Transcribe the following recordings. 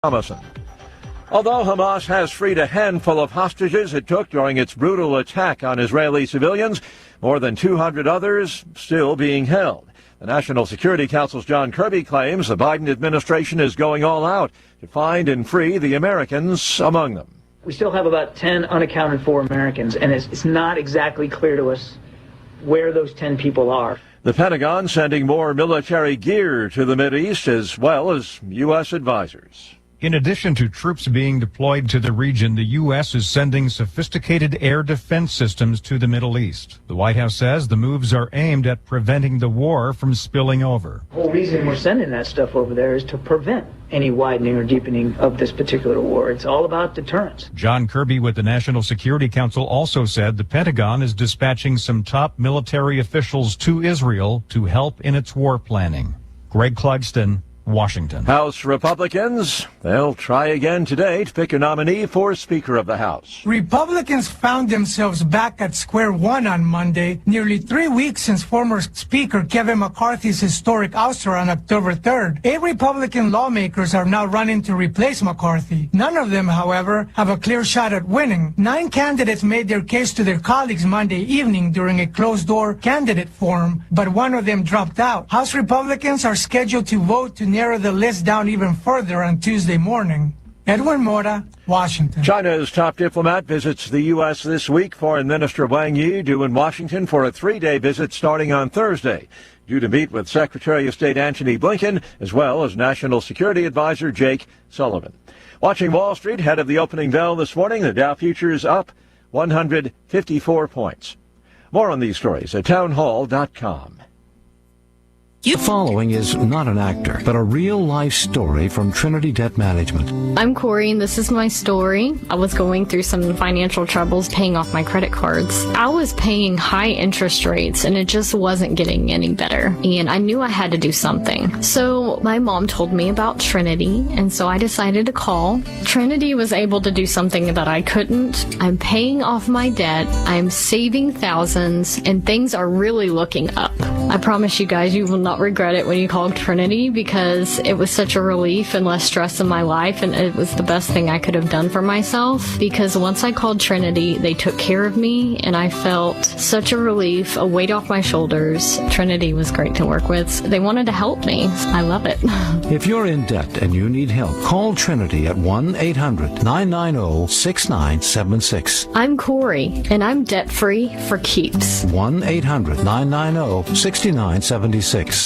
Thomason. Although Hamas has freed a handful of hostages it took during its brutal attack on Israeli civilians, more than 200 others still being held. The National Security Council's John Kirby claims the Biden administration is going all out to find and free the Americans among them. We still have about 10 unaccounted for Americans, and it's not exactly clear to us where those 10 people are. The Pentagon sending more military gear to the Mideast as well as U.S. advisors. In addition to troops being deployed to the region, the U.S. is sending sophisticated air defense systems to the Middle East. The White House says the moves are aimed at preventing the war from spilling over. The whole reason we're sending that stuff over there is to prevent any widening or deepening of this particular war. It's all about deterrence. John Kirby with the National Security Council also said the Pentagon is dispatching some top military officials to Israel to help in its war planning. Greg Clugston, Washington. House Republicans, they'll try again today to pick a nominee for Speaker of the House. Republicans found themselves back at square one on Monday, nearly 3 weeks since former Speaker Kevin McCarthy's historic ouster on October 3rd. 8 Republican lawmakers are now running to replace McCarthy. None of them, however, have a clear shot at winning. 9 candidates made their case to their colleagues Monday evening during a closed-door candidate forum, but one of them dropped out. House Republicans are scheduled to vote to narrow the list down even further on Tuesday morning. Edwin Mora, Washington. China's top diplomat visits the U.S. this week. Foreign Minister Wang Yi due in Washington for a 3-day visit starting on Thursday, due to meet with Secretary of State Antony Blinken as well as National Security Advisor Jake Sullivan. Watching Wall Street ahead of the opening bell this morning, the Dow futures up 154 points. More on these stories at townhall.com. The following is not an actor, but a real-life story from Trinity Debt Management. I'm Corey, and this is my story. I was going through some financial troubles paying off my credit cards. I was paying high interest rates, and it just wasn't getting any better. And I knew I had to do something. So my mom told me about Trinity, and so I decided to call. Trinity was able to do something that I couldn't. I'm paying off my debt, I'm saving thousands, and things are really looking up. I promise you guys, you will not regret it when you call Trinity, because it was such a relief and less stress in my life, and it was the best thing I could have done for myself, because once I called Trinity, they took care of me and I felt such a relief, a weight off my shoulders. Trinity was great to work with. They wanted to help me. I love it. If you're in debt and you need help, call Trinity at 1-800-990-6976. I'm Corey, and I'm debt-free for keeps. 1-800-990-6976.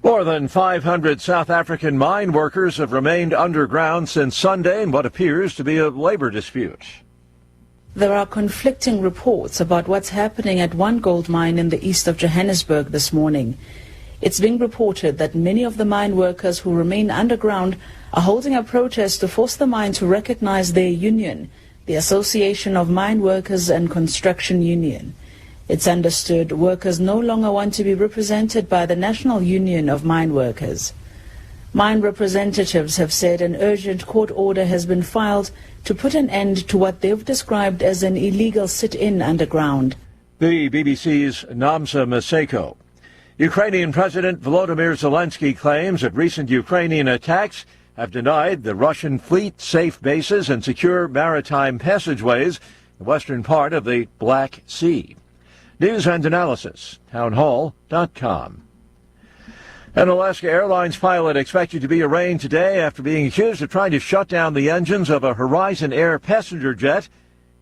More than 500 South African mine workers have remained underground since Sunday in what appears to be a labor dispute. There are conflicting reports about what's happening at one gold mine in the east of Johannesburg this morning. It's being reported that many of the mine workers who remain underground are holding a protest to force the mine to recognize their union, the Association of Mine Workers and Construction Union. It's understood workers no longer want to be represented by the National Union of Mine Workers. Mine representatives have said an urgent court order has been filed to put an end to what they've described as an illegal sit-in underground. The BBC's Namsa Maseko. Ukrainian President Volodymyr Zelensky claims that recent Ukrainian attacks have denied the Russian fleet safe bases and secure maritime passageways in the western part of the Black Sea. News and analysis, townhall.com. An Alaska Airlines pilot expected to be arraigned today after being accused of trying to shut down the engines of a Horizon Air passenger jet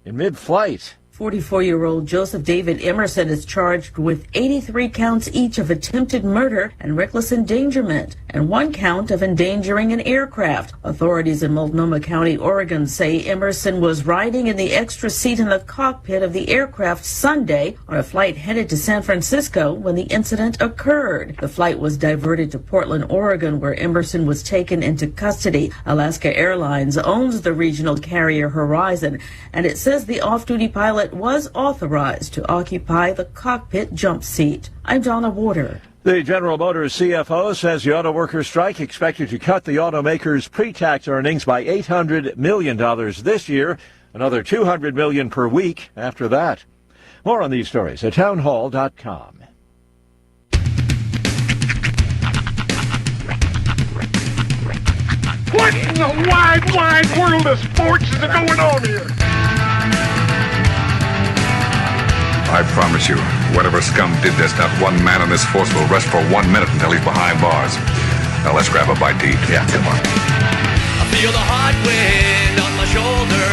in mid-flight. 44-year-old Joseph David Emerson is charged with 83 counts each of attempted murder and reckless endangerment, and 1 count of endangering an aircraft. Authorities in Multnomah County, Oregon say Emerson was riding in the extra seat in the cockpit of the aircraft Sunday on a flight headed to San Francisco when the incident occurred. The flight was diverted to Portland, Oregon, where Emerson was taken into custody. Alaska Airlines owns the regional carrier Horizon, and it says the off-duty pilot was authorized to occupy the cockpit jump seat. I'm Donna Warder. The General Motors CFO says the auto workers' strike expected to cut the automaker's pre-tax earnings by $800 million this year, another $200 million per week after that. More on these stories at townhall.com. What in the wide, wide world of sports is going on here? I promise you, whatever scum did this, not one man in this force will rest for 1 minute until he's behind bars. Now let's grab a bite to eat. Yeah, come on. I feel the hot wind on my shoulder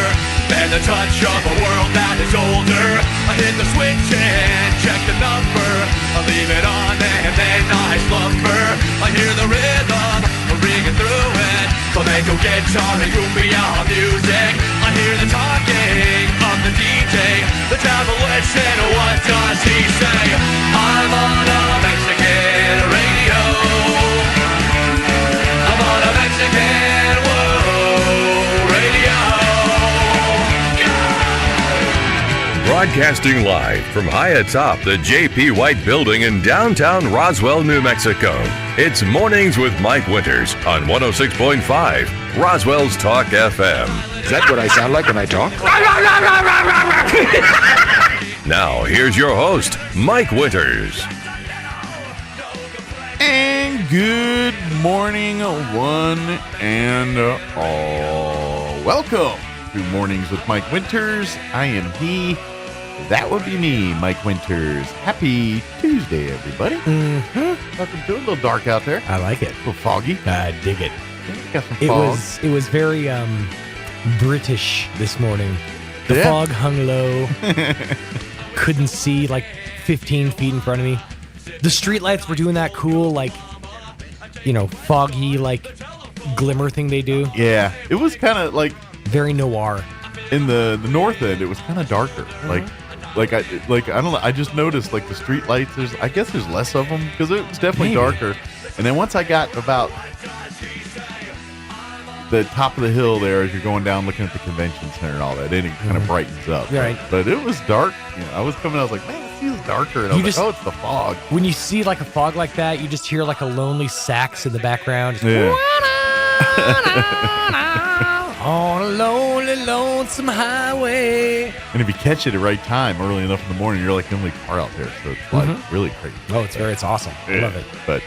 and the touch of a world that is older. I hit the switch and check the number. I leave it on and then I slumber. I hear the rhythm ringing through it. Flamenco guitar and cumbia music. I hear the talking of the DJ. The devil listen, what does he say? I'm on a Mexican radio. I'm on a Mexican radio. Broadcasting live from high atop the J.P. White Building in downtown Roswell, New Mexico. It's Mornings with Mike Winters on 106.5 Roswell's Talk FM. Is that what I sound like when I talk? Now, here's your host, Mike Winters. And good morning, one and all. Welcome to Mornings with Mike Winters. I am he. That would be me, Mike Winters. Happy Tuesday, everybody. Welcome to it. A little dark out there. I like it. A little foggy. I dig it. Got some fog. It was very British this morning. The fog hung low. Couldn't see like 15 feet in front of me. The streetlights were doing that cool, like, foggy, like, glimmer thing they do. Yeah. It was kind of like... very noir. In the north end, it was kind of darker. I don't know. I just noticed like the street lights. I guess there's less of them because it was definitely darker. And then once I got about the top of the hill there, as you're going down looking at the convention center and all that, then it kind of brightens up. Right. But it was dark. I was coming. I was like, man, it feels darker. And I was like, oh, it's the fog. When you see like a fog like that, you just hear like a lonely sax in the background. Just on a lonely, lonesome highway. And if you catch it at the right time, early enough in the morning, you're like the only car out there. So it's like really crazy. Oh, it's awesome. I love it. But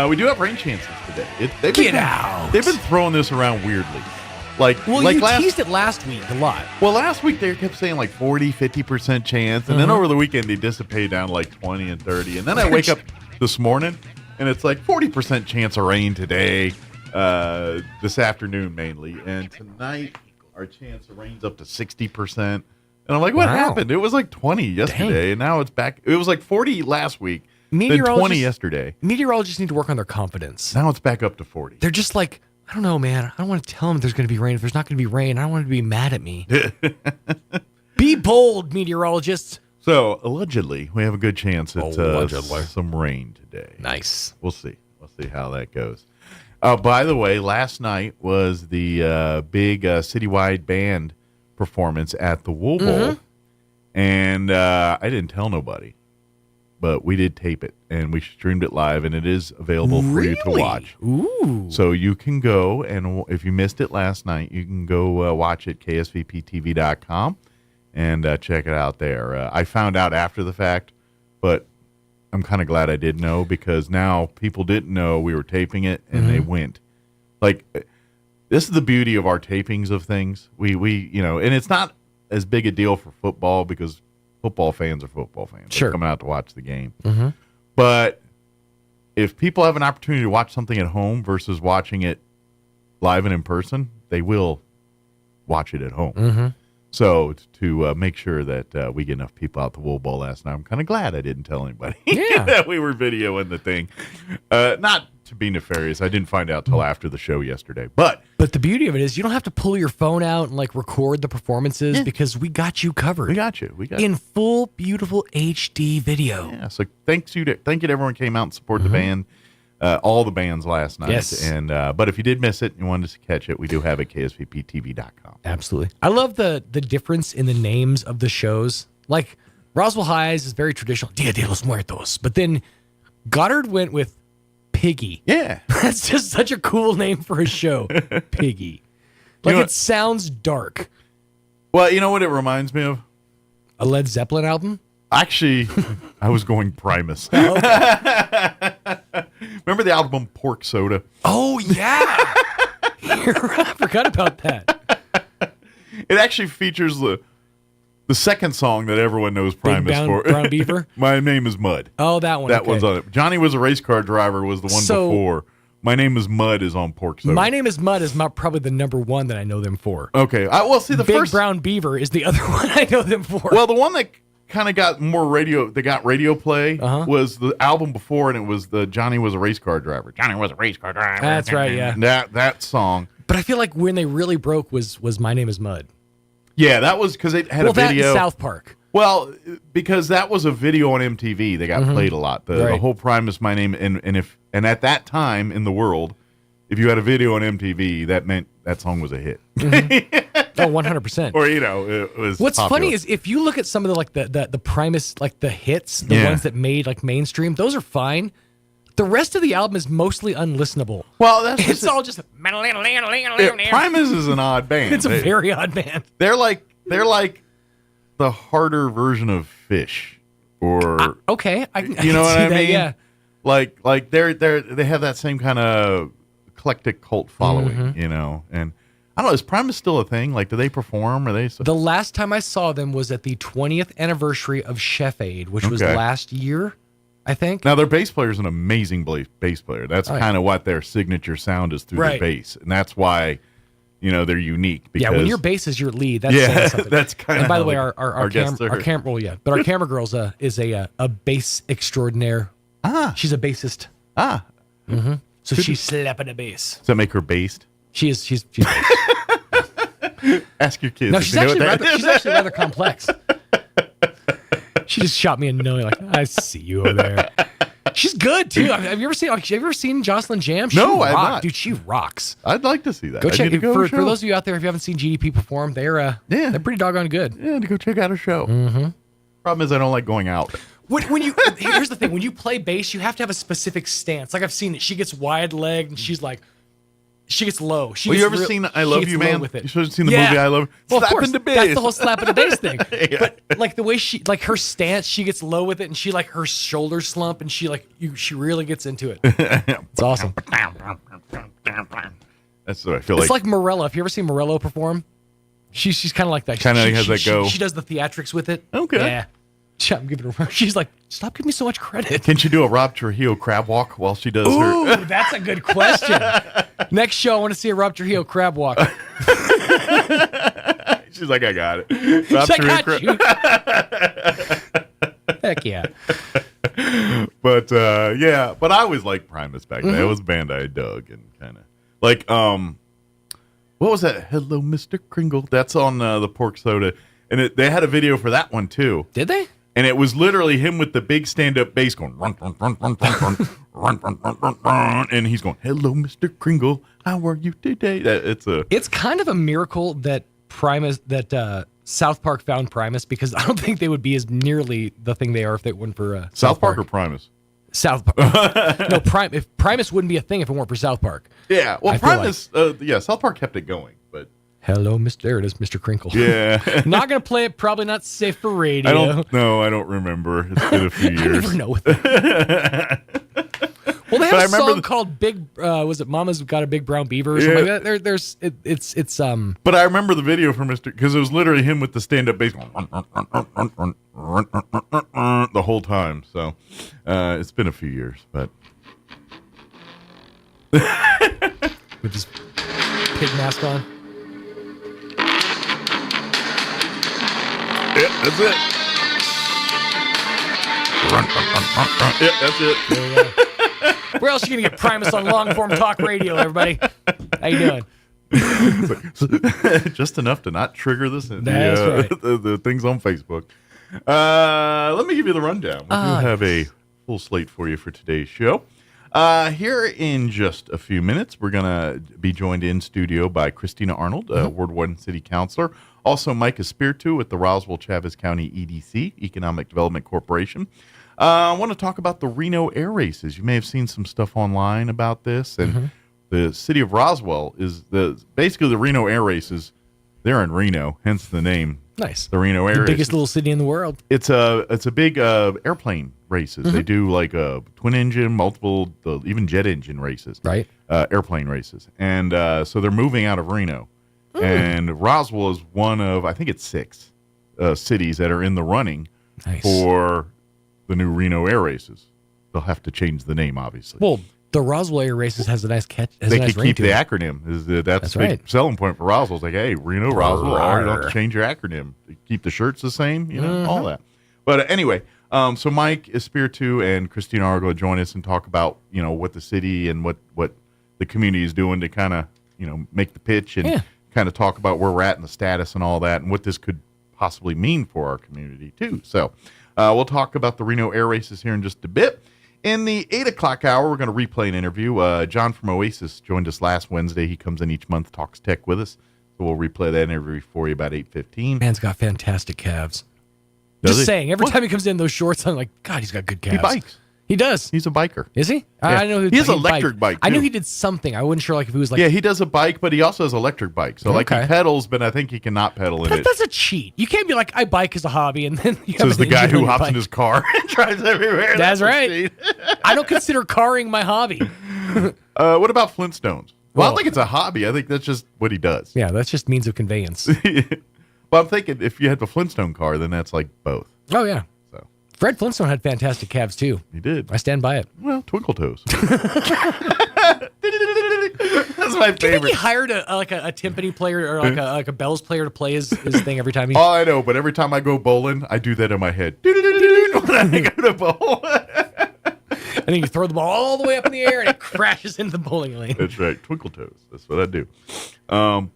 we do have rain chances today. They've been throwing this around weirdly. You teased it last week a lot. Well, last week they kept saying like 40, 50% chance. And then over the weekend, they dissipated down to like 20 and 30. And then I wake up this morning, and it's like 40% chance of rain today. This afternoon mainly, and tonight our chance of rain's up to 60%. And I'm like, what happened? It was like 20 yesterday, and now it's back. It was like 40 last week, then 20 yesterday. Meteorologists need to work on their confidence. Now it's back up to 40. They're just like, I don't know, man. I don't want to tell them there's going to be rain. If there's not going to be rain, I don't want them to be mad at me. Be bold, meteorologists. So allegedly, we have a good chance at some rain today. Nice. We'll see. We'll see how that goes. By the way, last night was the big citywide band performance at the Wool Bowl, and I didn't tell nobody, but we did tape it, and we streamed it live, and it is available for you to watch. Ooh! So you can go, and if you missed it last night, you can go watch it, ksvptv.com, and check it out there. I found out after the fact, but I'm kind of glad I did know, because now people didn't know we were taping it, and they went. Like, this is the beauty of our tapings of things. We and it's not as big a deal for football, because football fans are football fans. They're coming out to watch the game. But if people have an opportunity to watch something at home versus watching it live and in person, they will watch it at home. So to make sure that we get enough people out the Wool Bowl last night, I'm kind of glad I didn't tell anybody that we were videoing the thing. Not to be nefarious. I didn't find out till after the show yesterday. But the beauty of it is you don't have to pull your phone out and like record the performances, because we got you covered. We got you. In full, beautiful HD video. Yeah. So thank you to everyone who came out and support the band. All the bands last night. Yes. And but if you did miss it and you wanted to catch it, we do have it, ksvptv.com. Absolutely. I love the difference in the names of the shows. Like, Roswell Highs is very traditional, Dia de los Muertos. But then Goddard went with Piggy. Yeah. That's just such a cool name for a show. Piggy. Like, it sounds dark. Well, you know what it reminds me of? A Led Zeppelin album? Actually, I was going Primus. Oh, okay. Remember the album Pork Soda? Oh, yeah. I forgot about that. It actually features the second song that everyone knows Primus for. Brown Beaver? My Name is Mud. Oh, that one. That okay. one's on it. Johnny Was a Race Car Driver was the one before. My Name is Mud is on Pork Soda. My Name is Mud is probably the number one that I know them for. Okay. Well, see, the Big first... Brown Beaver is the other one I know them for. Well, the one that kind of got more radio, they got radio play, was the album before, and it was the Johnny Was a Race Car Driver. Johnny Was a Race Car Driver. That's right, yeah. That song. But I feel like when they really broke was My Name is Mud. Yeah, that was because it had a video. That and South Park. Well, because that was a video on MTV. They got played a lot. The whole Primus, My Name, and at that time in the world, if you had a video on MTV, that meant that song was a hit. Oh, 100%. Or, it was What's popular. funny is if you look at some of the Primus, like the hits, the ones that made like mainstream, those are fine. The rest of the album is mostly unlistenable. Well, it's all just... Primus is an odd band. It's a very odd band. They're like the harder version of Fish, or okay, I you can know what see I that, mean? Yeah, like they have that same kind of eclectic cult following, And I don't know, is Primus still a thing? Like, do they perform? Are they? The last time I saw them was at the 20th anniversary of Chef Aid, which was last year, I think. Now, their bass player is an amazing bass player. That's kind of what their signature sound is through their bass, and that's why. They're unique. Because, when your bass is your lead, that's saying something. That's kind of. And by the way, our camera girl is a bass extraordinaire. She's a bassist. So she's slapping a bass. Does that make her based? She's Ask your kids. No, she's actually rather complex. She just shot me a note like, I see you over there. She's good too. Have you ever seen Jocelyn Jam? No, I have not. Dude, she rocks. I'd like to see that. Go check it. For those of you out there, if you haven't seen GDP perform, they're pretty doggone good. Yeah, to go check out her show. Problem is, I don't like going out. Here's the thing: when you play bass, you have to have a specific stance. Like I've seen it. She gets wide legged and she's like. She gets low. You ever seen I Love You, Man? You should have seen the movie I Love. Well, slap in the bass. That's the whole slap in the bass thing. But like the way she, like her stance, she gets low with it, and she like her shoulders slump, and she really gets into it. It's awesome. That's what I feel It's like Morello. Have you ever seen Morello perform? She's kind of like that. Kind of has that go. She does the theatrics with it. Okay. Yeah. I'm giving her. She's like, stop giving me so much credit. Can she do a Rob Trujillo crab walk while she does her? Ooh, that's a good question. Next show, I want to see a Rob Trujillo crab walk. She's like, I got it. Rob Trujillo Heck yeah. But but I always liked Primus back then. It was a band I dug and kind of like what was that? Hello, Mr. Kringle. That's on the Pork Soda. And they had a video for that one, too. Did they? And it was literally him with the big stand-up bass going, run, run, run, run, run, run, run, run, run, run, run. And he's going, hello, Mr. Kringle. How are you today? It's kind of a miracle that South Park found Primus, because I don't think they would be as nearly the thing they are if they weren't for South Park or Primus? South Park. No, if Primus wouldn't be a thing if it weren't for South Park. Yeah, well, Primus, South Park kept it going, but... Hello, there it is, Mr. Crinkle. Yeah. Not going to play it, probably not safe for radio. I don't remember. It's been a few years. I never know with that. Well, they have a song called Big, was it Mama's Got a Big Brown Beaver or something like that? But I remember the video for because it was literally him with the stand-up bass going, the whole time. So it's been a few years, but. With his pig mask on. Yeah, that's it. Yeah, that's it. There you go. Where else are you going to get Primus on long-form talk radio, everybody? How you doing? Just enough to not trigger this in right. the things on Facebook. Let me give you the rundown. We do have a full slate for you for today's show. Here in just a few minutes, we're going to be joined in studio by Christina Arnold, Ward 1 City Councilor. Also, Mike Espiritu with the Roswell Chaves County EDC, Economic Development Corporation. I want to talk about the Reno air races. You may have seen some stuff online about this. And the city of Roswell is basically the Reno air races. They're in Reno, hence the name. Nice. The Reno air races. Biggest little city in the world. It's a big airplane races. They do like a twin engine, multiple, even jet engine races, right? Airplane races, and so they're moving out of Reno, and Roswell is one of, I think it's 6 cities that are in the running for the new Reno air races. They'll have to change the name, obviously. Well, the Roswell air races has a nice catch. They could keep the acronym. That's the big selling point for Roswell. It's like, hey, Reno, Roswell, you don't have to change your acronym. Keep the shirts the same, all that. But anyway, so Mike Espiritu and Christina are going to join us and talk about, what the city and what the community is doing to kind of, make the pitch and kind of talk about where we're at and the status and all that and what this could possibly mean for our community too. So we'll talk about the Reno air races here in just a bit. In the 8 o'clock hour, we're going to replay an interview. John from Oasis joined us last Wednesday. He comes in each month, talks tech with us. So we'll replay that interview for you about 8:15. Man's got fantastic calves. Just saying, every time he comes in those shorts, I'm like, God, he's got good calves. He bikes. He does. He's a biker. Is he? Yeah. I know he has an electric bike. I knew he did something. I wasn't sure if he was like. Yeah, he does a bike, but he also has an electric bike. So he pedals, but I think he cannot pedal in it. That's a cheat. You can't be like, I bike as a hobby, and then you says the guy who hops in his car and drives everywhere. That's right. I don't consider carring my hobby. What about Flintstones? Well, I don't think it's a hobby. I think that's just what he does. Yeah, that's just means of conveyance. Well, I'm thinking if you had the Flintstone car, then that's like both. Oh, yeah. Fred Flintstone had fantastic calves, too. He did. I stand by it. Well, Twinkle Toes. That's my favorite. Do you think he hired a timpani player or like a bells player to play his thing every time he... Oh, I know, but every time I go bowling, I do that in my head. When I go to bowl. And then you throw the ball all the way up in the air and it crashes into the bowling lane. That's right. Twinkle Toes. That's what I do. And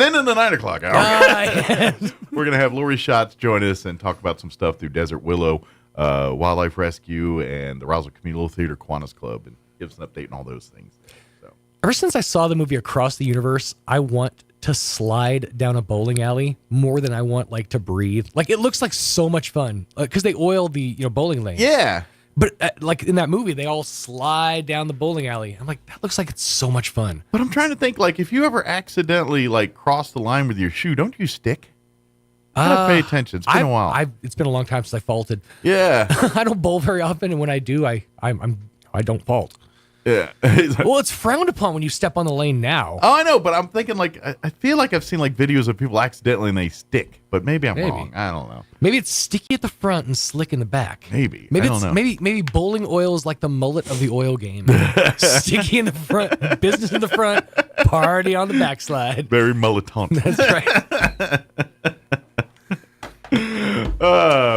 then in the 9 o'clock hour, we're going to have Lori Schatz join us and talk about some stuff through Desert Willow, Wildlife Rescue, and the Roswell Community Theater Kiwanis Club, and give us an update on all those things. So, ever since I saw the movie Across the Universe, I want to slide down a bowling alley more than I want to breathe. Like, it looks like so much fun because they oil the bowling lane. Yeah. But in that movie, they all slide down the bowling alley. I'm like, that looks like it's so much fun. But I'm trying to think, if you ever accidentally cross the line with your shoe, don't you stick? I gotta pay attention. It's been a while. It's been a long time since I faulted. Yeah. I don't bowl very often, and when I do, I don't fault. Yeah. Well, it's frowned upon when you step on the lane now. Oh, I know, but I'm thinking I feel like I've seen videos of people accidentally and they stick, but maybe I'm wrong. I don't know. Maybe it's sticky at the front and slick in the back. Maybe I don't know. Maybe bowling oil is like the mullet of the oil game. Sticky in the front, business in the front, party on the backslide. Very mulletant. That's right.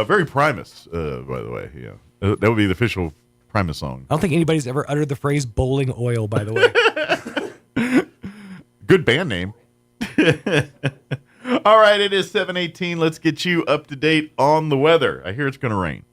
Very Primus, by the way. Yeah, that would be the official Primus song. I don't think anybody's ever uttered the phrase bowling oil, by the way. Good band name. All right, it is 7:18. Let's get you up to date on the weather. I hear it's going to rain.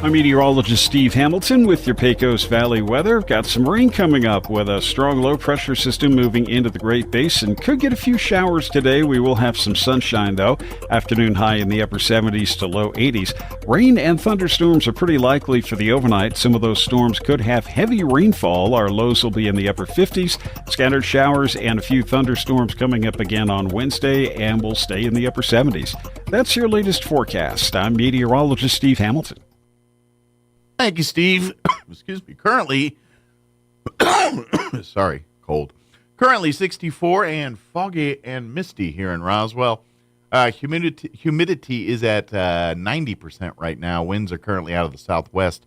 I'm meteorologist Steve Hamilton with your Pecos Valley weather. Got some rain coming up with a strong low-pressure system moving into the Great Basin. Could get a few showers today. We will have some sunshine, though. Afternoon high in the upper 70s to low 80s. Rain and thunderstorms are pretty likely for the overnight. Some of those storms could have heavy rainfall. Our lows will be in the upper 50s. Scattered showers and a few thunderstorms coming up again on Wednesday, and will stay in the upper 70s. That's your latest forecast. I'm meteorologist Steve Hamilton. Thank you, Steve. Excuse me. Currently, sorry, cold. Currently 64 and foggy and misty here in Roswell. Humidity is at 90% right now. Winds are currently out of the southwest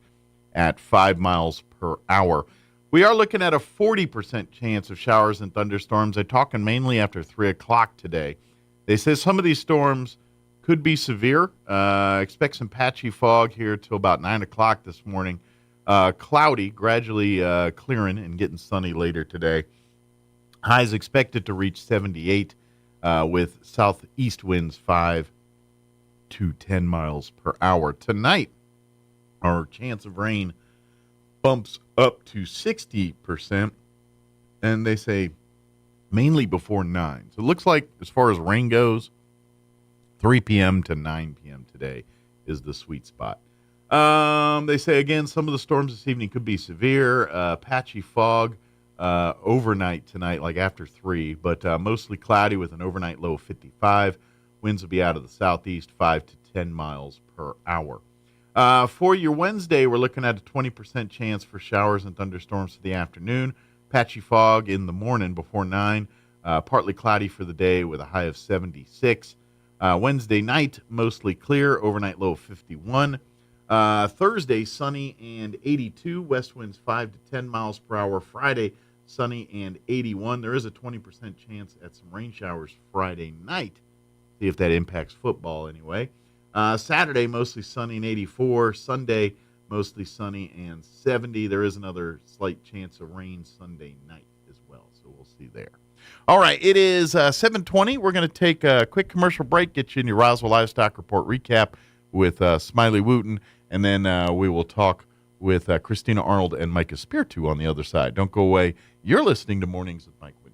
at 5 miles per hour. We are looking at a 40% chance of showers and thunderstorms. They're talking mainly after 3 o'clock today. They say some of these storms could be severe. Expect some patchy fog here till about 9 o'clock this morning. Cloudy, gradually clearing and getting sunny later today. Highs expected to reach 78 with southeast winds 5 to 10 miles per hour. Tonight, our chance of rain bumps up to 60%, and they say mainly before 9. So it looks like as far as rain goes, 3 p.m. to 9 p.m. today is the sweet spot. They say, again, some of the storms this evening could be severe. Patchy fog overnight tonight, like after 3, but mostly cloudy with an overnight low of 55. Winds will be out of the southeast, 5 to 10 miles per hour. For your Wednesday, we're looking at a 20% chance for showers and thunderstorms for the afternoon. Patchy fog in the morning before 9. Partly cloudy for the day with a high of 76. Wednesday night, mostly clear. Overnight low of 51. Thursday, sunny and 82. West winds 5 to 10 miles per hour. Friday, sunny and 81. There is a 20% chance at some rain showers Friday night. See if that impacts football anyway. Saturday, mostly sunny and 84. Sunday, mostly sunny and 70. There is another slight chance of rain Sunday night as well, so we'll see there. All right, it is 7:20. We're going to take a quick commercial break, get you in your Roswell Livestock Report recap with Smiley Wooten, and then we will talk with Christina Arnold and Micah Spiritu on the other side. Don't go away. You're listening to Mornings with Mike Winters.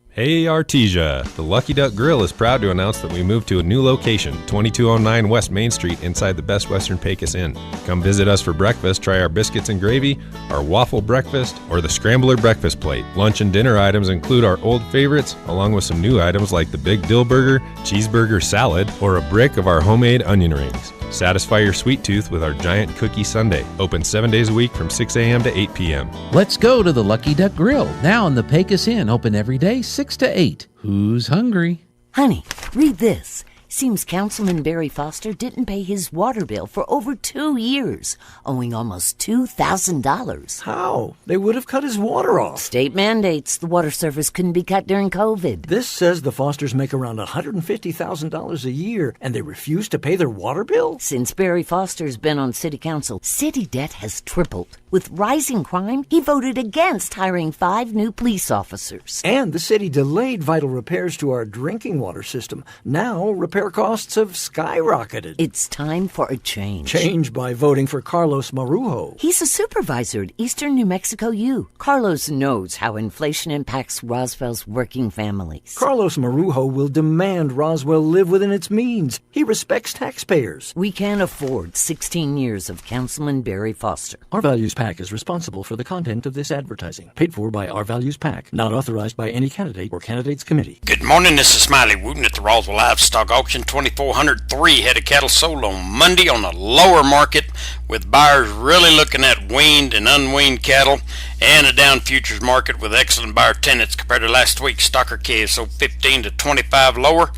Hey Artesia! The Lucky Duck Grill is proud to announce that we moved to a new location, 2209 West Main Street, inside the Best Western Pecos Inn. Come visit us for breakfast, try our biscuits and gravy, our waffle breakfast, or the Scrambler breakfast plate. Lunch and dinner items include our old favorites, along with some new items like the Big Dill Burger, cheeseburger salad, or a brick of our homemade onion rings. Satisfy your sweet tooth with our giant cookie sundae. Open 7 days a week from 6 a.m. to 8 p.m. Let's go to the Lucky Duck Grill, now in the Pecos Inn, open every day, 6 to 8. Who's hungry? Honey, read this. Seems Councilman Barry Foster didn't pay his water bill for over 2 years, owing almost $2,000. How? They would have cut his water off. State mandates the water service couldn't be cut during COVID. This says the Fosters make around $150,000 a year, and they refuse to pay their water bill? Since Barry Foster's been on city council, city debt has tripled. With rising crime, he voted against hiring 5 new police officers. And the city delayed vital repairs to our drinking water system. Now, repair costs have skyrocketed. It's time for a change. Change by voting for Carlos Marujo. He's a supervisor at Eastern New Mexico U. Carlos knows how inflation impacts Roswell's working families. Carlos Marujo will demand Roswell live within its means. He respects taxpayers. We can't afford 16 years of Councilman Barry Foster. Our Values PAC is responsible for the content of this advertising. Paid for by Our Values PAC. Not authorized by any candidate or candidates committee. Good morning, this is Smiley Wooten at the Roswell Livestock Auction. 2,403 head of cattle sold on Monday on the lower market, with buyers really looking at weaned and unweaned cattle, and a down futures market with excellent buyer tenants compared to last week. Stocker calves sold 15 to 25 lower,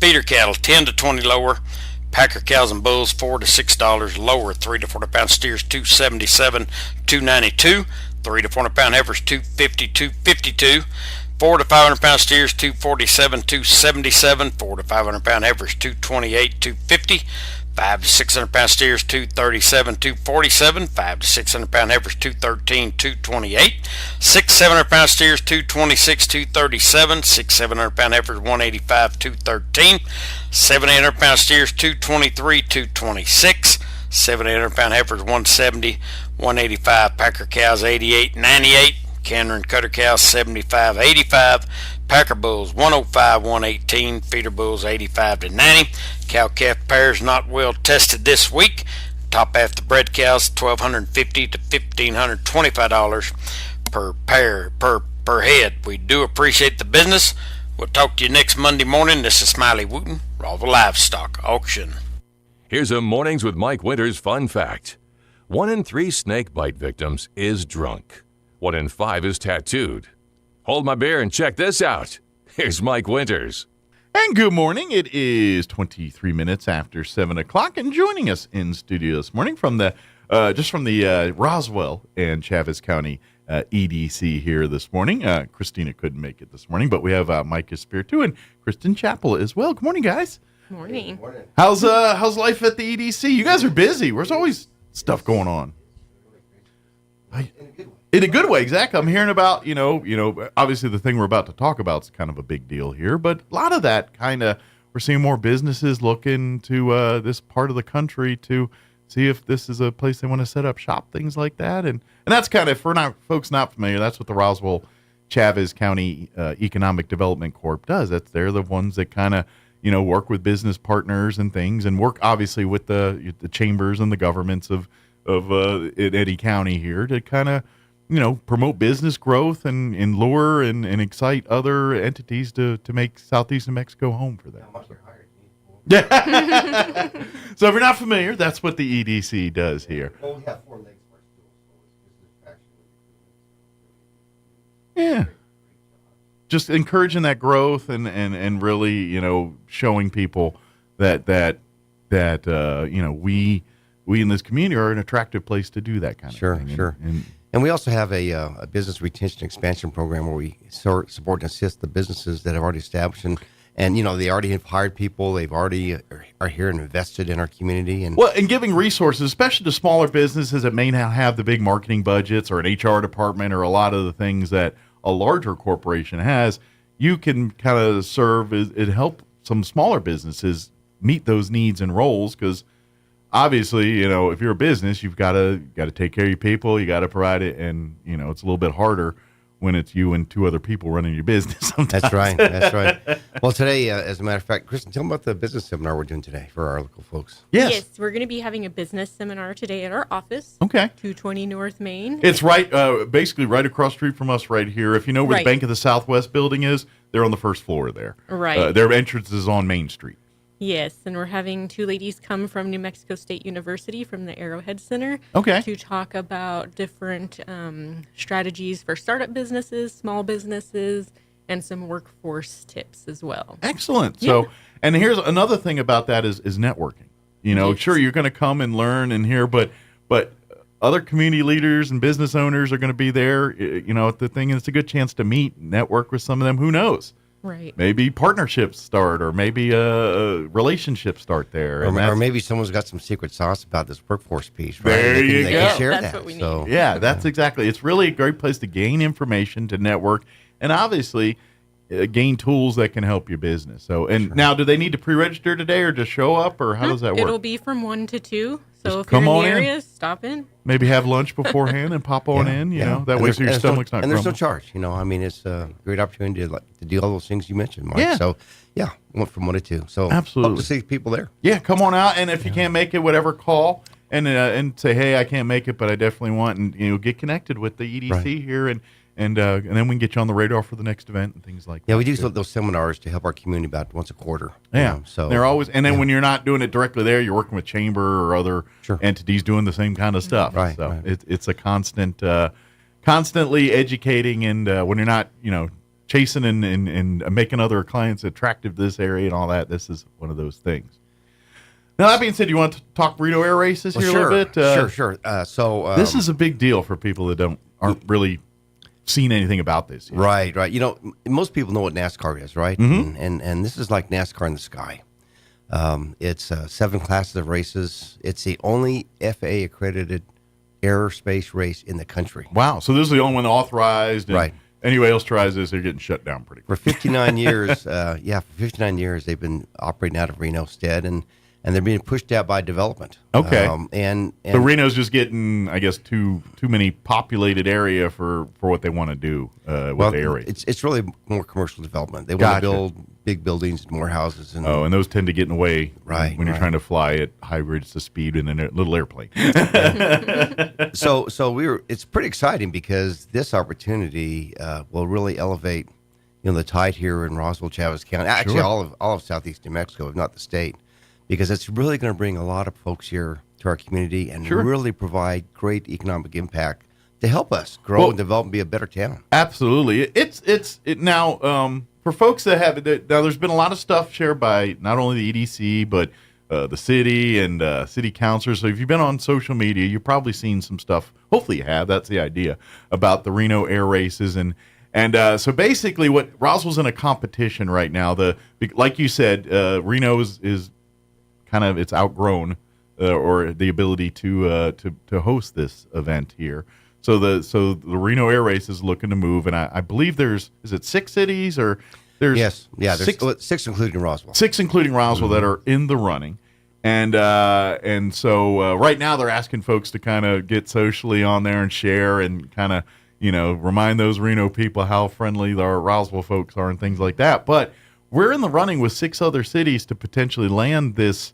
feeder cattle 10 to 20 lower, packer cows and bulls $4 to $6 lower, 3 to 40 pound steers $277, $292, 3 to 400 pound heifers $250, $252. 4 to 500 pound steers $247, $277. 4 to 500 pound heifers $228, $250. 5 to 600 pound steers $237, $247. 5 to 600 pound heifers $213, $228. 6 700 pound steers $226, $237. 6 700 pound heifers $185, $213. 7 800 pound steers $223, $226. 7 800 pound heifers $170, $185. Packer cows $88, $98. Canner and cutter cows $75, $85. Packer bulls $105, $118. Feeder bulls $85 to $90. Cow calf pairs not well tested this week. Top half the bred cows $1,250 to $1,525 per pair per head. We do appreciate the business. We'll talk to you next Monday morning. This is Smiley Wooten, Roswell Livestock Auction. Here's a Mornings with Mike Winters fun fact. 1 in 3 snake bite victims is drunk. 1 in 5 is tattooed. Hold my beer and check this out. Here's Mike Winters. And good morning. It is 23 minutes after 7 o'clock, and joining us in studio this morning from the Roswell and Chaves County EDC here this morning. Christina couldn't make it this morning, but we have Micah Spiritu and Kristen Chappell as well. Good morning, guys. Morning. How's life at the EDC? You guys are busy. There's always stuff going on. In a good way, exactly. I'm hearing about, obviously the thing we're about to talk about is kind of a big deal here, but a lot of that we're seeing more businesses looking to this part of the country to see if this is a place they want to set up shop, things like that. And that's kind of, for folks not familiar, that's what the Roswell Chaves County Economic Development Corp does. They're the ones that kind of, work with business partners and things, and work obviously with the chambers and the governments of in Eddy County here to kind of, promote business growth and lure and excite other entities to make Southeast New Mexico home for them. So if you're not familiar, that's what the EDC does here. Well, we have 4 legs for our stool, so it's Yeah. Just encouraging that growth and really, you know, showing people that you know, we in this community are an attractive place to do that kind of thing. Sure. And we also have a business retention expansion program where we support and assist the businesses that have already established and you know, they already have hired people. They've already are here and invested in our community. And giving resources, especially to smaller businesses that may not have the big marketing budgets or an HR department or a lot of the things that a larger corporation has, you can kind of serve it help some smaller businesses meet those needs and roles, because obviously, you know, if you're a business, you've got to take care of your people, you got to provide it, and you know, it's a little bit harder when it's you and 2 other people running your business sometimes. That's right. Well, today, as a matter of fact, Kristen, tell them about the business seminar we're doing today for our local folks. Yes, we're going to be having a business seminar today at our office. Okay. 220 North Main. It's right, basically right across the street from us right here. If you know where the Bank of the Southwest building is, they're on the first floor there. Right. Their entrance is on Main Street. Yes, and we're having 2 ladies come from New Mexico State University from the Arrowhead Center to talk about different strategies for startup businesses, small businesses, and some workforce tips as well. Excellent. So, and here's another thing about that is networking. You know, sure, you're going to come and learn and hear, but other community leaders and business owners are going to be there. You know, the thing is, it's a good chance to meet, network with some of them. Who knows? Right. Maybe partnerships start, or maybe a relationship start there. Or maybe someone's got some secret sauce about this workforce piece, right? There you go. They can share that's that. What we need. So, yeah, that's exactly. It's really a great place to gain information, to network, and obviously gain tools that can help your business. So, and now, do they need to pre-register today, or just show up, or how does that work? It'll be from 1 to 2. So Just if you're come in the on area, in. stop in. Maybe have lunch beforehand and pop on in. You know, that way so your stomach's not. And there's no grumbling. charge. You know, I mean, it's a great opportunity to do all those things you mentioned, Mike. Yeah. So, went from 1 to 2. So, Absolutely. hope to see people there. Yeah, come on out, and if you can't make it, whatever, call and say, hey, I can't make it, but I definitely want, and you know, get connected with the EDC here, and then we can get you on the radar for the next event and things like that. Yeah, we do those seminars to help our community about once a quarter. Yeah, you know, so they're always, and then when you're not doing it directly there, you're working with chamber or other entities doing the same kind of stuff. Right. So it's a constant, constantly educating, and when you're not, you know, chasing and making other clients attractive to this area and all that, this is one of those things. Now, that being said, you want to talk Reno air races here a little bit? Sure. So this is a big deal for people that aren't really seen anything about this yet. Right. You know, most people know what NASCAR is, right? Mhm. And this is like NASCAR in the sky. It's 7 classes of races. It's the only FAA accredited aerospace race in the country. Wow. So this is the only one authorized. And Right. Anybody else tries this, they're getting shut down pretty quick. For 59 years, for 59 years, they've been operating out of Reno Stead, and they're being pushed out by development. Okay. And so Reno's just getting, I guess, too many populated area for what they want to do with the air race. It's really more commercial development. They want Gotcha. to build big buildings and more houses. And and those tend to get in the way Right, when you're right. trying to fly at high rates of speed in a little airplane. So it's pretty exciting because this opportunity will really elevate, the tide here in Roswell, Chavez County. Actually, Sure. all of southeast New Mexico, if not the state, because it's really going to bring a lot of folks here to our community and Sure. really provide great economic impact to help us grow and develop and be a better town. Absolutely. It's now for folks that have it. Now, there's been a lot of stuff shared by not only the EDC but the city and city councilors. So if you've been on social media, you've probably seen some stuff. Hopefully, you have. That's the idea about the Reno air races and so basically, what Roswell's in a competition right now. Like you said, Reno is kind of it's outgrown or the ability to host this event here. So the Reno air race is looking to move, and I believe is it 6 cities or there's there's 6 including Roswell. 6 including Roswell that are in the running, and so right now they're asking folks to kind of get socially on there and share and kind of remind those Reno people how friendly our Roswell folks are and things like that. But we're in the running with 6 other cities to potentially land this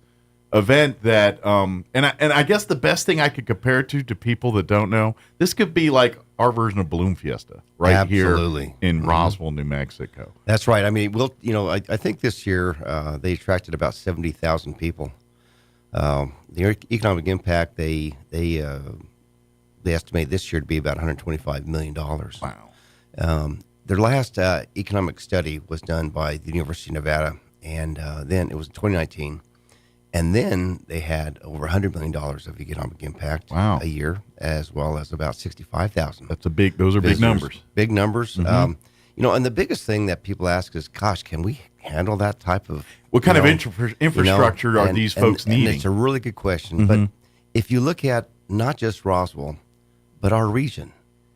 event that and I guess the best thing I could compare it to people that don't know, this could be like our version of Balloon Fiesta right here in Roswell, New Mexico. That's right. I mean, I think this year they attracted about 70,000 people. The economic impact they estimate this year to be about $125 million. Wow. Their last economic study was done by the University of Nevada, and then it was in 2019. And then they had over $100 million of economic impact a year, as well as about 65,000. Those are big numbers. Big numbers. Mm-hmm. And the biggest thing that people ask is, gosh, can we handle that type of... What kind of infrastructure are these folks needing? And it's a really good question. Mm-hmm. But if you look at not just Roswell, but our region,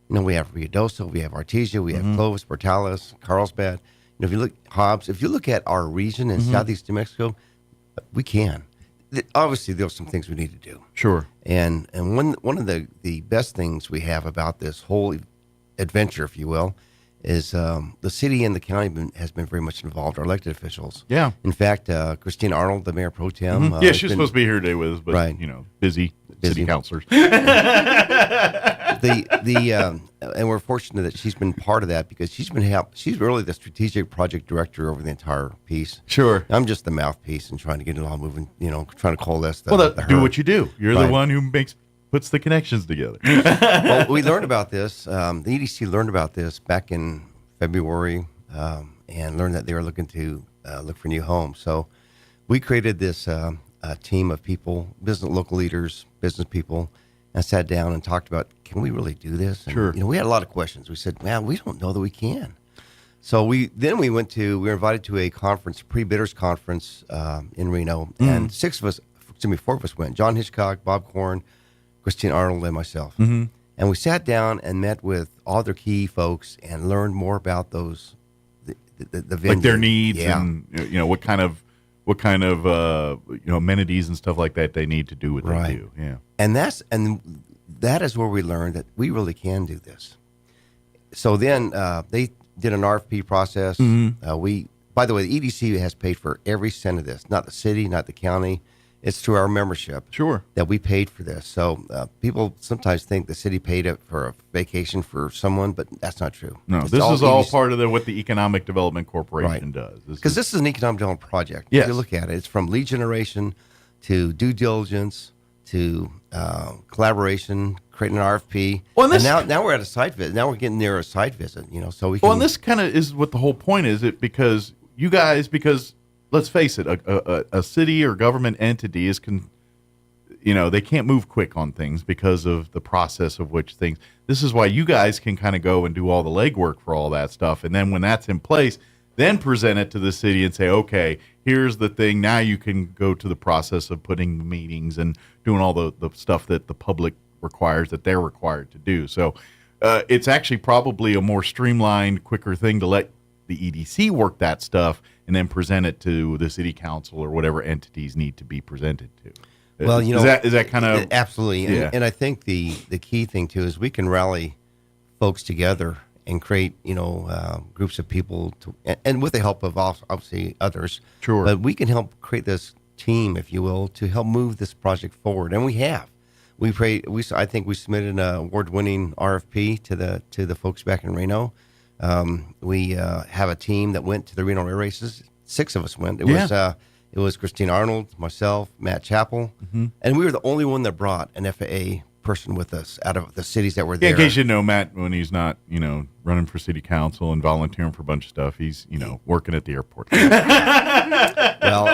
we have Ruidoso, we have Artesia, we have Clovis, Portales, Carlsbad. If you look Hobbs, if you look at our region in southeast New Mexico, we can. Obviously, there's some things we need to do. Sure. And one of the best things we have about this whole adventure, if you will, is the city and the county has been very much involved, our elected officials. Yeah. In fact, Christine Arnold, the mayor pro tem. Yeah, she's supposed to be here today with us, but, busy city councilors. And we're fortunate that she's been part of that because she's really the strategic project director over the entire piece. Sure. I'm just the mouthpiece and trying to get it all moving, trying to coalesce do what you do. You're the one who puts the connections together. Well, we learned about this. The EDC learned about this back in February and learned that they were looking to look for new homes. So we created this team of people, local leaders, business people, and sat down and talked about, can we really do this? And, sure. We had a lot of questions. We said, man, we don't know that we can. So we were invited to a conference, a pre-bidders conference in Reno, and four of us went. John Hitchcock, Bob Korn, Christine Arnold, and myself. Mm-hmm. And we sat down and met with all their key folks and learned more about the venue. Like their needs and what kind of amenities and stuff like that they need to do what they do. Yeah. And that is where we learned that we really can do this. So then they did an RFP process. Mm-hmm. By the way, the EDC has paid for every cent of this, not the city, not the county. It's through our membership that we paid for this. So people sometimes think the city paid it for a vacation for someone, but that's not true. No, this is all part of what the Economic Development Corporation does. Because this is an economic development project. Yes. If you look at it, it's from lead generation to due diligence to collaboration, creating an RFP. Well, and now we're at a site visit. Now we're getting near a site visit. So we can. Well, and this kind of is what the whole point is. Because let's face it, a city or government entity they can't move quick on things because of the process of which things. This is why you guys can kind of go and do all the legwork for all that stuff. And then when that's in place, then present it to the city and say, okay, here's the thing. Now you can go to the process of putting meetings and doing all the stuff that the public requires, that they're required to do. So it's actually probably a more streamlined, quicker thing to let the EDC work that stuff and then present it to the city council or whatever entities need to be presented to. Well, is that kind of absolutely, yeah. And I think the key thing too is we can rally folks together and create groups of people and with the help of obviously others. Sure, but we can help create this team, if you will, to help move this project forward, and we have. I think we submitted an award-winning RFP to the folks back in Reno. We have a team that went to the Reno Air Races. 6 of us went. It was Christine Arnold, myself, Matt Chappell, and we were the only one that brought an FAA person with us out of the cities that were there. In case you know, Matt, when he's not, running for city council and volunteering for a bunch of stuff, he's, working at the airport. Well,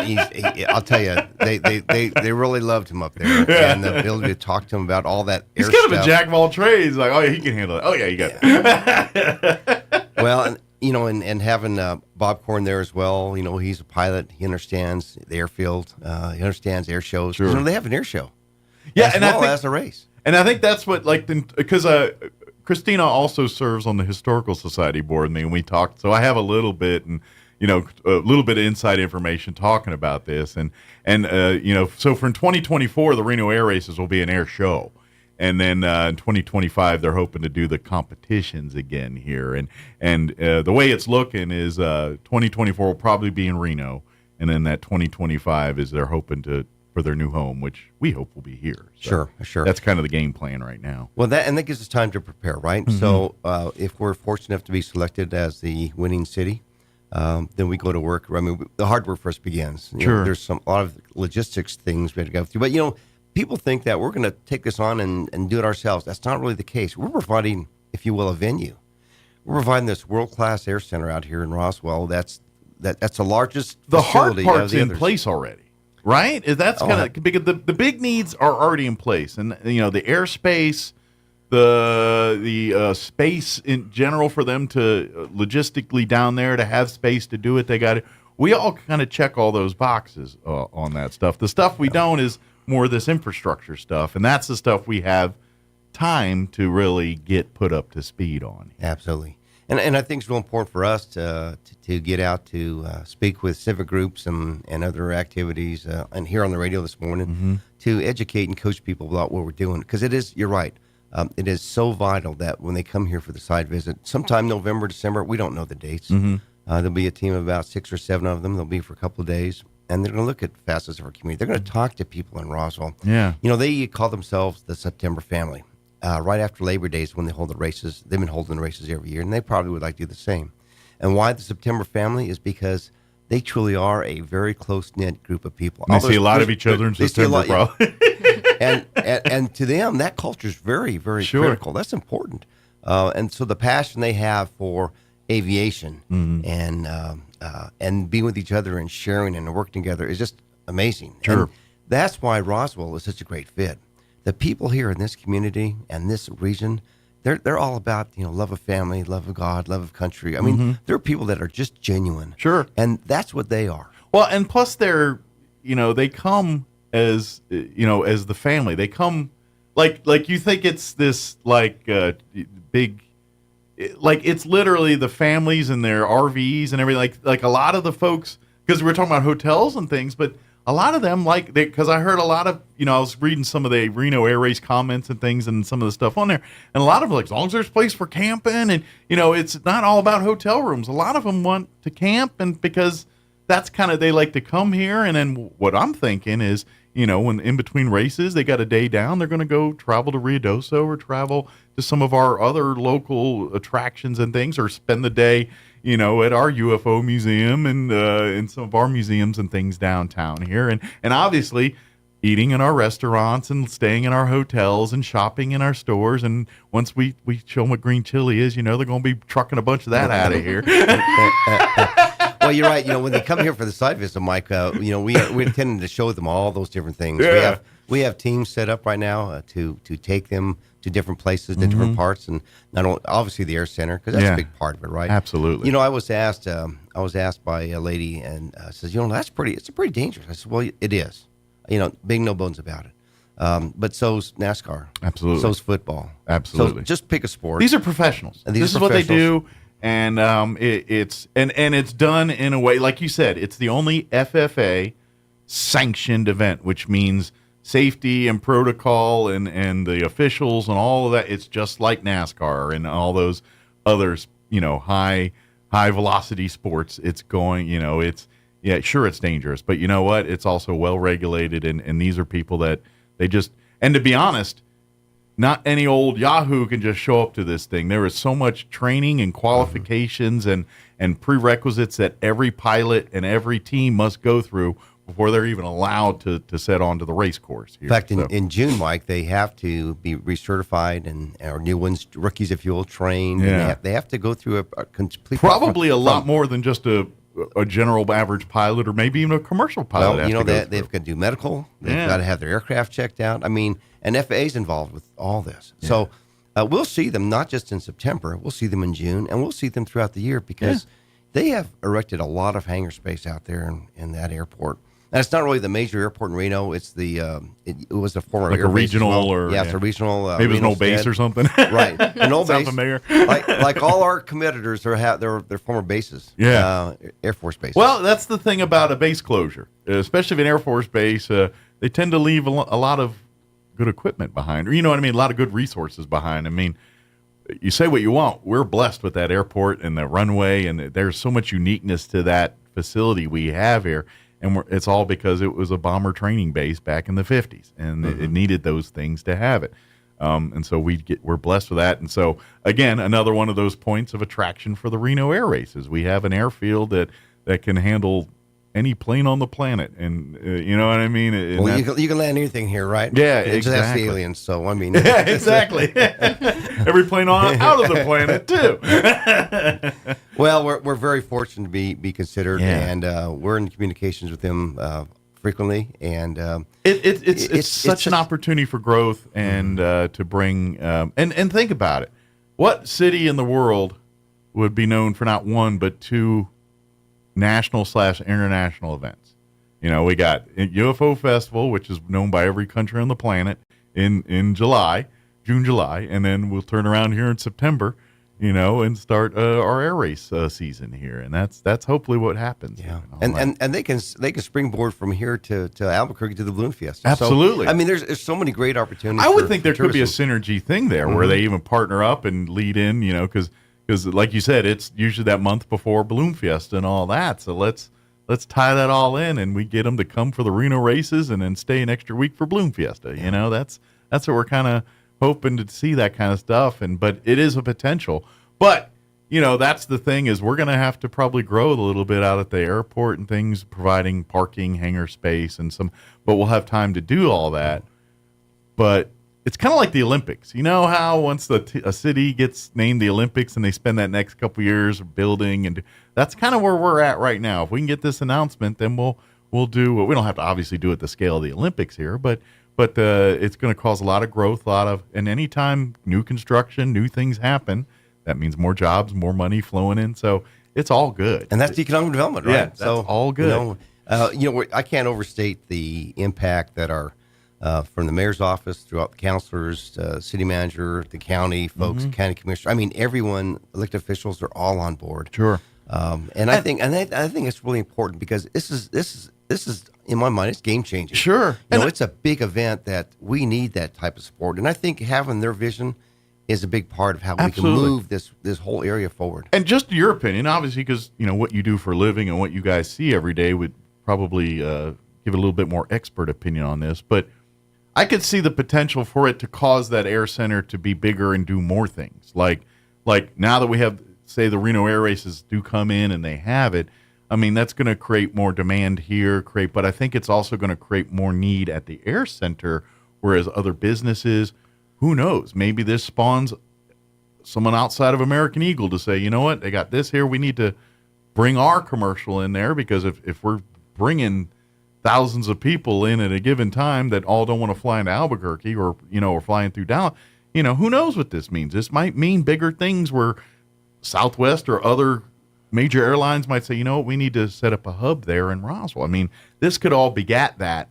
I'll tell you, they really loved him up there, and the ability to talk to him about all that. He's kind of a jack of all trades. Like, oh yeah, he can handle it. Oh yeah, you got it. Well, and having Bob Korn there as well. He's a pilot. He understands the airfield. He understands air shows. Sure. They have an air show. Yeah, as well as a race. And I think that's what, because Christina also serves on the Historical Society board, and we talked. So I have a little bit, and a little bit of inside information talking about this, and so for 2024, the Reno Air Races will be an air show. And then in 2025, they're hoping to do the competitions again here. And the way it's looking is 2024 will probably be in Reno. And then that 2025 is they're hoping to for their new home, which we hope will be here. So Sure. That's kind of the game plan right now. Well, that gives us time to prepare, right? Mm-hmm. So if we're fortunate enough to be selected as the winning city, then we go to work. I mean, the hard work first begins. You know, there's a lot of logistics things we have to go through. But, you know, people think that we're going to take this on and do it ourselves. That's not really the case. We're providing, if you will, a venue. We're providing this world-class air center out here in Roswell. That's the largest The hard facility part's of the in others. place already, right? That's kind of because the big needs are already in place, and you know the airspace, the space in general for them to logistically down there to have space to do what they got. We all kind of check all those boxes on that stuff. The stuff we don't is more this infrastructure stuff, and that's the stuff we have time to really get put up to speed on. Absolutely. And I think it's real important for us to get out to speak with civic groups and other activities and here on the radio this morning to educate and coach people about what we're doing. Because you're right, it is so vital that when they come here for the site visit, sometime November, December, we don't know the dates. There'll be a team of about 6 or 7 of them. They'll be for a couple of days. And they're going to look at facets of our community. They're going to talk to people in Roswell. Yeah. You know, they call themselves the September family. Right after Labor Day is when they hold the races. They've been holding the races every year, and they probably would like to do the same. And why the September family is because they truly are a very close-knit group of people. They see a lot of each other in September, probably. and to them, that culture is very, very critical. That's important. And so the passion they have for aviation and being with each other and sharing and working together is just amazing. Sure. And that's why Roswell is such a great fit. The people here in this community and this region, they're all about, you know, love of family, love of God, love of country. I mean, there are people that are just genuine. Sure. And that's what they are. Well, and plus they're, you know, they come as, you know, as the family. They come like you think it's this like big, like it's literally the families and their RVs and everything. Like a lot of the folks, because we're talking about hotels and things, but a lot of them because I heard a lot of, you know, I was reading some of the Reno Air Race comments and things and some of the stuff on there. And a lot of them, like, as long as there's a place for camping and, you know, it's not all about hotel rooms. A lot of them want to camp and because that's kind of, they like to come here. And then what I'm thinking is, you know, when in between races, they got a day down, they're going to go travel to Ruidoso or travel to some of our other local attractions and things or spend the day, you know, at our UFO museum and in some of our museums and things downtown here. And obviously eating in our restaurants and staying in our hotels and shopping in our stores. And once we show them what green chili is, you know, they're going to be trucking a bunch of that out of here. Well, you're right. You know, when they come here for the site visit, Mike, you know, we're intending to show them all those different things. Yeah. We have teams set up right now to take them to different places, to different parts, and not only obviously the air center because that's a big part of it, right? Absolutely. You know, I was asked by a lady and says, you know, it's pretty dangerous. I said, well, it is. You know, big no bones about it. But so's NASCAR. Absolutely. So's football. Absolutely. So just pick a sport. These are professionals. This is what they do. And it's done in a way, like you said, it's the only FFA sanctioned event, which means safety and protocol and the officials and all of that. It's just like NASCAR and all those others, you know, high velocity sports. It's going, you know, it's dangerous, but you know what? It's also well regulated. And these are people that they just, and to be honest, not any old Yahoo can just show up to this thing. There is so much training and qualifications and prerequisites that every pilot and every team must go through before they're even allowed to set onto the race course. Here. In fact, in June, Mike, they have to be recertified and our new ones, rookies, if you will, trained. Yeah. And they have to go through a complete... Probably a lot more than just a general average pilot or maybe even a commercial pilot. Well, you know, they've got to do medical. They've got to have their aircraft checked out. I mean, and FAA's involved with all this. Yeah. So we'll see them not just in September. We'll see them in June, and we'll see them throughout the year because they have erected a lot of hangar space out there in that airport. And it's not really the major airport in Reno. It's the it was a former like air a regional base as well. or it's a regional. Maybe it's an old base or something. Right, an old Sound base. familiar? like all our competitors are they're former bases. Yeah, Air Force bases. Well, that's the thing about a base closure, especially if an Air Force base. They tend to leave a lot of good equipment behind, or you know what I mean, a lot of good resources behind. I mean, you say what you want. We're blessed with that airport and the runway, and there's so much uniqueness to that facility we have here. And it's all because it was a bomber training base back in the 50s, and it needed those things to have it. And so we're blessed with that. And so, again, another one of those points of attraction for the Reno Air Races. We have an airfield that can handle any plane on the planet, and you know what I mean. And well, you can land anything here, right? Yeah, exactly. That's the aliens. So I mean, yeah, exactly. Every plane out of the planet too. Well, we're very fortunate to be considered, and we're in communications with them frequently, and it's such an opportunity for growth and to bring and think about it. What city in the world would be known for not one but two national/international events? You know, we got UFO Festival, which is known by every country on the planet in June, July, and then we'll turn around here in September, you know, and start our air race season here, and that's hopefully what happens. Yeah, and they can springboard from here to Albuquerque to the Balloon Fiesta. Absolutely. So, I mean, there's so many great opportunities. I would think there could be a tourism. synergy thing there where they even partner up and lead in, you know, because like you said, it's usually that month before Balloon Fiesta and all that. So let's tie that all in, and we get them to come for the Reno races and then stay an extra week for Balloon Fiesta. You know, that's what we're kind of hoping to see, that kind of stuff. But it is a potential. But you know, that's the thing, is we're going to have to probably grow a little bit out at the airport and things, providing parking, hangar space, and but we'll have time to do all that. But it's kind of like the Olympics. You know how once a city gets named the Olympics and they spend that next couple years building, and that's kind of where we're at right now. If we can get this announcement, then we'll do. We don't have to obviously do it the scale of the Olympics here, but it's going to cause a lot of growth, and anytime new construction, new things happen, that means more jobs, more money flowing in. So it's all good, and that's the economic development, right? Yeah, that's all good. I can't overstate the impact that our from the mayor's office, throughout the councilors, city manager, the county folks, county commissioner. I mean, everyone, elected officials, are all on board. Sure. I think it's really important, because this is in my mind, it's game changing. Sure. It's a big event that we need that type of support, and I think having their vision is a big part of how we can move this whole area forward. And just your opinion, obviously, because what you do for a living and what you guys see every day would probably give a little bit more expert opinion on this, but I could see the potential for it to cause that air center to be bigger and do more things. Like now that we have, say, the Reno Air Races do come in and they have it, I mean, that's going to create more demand here, but I think it's also going to create more need at the air center, whereas other businesses, who knows, maybe this spawns someone outside of American Eagle to say, you know what, they got this here, we need to bring our commercial in there, because if we're bringing thousands of people in at a given time that all don't want to fly into Albuquerque, or flying through Dallas, who knows what this means. This might mean bigger things where Southwest or other major airlines might say, you know what, we need to set up a hub there in Roswell. I mean, this could all begat that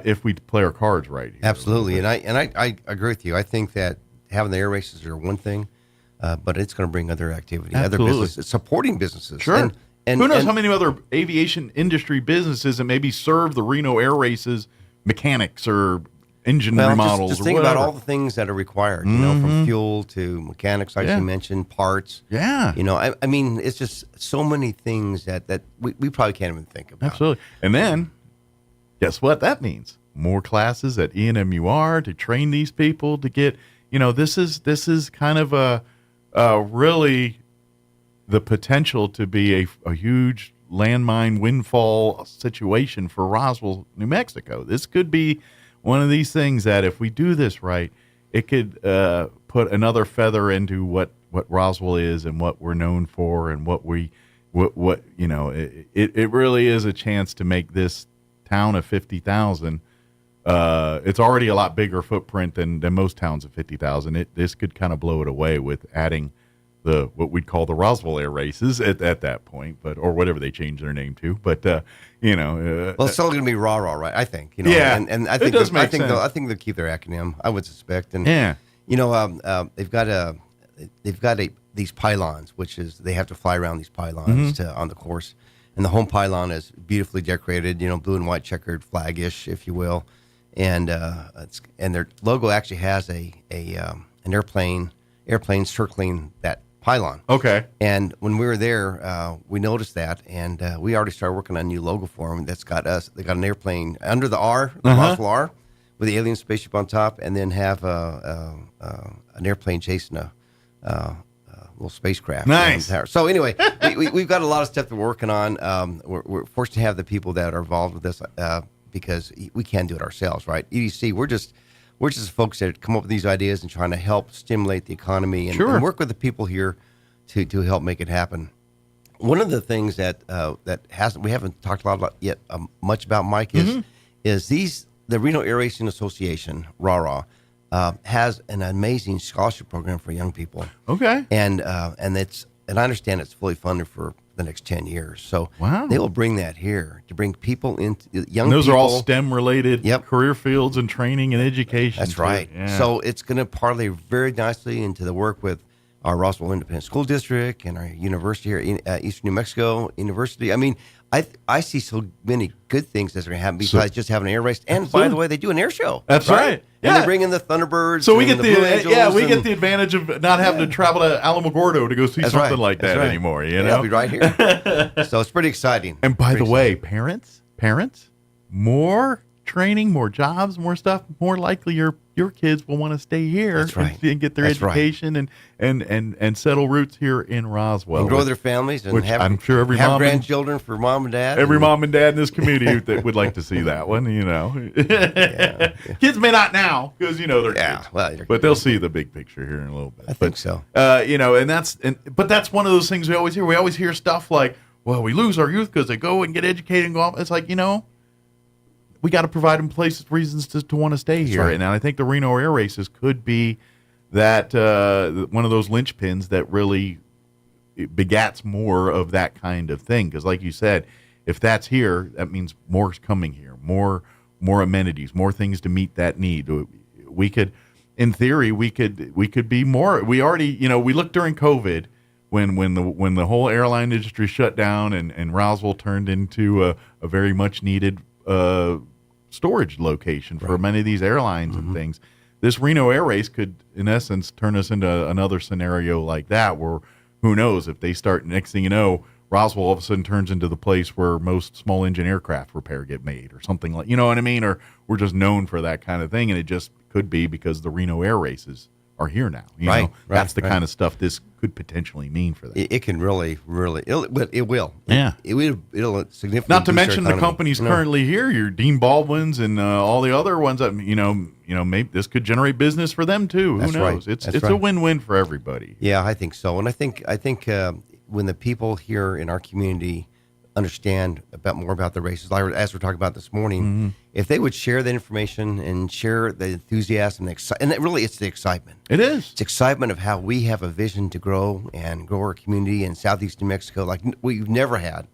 if we play our cards right here. Absolutely, and I agree with you. I think that having the air races are one thing, but it's going to bring other activity, other businesses, supporting businesses. Sure. And who knows how many other aviation industry businesses that maybe serve the Reno Air Races, mechanics or engine remodels. Just think about all the things that are required, from fuel to mechanics, like you mentioned, parts. Yeah. I mean, it's just so many things that we probably can't even think about. Absolutely. And then, guess what that means? More classes at ENMUR to train these people to get, this is kind of a really the potential to be a huge landmine windfall situation for Roswell, New Mexico. This could be one of these things that if we do this right, it could put another feather into what Roswell is and what we're known for, and it really is a chance to make this town of 50,000. It's already a lot bigger footprint than most towns of 50,000. This could kind of blow it away with adding what we'd call the Roswell Air Races at that point, or whatever they change their name to. But well, it's still going to be RAW, right? I think. Yeah, and I think I think they'll keep their acronym, I would suspect. And they've got these pylons, which is they have to fly around these pylons on the course, and the home pylon is beautifully decorated, blue and white checkered flag-ish, if you will, and their logo actually has an airplane circling that pylon. Okay. And when we were there, we noticed that, and we already started working on a new logo for them that's got us. They got an airplane under the R, the Roswell R, with the alien spaceship on top, and then have an airplane chasing a little spacecraft. Nice. So anyway, we've got a lot of stuff that we're working on. We're fortunate to have the people that are involved with this because we can't do it ourselves, right? EDC, we're just folks that come up with these ideas and trying to help stimulate the economy and work with the people here to help make it happen. One of the things that we haven't talked a lot about yet much about, Mike, is the Reno Air Racing Association, RARA, has an amazing scholarship program for young people. Okay. And I understand it's fully funded for the next 10 years. So they will bring that here to bring people into young and those people. are all STEM related career fields and training and education. That's right. Yeah. So it's going to parlay very nicely into the work with our Roswell Independent School District and our university here, Eastern New Mexico University. I mean, I see so many good things that's going to happen besides just having an air race. And by the way, they do an air show. That's right. And they bring in the Thunderbirds. So we get the Blue Angels we get the advantage of not having to travel to Alamogordo to go see something like that anymore. You know, I'll be right here. So it's pretty exciting. And by the way, parents, more training, more jobs, more stuff, more likely your kids will want to stay here and get their education and settle roots here in Roswell. And grow their families and I'm sure every have mom grandchildren for mom and dad. Every mom and dad in this community that would like to see that one, you know. Kids may not now because, you know, they're kids. Well, but they'll see the big picture here in a little bit. I think so. You know, but that's one of those things we always hear. We always hear stuff like, well, we lose our youth because they go and get educated and go off. It's like, you know, we got to provide them reasons to want to stay here. Right. And I think the Reno Air Races could be that one of those linchpins that really begats more of that kind of thing. Because like you said, if that's here, that means more's coming here, more amenities, more things to meet that need. We could, in theory, we could be more. We already, you know, we looked during COVID when the whole airline industry shut down and Roswell turned into a very much needed storage location for many of these airlines and things. This Reno Air Race could, in essence, turn us into another scenario like that, where who knows if they start, next thing you know, Roswell all of a sudden turns into the place where most small engine aircraft repair get made or something like, you know what I mean? Or we're just known for that kind of thing. And it just could be because the Reno Air Races are here now. You know, that's the kind of stuff this could potentially mean for them. It can really, it will. Yeah. It'll significantly. Not to mention the companies currently here, your Dean Baldwin's and all the other ones that, you know, maybe this could generate business for them too. Who knows? It's a win-win for everybody. Yeah, I think so. And I think when the people here in our community understand more about the races, as we're talking about this morning, if they would share the information and share the enthusiasm and really it's the excitement. It is. It's excitement of how we have a vision to grow our community in southeast New Mexico like we've never had.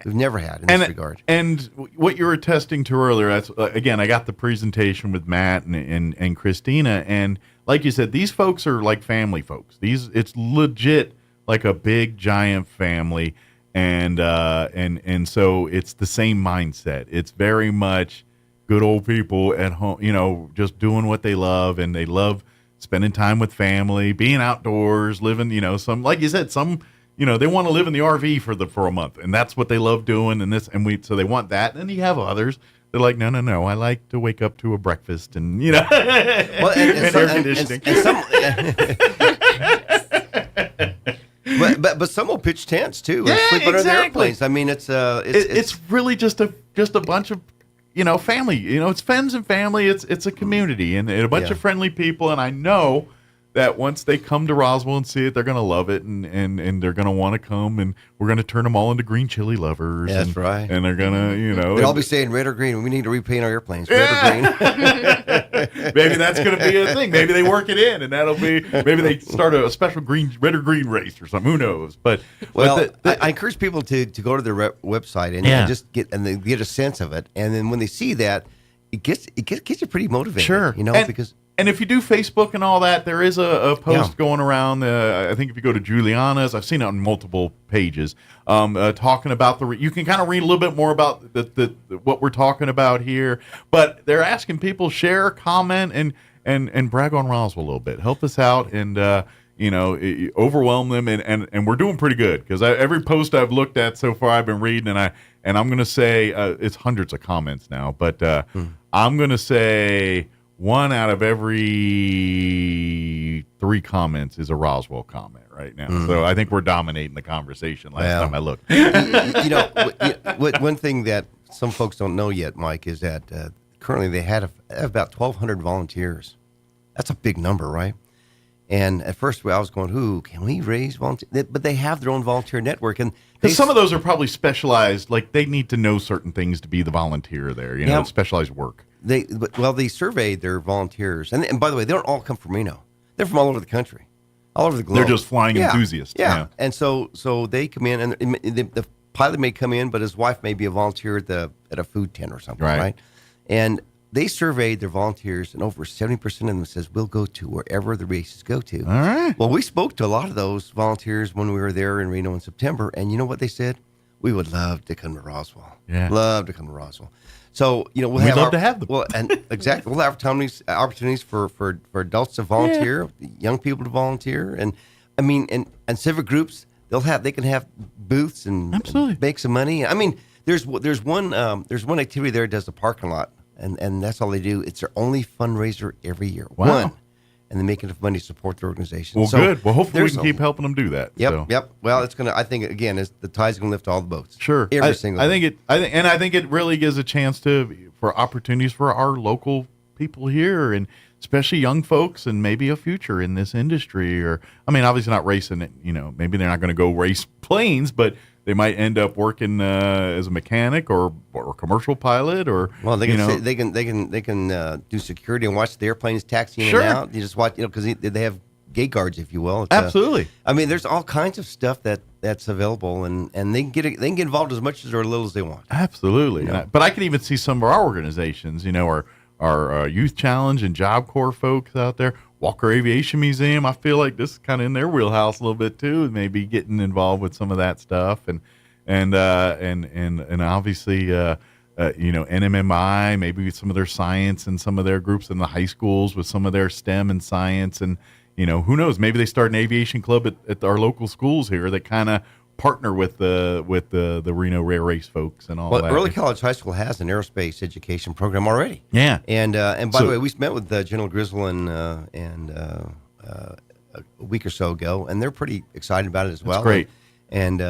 We've never had in this regard. And what you were attesting to earlier, that's, again, I got the presentation with Matt and Christina, and like you said, these folks are like family folks. It's legit like a big giant family. And so it's the same mindset. It's very much good old people at home, you know, just doing what they love, and they love spending time with family, being outdoors, living, you know, some, like you said, some, you know, they want to live in the RV for a month, and that's what they love doing. So they want that. And you have others. They're like, no, I like to wake up to a breakfast and, you know, and air conditioning. But some will pitch tents too. Yeah, sleep under their airplanes. I mean, it's really just a bunch of, you know, family. You know, it's friends and family. It's a community and a bunch of friendly people. And I know that once they come to Roswell and see it, they're going to love it, and they're going to want to come, and we're going to turn them all into green chili lovers. Yeah, that's right. And they're going to, you know. They'll all be saying red or green. We need to repaint our airplanes. Red or green. Maybe that's going to be a thing. Maybe they work it in, and that'll be, maybe they start a special red or green race or something. Who knows? But I encourage people to go to their website and just get a sense of it. And then when they see that, it gets you pretty motivated. Sure. You know, because. And if you do Facebook and all that, there is a post going around. I think if you go to Juliana's, I've seen it on multiple pages, talking about you can kind of read a little bit more about what we're talking about here. But they're asking people share, comment, and brag on Roswell a little bit. Help us out, and overwhelm them, and we're doing pretty good because every post I've looked at so far, I've been reading, and I'm going to say it's hundreds of comments now, but I'm going to say 1 out of every 3 comments is a Roswell comment right now. So I think we're dominating the conversation. Last time I looked, one thing that some folks don't know yet, Mike, is that currently they have about 1,200 volunteers. That's a big number, right? And at first, I was going, can we raise volunteers? But they have their own volunteer network. And some of those are probably specialized, like they need to know certain things to be the volunteer there, specialized work. They surveyed their volunteers. And by the way, they don't all come from Reno. They're from all over the country, all over the globe. They're just flying enthusiasts. Yeah. And so they come in, and the pilot may come in, but his wife may be a volunteer at a food tent or something, right? And they surveyed their volunteers, and over 70% of them says, we'll go to wherever the races go to. All right. Well, we spoke to a lot of those volunteers when we were there in Reno in September, and you know what they said? We would love to come to Roswell. Yeah. Love to come to Roswell. So, we'd love to have them. Well, and exactly. We'll have opportunities for adults to volunteer, young people to volunteer, and I mean, and civic groups, they can have booths and make some money. I mean, there's one activity there that does the parking lot. And that's all they do. It's their only fundraiser every year. Wow. One. And they make enough money to support their organization. Well, good. Well, hopefully we can keep helping them do that. Yep. Well, it's gonna. I think again, the tide's gonna lift all the boats. Sure. Every single. I think it really gives a chance for opportunities for our local people here, and especially young folks, and maybe a future in this industry. Or I mean, obviously not racing it. Maybe they're not going to go race planes, but they might end up working as a mechanic or a commercial pilot, or they can do security and watch the airplanes taxiing in and out. You just watch, because they have gate guards, if you will. Absolutely. I mean, there's all kinds of stuff that's available, and they can get involved as much or as little as they want. Absolutely. But I can even see some of our organizations, our Youth Challenge and Job Corps folks out there. Walker Aviation Museum, I feel like this is kind of in their wheelhouse a little bit too, maybe getting involved with some of that stuff, and obviously NMMI, maybe with some of their science and some of their groups in the high schools with some of their STEM and science, and who knows, maybe they start an aviation club at our local schools here that kind of partner with the Reno Rare Race folks and all that. Early College High School has an aerospace education program already. Yeah. And by the way, we met with General Grizzle a week or so ago, and they're pretty excited about it as well. That's great. And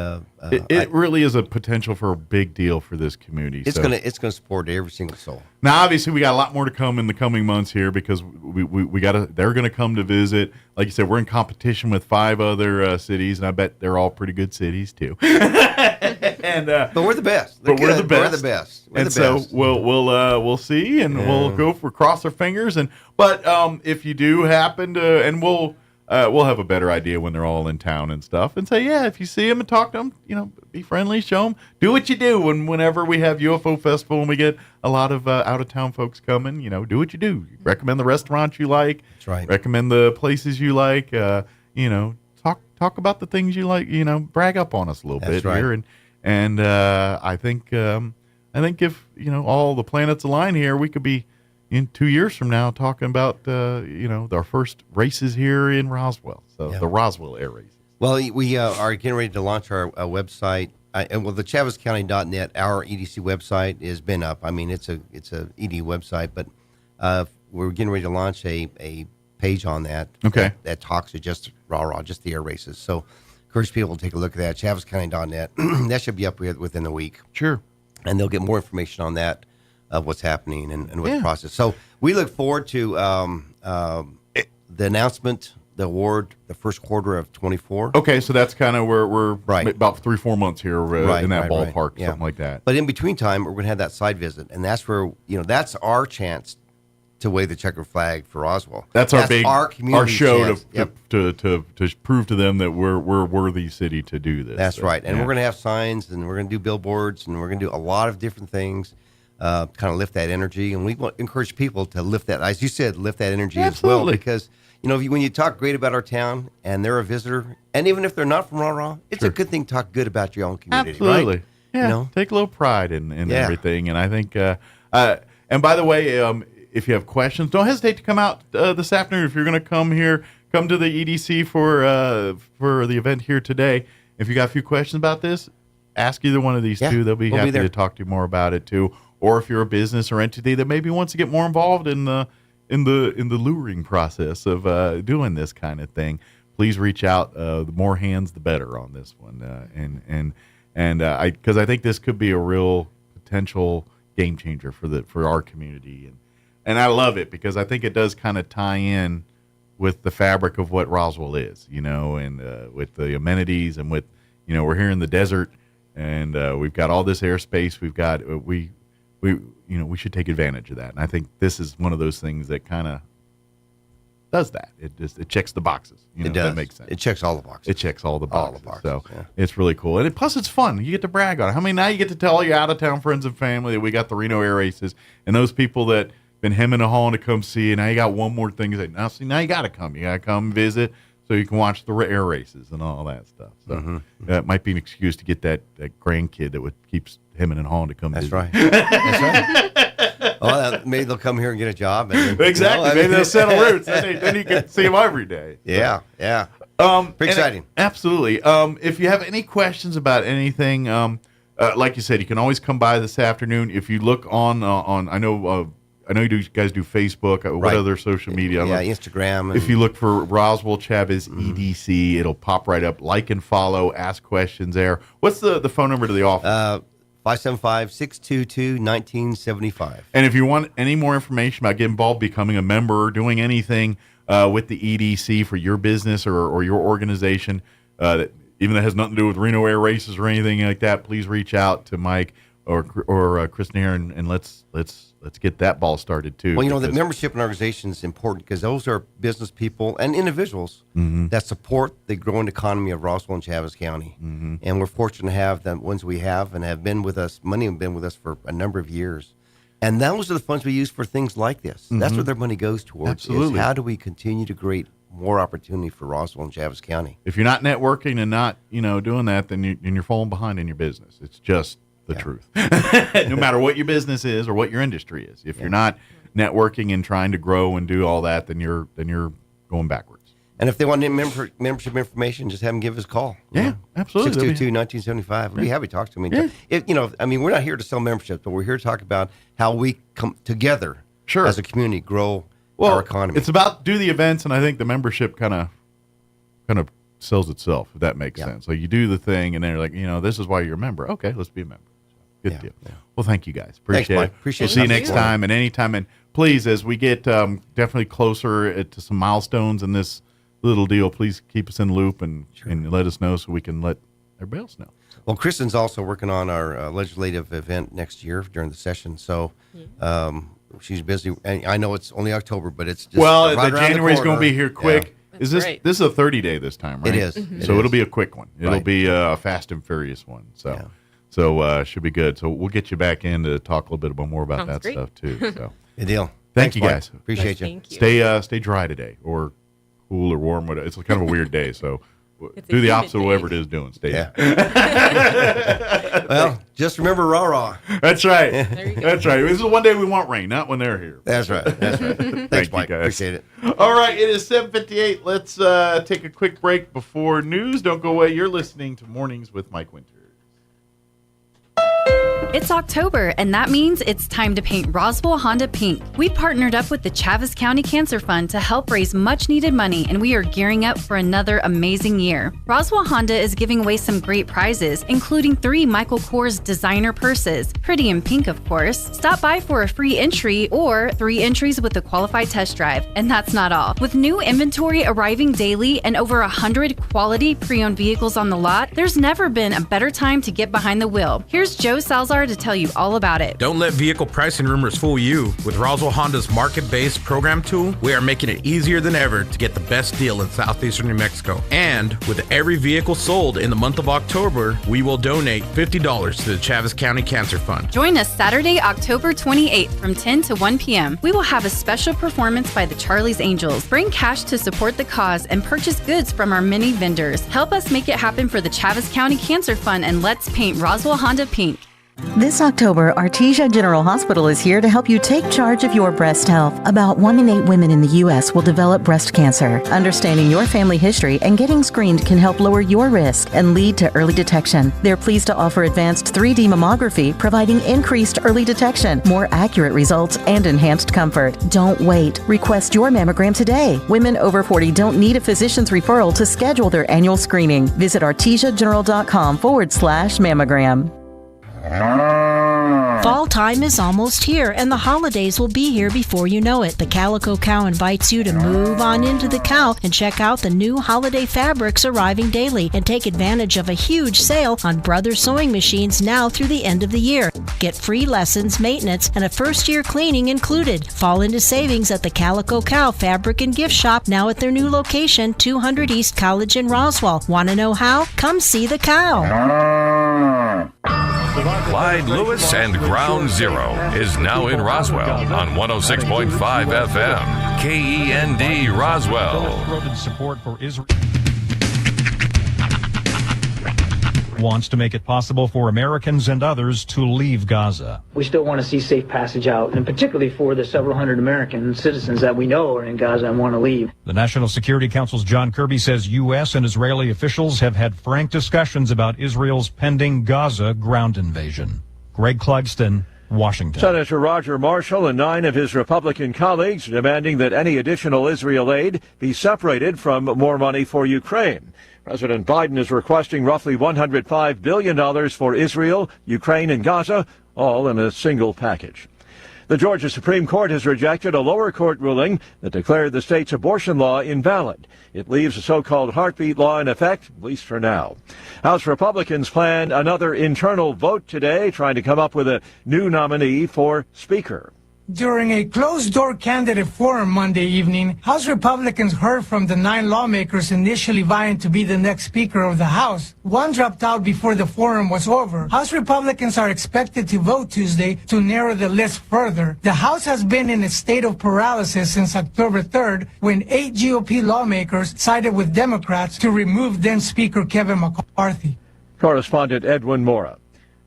it really is a potential for a big deal for this community. It's gonna support every single soul. Now, obviously, we got a lot more to come in the coming months here, because they're gonna come to visit. Like you said, we're in competition with 5 other cities, and I bet they're all pretty good cities too. But we're the best. We're the best. So we'll see, and we'll cross our fingers. But if you do happen to, and we'll have a better idea when they're all in town and stuff, and say, if you see them and talk to them, be friendly, show them, do what you do. And whenever we have UFO Festival and we get a lot of out of town folks coming, do what you do. Recommend the restaurants you like. That's right. Recommend the places you like. Talk about the things you like. Brag up on us a little bit here. And I think if all the planets align here, we could be in 2 years from now talking about our first races here in Roswell. So the Roswell Air Races. Well, we are getting ready to launch our website. The ChavezCounty.net, our EDC website, has been up. I mean, it's a ED website, but we're getting ready to launch a page on that. Okay. That talks to just just the air races. So encourage people to take a look at that. ChavezCounty.net. That should be up within the week. Sure. And they'll get more information on that, of what's happening and what the process. So we look forward to the announcement, the award, the first quarter of 24. Okay, so that's kind of where we're about 3-4 months here in that ballpark, something like that. But in between time, we're going to have that side visit, and that's where that's our chance to wave the checkered flag for Roswell. That's our show chance. to prove to them that we're worthy city to do this. That's right, and we're going to have signs, and we're going to do billboards, and we're going to do a lot of different things. Kind of lift that energy, and we want to encourage people to lift that, as you said, lift that energy as well, because when you talk great about our town and they're a visitor, and even if they're not from Rah-Rah, it's a good thing to talk good about your own community. Absolutely. Right? Yeah. Take a little pride in everything, and I think and by the way, if you have questions, don't hesitate to come out this afternoon. If you're going to come here, come to the EDC for the event here today. If you got a few questions about this, ask either one of these two. They'll be happy to talk to you more about it too. Or if you're a business or entity that maybe wants to get more involved in the luring process of doing this kind of thing, please reach out. The more hands, the better on this one. Because I think this could be a real potential game changer for our community, and I love it because I think it does kind of tie in with the fabric of what Roswell is, and with the amenities and with, we're here in the desert, and we've got all this airspace. We've got we should take advantage of that, and I think this is one of those things that kind of does that. It checks the boxes. It does. That makes sense. It checks all the boxes. It checks all the boxes. So it's really cool, and plus it's fun. You get to brag on it. Now you get to tell all your out of town friends and family that we got the Reno Air Races, and those people that been hemming and hawing to come see, and now you got one more thing to say. Now you got to come. You got to come visit so you can watch the air races and all that stuff. So that might be an excuse to get that grandkid that keeps hemming and hawing to come visit. Right. That's right. Well, maybe they'll come here and get a job. And exactly. Maybe they'll settle roots. Then you can see them every day. Yeah, yeah. Pretty exciting. Absolutely. If you have any questions about anything, like you said, you can always come by this afternoon. If you look on I know you guys do Facebook. What other social media? Yeah, Instagram. If you look for Roswell Chavez EDC, it'll pop right up. Like and follow. Ask questions there. What's the phone number to the office? 575-622-1975. And if you want any more information about getting involved, becoming a member, or doing anything with the EDC for your business or your organization, even that has nothing to do with Reno Air Races or anything like that, please reach out to Mike or Kristen here, and let's get that ball started too. Well, the membership in organization is important because those are business people and individuals that support the growing economy of Roswell and Chavez County. And we're fortunate to have the ones we have and have been with us. Many have been with us for a number of years. And those are the funds we use for things like this. That's where their money goes towards. Absolutely. Is how do we continue to create more opportunity for Roswell and Chavez County? If you're not networking and not doing that, then you're falling behind in your business. It's just the truth. No matter what your business is or what your industry is, if you're not networking and trying to grow and do all that, then you're going backwards. And if they want membership information, just have them give us a call. Yeah, absolutely. 622-1975. We'd be happy to talk to them. We're not here to sell memberships, but we're here to talk about how we come together as a community grow our economy. It's about do the events, and I think the membership kind of sells itself, if that makes sense. So you do the thing, and then you're like, this is why you're a member. Okay, let's be a member. Good deal. Yeah. Well, thank you guys. Appreciate it. We'll see you next time and anytime. And please, as we get definitely closer to some milestones in this little deal, please keep us in the loop and let us know so we can let everybody else know. Well, Kristen's also working on our legislative event next year during the session. So she's busy. And I know it's only October, but it's just the January's going to be here quick. Yeah. Is this great. This is a 30-day this time, right? It is. So it'll be a quick one. It'll be a fast and furious one. So. So should be good. So we'll get you back in to talk a little bit more about that stuff too. So good deal. Thank you guys. Appreciate you. Thank you. Stay dry today, or cool or warm. Whatever. It's kind of a weird day. So do the opposite of whatever it is doing. Stay. Yeah. Well, just remember rah-rah. That's right. That's right. This is one day we want rain, not when they're here. That's right. That's right. Thanks, Mike. You guys. Appreciate it. All right. It is 7:58. Let's take a quick break before news. Don't go away. You're listening to Mornings with Mike Winter. It's October, and that means it's time to paint Roswell Honda pink. We partnered up with the Chavez County Cancer Fund to help raise much-needed money, and we are gearing up for another amazing year. Roswell Honda is giving away some great prizes, including 3 Michael Kors designer purses, pretty in pink, of course. Stop by for a free entry or 3 entries with a qualified test drive. And that's not all. With new inventory arriving daily and over 100 quality pre-owned vehicles on the lot, there's never been a better time to get behind the wheel. Here's Joe Salzar to tell you all about it. Don't let vehicle pricing rumors fool you. With Roswell Honda's market-based program tool, we are making it easier than ever to get the best deal in southeastern New Mexico. And with every vehicle sold in the month of October, we will donate $50 to the Chavez County Cancer Fund. Join us Saturday, October 28th from 10 to 1 p.m. We will have a special performance by the Charlie's Angels. Bring cash to support the cause and purchase goods from our many vendors. Help us make it happen for the Chavez County Cancer Fund, and let's paint Roswell Honda pink. This October, Artesia General Hospital is here to help you take charge of your breast health. About 1 in 8 women in the U.S. will develop breast cancer. Understanding your family history and getting screened can help lower your risk and lead to early detection. They're pleased to offer advanced 3D mammography, providing increased early detection, more accurate results, and enhanced comfort. Don't wait. Request your mammogram today. Women over 40 don't need a physician's referral to schedule their annual screening. Visit artesiageneral.com/mammogram. Fall time is almost here, and the holidays will be here before you know it. The Calico Cow invites you to move on into the cow and check out the new holiday fabrics arriving daily and take advantage of a huge sale on Brothers sewing machines now through the end of the year. Get free lessons, maintenance, and a first-year cleaning included. Fall into savings at the Calico Cow Fabric and Gift Shop, now at their new location, 200 East College in Roswell. Want to know how? Come see the cow. Clyde Lewis and Ground Zero is now in Roswell on 106.5 FM. KEND Roswell. Support for Israel wants to make it possible for Americans and others to leave Gaza. We still want to see safe passage out, and particularly for the several hundred American citizens that we know are in Gaza and want to leave. The National Security Council's John Kirby says U.S. and Israeli officials have had frank discussions about Israel's pending Gaza ground invasion. Greg Clugston, Washington. Senator Roger Marshall and 9 of his Republican colleagues demanding that any additional Israel aid be separated from more money for Ukraine. President Biden is requesting roughly $105 billion for Israel, Ukraine, and Gaza, all in a single package. The Georgia Supreme Court has rejected a lower court ruling that declared the state's abortion law invalid. It leaves the so-called heartbeat law in effect, at least for now. House Republicans plan another internal vote today, trying to come up with a new nominee for Speaker. During a closed-door candidate forum Monday evening, House Republicans heard from the 9 lawmakers initially vying to be the next Speaker of the House. One dropped out before the forum was over. House Republicans are expected to vote Tuesday to narrow the list further. The House has been in a state of paralysis since October 3rd, when 8 GOP lawmakers sided with Democrats to remove then-Speaker Kevin McCarthy. Correspondent Edwin Mora.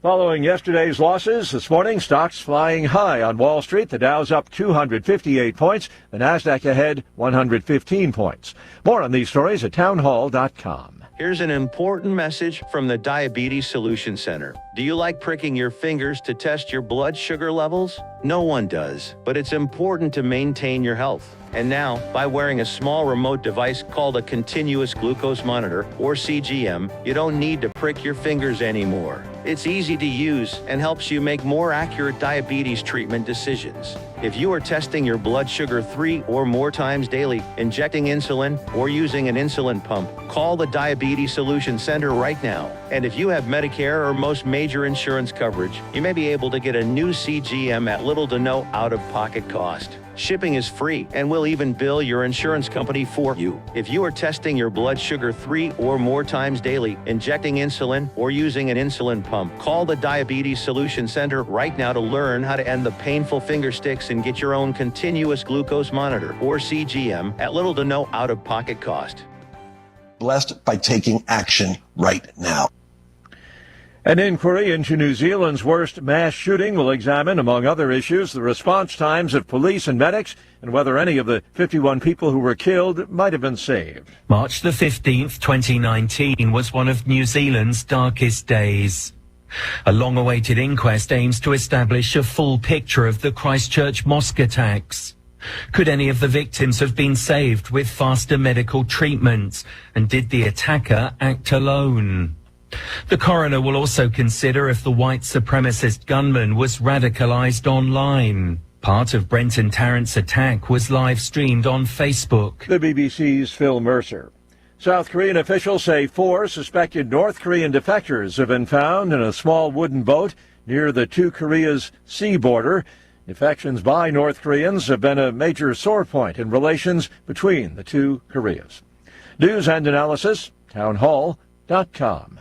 Following yesterday's losses, this morning, stocks flying high on Wall Street. The Dow's up 258 points. The Nasdaq ahead 115 points. More on these stories at townhall.com. Here's an important message from the Diabetes Solution Center. Do you like pricking your fingers to test your blood sugar levels? No one does, but it's important to maintain your health. And now, by wearing a small remote device called a continuous glucose monitor, or CGM, you don't need to prick your fingers anymore. It's easy to use and helps you make more accurate diabetes treatment decisions. If you are testing your blood sugar 3 or more times daily, injecting insulin, or using an insulin pump, call the Diabetes Solution Center right now. And if you have Medicare or most major insurance coverage, you may be able to get a new CGM at little to no out-of-pocket cost. Shipping is free, and we'll even bill your insurance company for you. If you are testing your blood sugar 3 or more times daily, injecting insulin, or using an insulin pump, call the Diabetes Solution Center right now to learn how to end the painful finger sticks and get your own continuous glucose monitor, or CGM, at little to no out-of-pocket cost. Blessed by taking action right now. An inquiry into New Zealand's worst mass shooting will examine, among other issues, the response times of police and medics and whether any of the 51 people who were killed might have been saved. March the 15th, 2019 was one of New Zealand's darkest days. A long-awaited inquest aims to establish a full picture of the Christchurch mosque attacks. Could any of the victims have been saved with faster medical treatment? And did the attacker act alone? The coroner will also consider if the white supremacist gunman was radicalized online. Part of Brenton Tarrant's attack was live-streamed on Facebook. The BBC's Phil Mercer. South Korean officials say 4 suspected North Korean defectors have been found in a small wooden boat near the two Koreas' sea border. Defections by North Koreans have been a major sore point in relations between the two Koreas. News and analysis, townhall.com.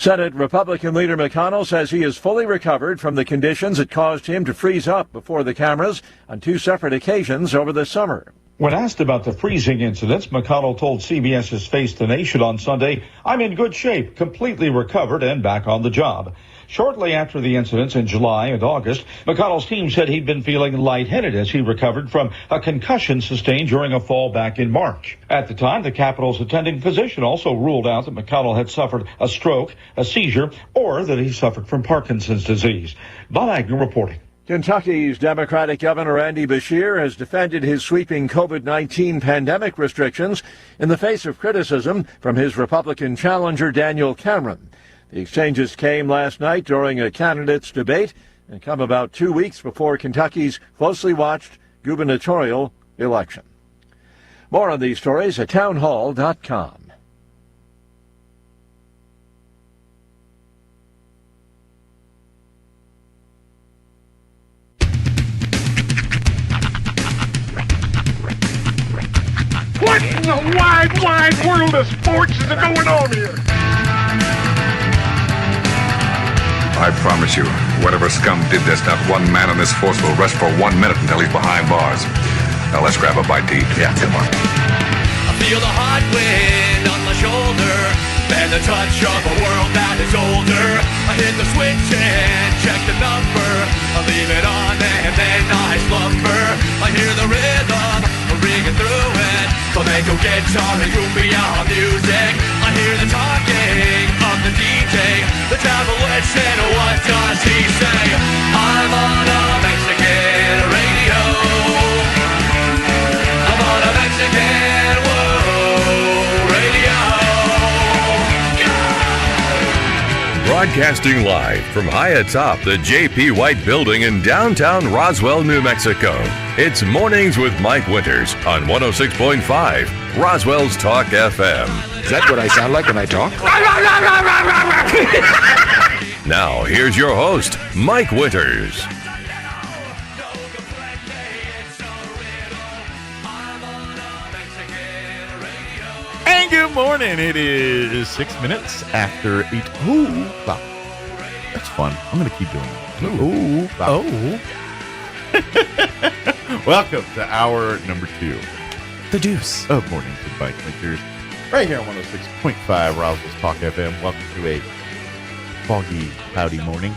Senate Republican leader McConnell says he is fully recovered from the conditions that caused him to freeze up before the cameras on 2 separate occasions over the summer. When asked about the freezing incidents, McConnell told CBS's Face the Nation on Sunday, "I'm in good shape, completely recovered and back on the job." Shortly after the incidents in July and August, McConnell's team said he'd been feeling lightheaded as he recovered from a concussion sustained during a fall back in March. At the time, the Capitol's attending physician also ruled out that McConnell had suffered a stroke, a seizure, or that he suffered from Parkinson's disease. Bob Agnew reporting. Kentucky's Democratic Governor Andy Beshear has defended his sweeping COVID-19 pandemic restrictions in the face of criticism from his Republican challenger Daniel Cameron. The exchanges came last night during a candidates' debate and come about 2 weeks before Kentucky's closely watched gubernatorial election. More on these stories at townhall.com. What in the wide, wide world of sports is going on here? I promise you, whatever scum did this, not one man on this force will rest for 1 minute until he's behind bars. Now let's grab a bite to eat. Yeah, come on. I feel the hot wind on my shoulder and the touch of a world that is older. I hit the switch and check the number. I leave it on and then I slumber. I hear the rhythm ringing through it. Flamenco guitar and cumbia music. I hear the talking of the DJ. The travel listen, what does he say? I'm on a Mexican radio. I'm on a Mexican radio. Broadcasting live from high atop the J.P. White Building in downtown Roswell, New Mexico. It's Mornings with Mike Winters on 106.5 Roswell's Talk FM. Is that what I sound like when I talk? Now, here's your host, Mike Winters. And good morning. It is 6 minutes after 8 o'clock. That's fun. I'm going to keep doing that. Ooh. Welcome to hour number 2. The Deuce. Of Mornings with Mike Winters. Right here on 106.5 Roswell's Talk FM. Welcome to a foggy, cloudy morning.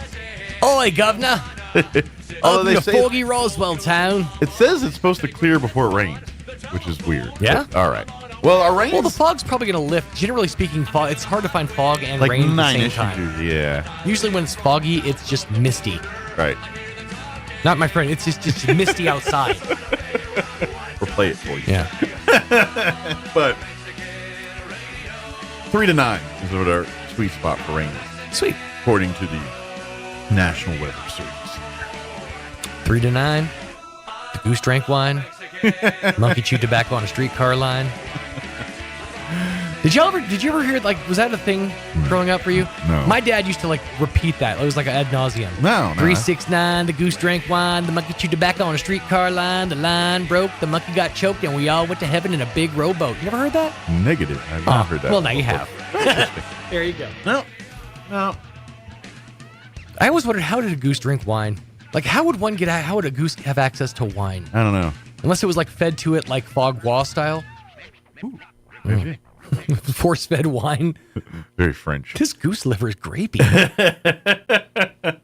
Oi, governor. They to say foggy Roswell town. It says it's supposed to clear before it rains, which is weird. Yeah? But, all right. Well, our rain. Well, the fog's probably going to lift. Generally speaking, fog. It's hard to find fog and like rain at the 9 same time. Yeah. Usually when it's foggy, it's just misty. Right. Not my friend. It's just misty outside. We'll play it for you. Yeah. But 3 to 9 is what our sweet spot for rain is. Sweet. According to the National Weather Service. 3 to 9. The goose drank wine. Monkey chewed tobacco on a streetcar line. Did you ever hear, like, was that a thing growing up for you? No. My dad used to, like, repeat that. It was like ad nauseum. No. 369, the goose drank wine, the monkey chewed tobacco on a streetcar line, the line broke, the monkey got choked, and we all went to heaven in a big rowboat. You never heard that? Negative. I've not heard that. Well, now you before. have. Interesting. There you go. No. I always wondered, how did a goose drink wine? Like, how would a goose have access to wine? I don't know. Unless it was, like, fed to it like foie gras style. Ooh, maybe. Force-fed wine. Very French. This goose liver is grapey. I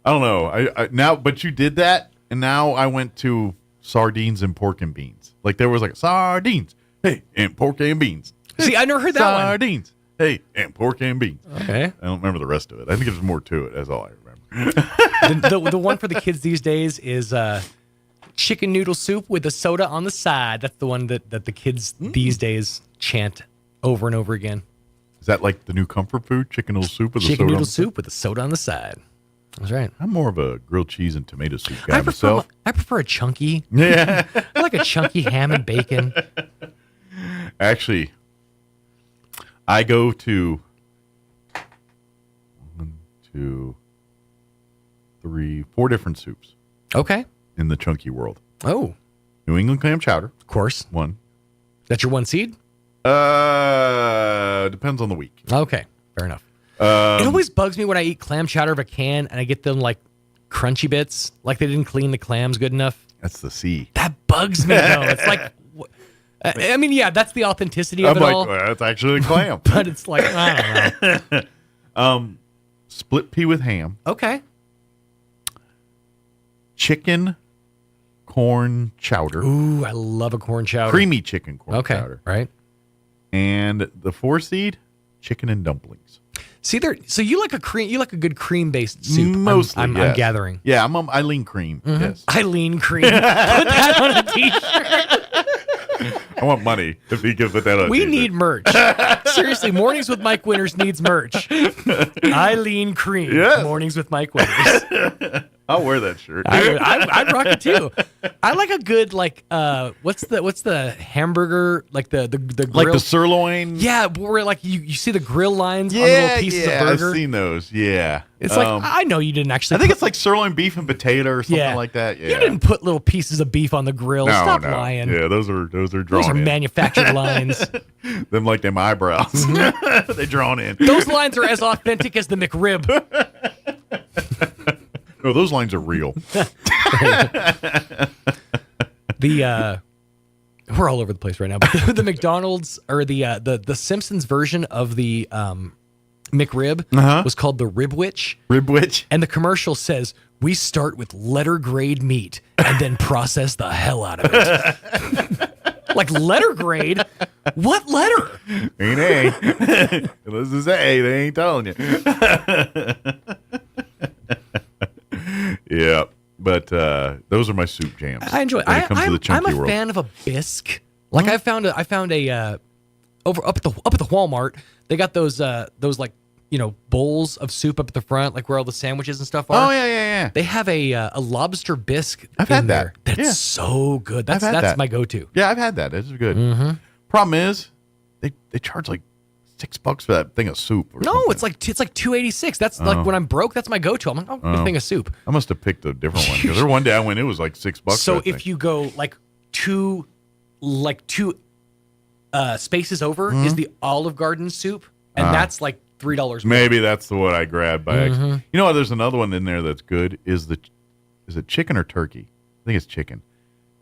don't know. I now, but you did that, and now I went to sardines and pork and beans. Like there was like sardines, hey, and pork and beans. See, I never heard that one. Sardines, hey, and pork and beans. Okay. I don't remember the rest of it. I think there's more to it. That's all I remember. the one for the kids these days is chicken noodle soup with a soda on the side. That's the one that the kids these days chant over and over again. Is that like the new comfort food? Chicken noodle soup with chicken a soda noodle soup with a soda on the side. That's right. I'm more of a grilled cheese and tomato soup guy myself. I prefer a chunky. Yeah. I like a chunky ham and bacon. Actually, I go to 1, 2, 3, 4 different soups. Okay. In the chunky world. Oh. New England clam chowder. Of course. 1. That's your 1 seed? Depends on the week. Okay. Fair enough. It always bugs me when I eat clam chowder of a can and I get them like crunchy bits, like they didn't clean the clams good enough. That's the C. That bugs me though. It's like, I mean, yeah, that's the authenticity of it all. Well, that's actually a clam. But it's like, I don't know. split pea with ham, Okay. chicken corn chowder. Ooh, I love a corn chowder. Creamy chicken corn Okay, chowder. right. And the 4-seed, chicken and dumplings. See there. So you like a good cream based soup. Mostly, I'm yes. gathering. Yeah, I lean cream. Mhm. Yes. I lean cream. Put that on a t-shirt. I want money if he can put that on. We need merch. Seriously, Mornings with Mike Winters needs merch. Eileen Cream. Yes. Mornings with Mike Winters. I'll wear that shirt. I'd rock it too. I like a good what's the hamburger like the grill? Like the sirloin. Yeah, where like you see the grill lines on little pieces of burger. I've seen those. Yeah, It's like I know you didn't actually. I think it's like sirloin beef and potato or something like that. Yeah, You didn't put little pieces of beef on the grill. No, Stop no. lying. Yeah, those are drawn. Those are in. manufactured lines. Them like them eyebrows. They drawn in. Those lines are as authentic as the McRib. No, those lines are real. We're all over the place right now. But the McDonald's or the Simpsons version of the McRib was called the Rib Witch. Rib Witch. And the commercial says, "We start with letter grade meat and then process the hell out of it." Like letter grade? What letter? Ain't A. Unless it's A, they ain't telling you. Yeah, but those are my soup jams. I enjoy it. When it comes to the chunky I'm a world. fan of a bisque. Like I found a over up at the Walmart. They got those like bowls of soup up at the front, like where all the sandwiches and stuff are. Oh yeah. They have a lobster bisque. I've had there. that. That's so good. That's I've had that. my go-to. Yeah, I've had that. It's good. Mm-hmm. Problem is, they charge like $6 for that thing of soup. No, it's like $2.86. That's like when I'm broke. That's my go-to. I'm like, get a thing of soup. I must have picked a different one because there one day I went, it was like $6. So for that if thing. you go like two spaces over is the Olive Garden soup, and that's like $3 more. Maybe that's the one I grabbed by Mm-hmm. accident. You know what? There's another one in there that's good. Is it chicken or turkey? I think it's chicken,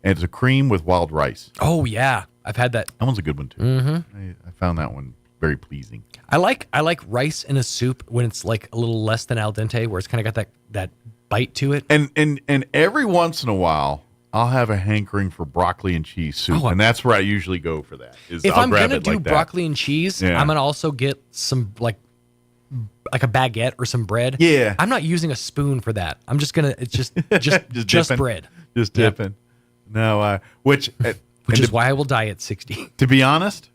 and it's a cream with wild rice. Oh yeah, I've had that. That one's a good one too. Mm-hmm. I found that one very pleasing. I like rice in a soup when it's like a little less than al dente, where it's kind of got that bite to it. And every once in a while, I'll have a hankering for broccoli and cheese soup, and that's where I usually go for that. If I'm gonna do broccoli and cheese, I'm gonna also get some like a baguette or some bread. Yeah, I'm not using a spoon for that. I'm just gonna just dipping. bread, just dipping. No, which is why I will die at 60. To be honest,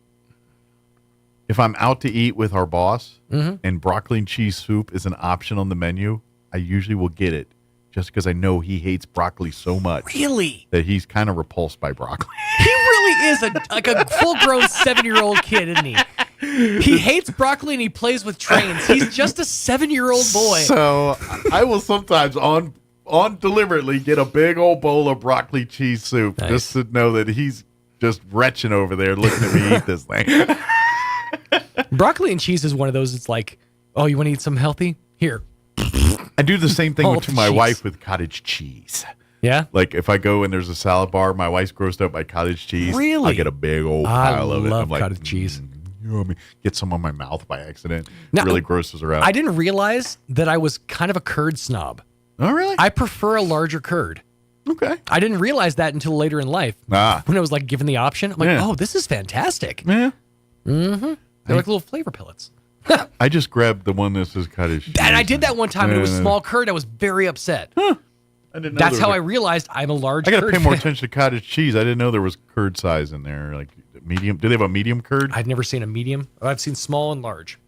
if I'm out to eat with our boss and broccoli and cheese soup is an option on the menu, I usually will get it just because I know he hates broccoli so much. Really? That he's kind of repulsed by broccoli. He really is a full-grown 7-year-old kid, isn't he? He hates broccoli and he plays with trains. He's just a 7-year-old boy. So I will sometimes on deliberately get a big old bowl of broccoli cheese soup just to know that he's just retching over there looking at me eat this thing. Broccoli and cheese is one of those. It's like, oh, you want to eat something healthy? Here. I do the same thing to my cheese. wife with cottage cheese. Yeah? Like if I go and there's a salad bar, my wife's grossed out by cottage cheese. Really? I get a big old pile of it. I I'm love like, cottage cheese. You know what I mean? Get some on my mouth by accident. Now, really grosses her out. I didn't realize that I was kind of a curd snob. Oh, really? I prefer a larger curd. Okay. I didn't realize that until later in life. When I was like given the option, I'm like, oh, this is fantastic. Yeah. Mm-hmm. They're like little flavor pellets. I just grabbed the one that says cottage cheese. And I did that one time, and it was small curd. I was very upset. I didn't know That's how I realized I'm a large I got to curd pay more fan. attention to cottage cheese. I didn't know there was curd size in there. Like medium. Do they have a medium curd? I've never seen a medium. I've seen small and large.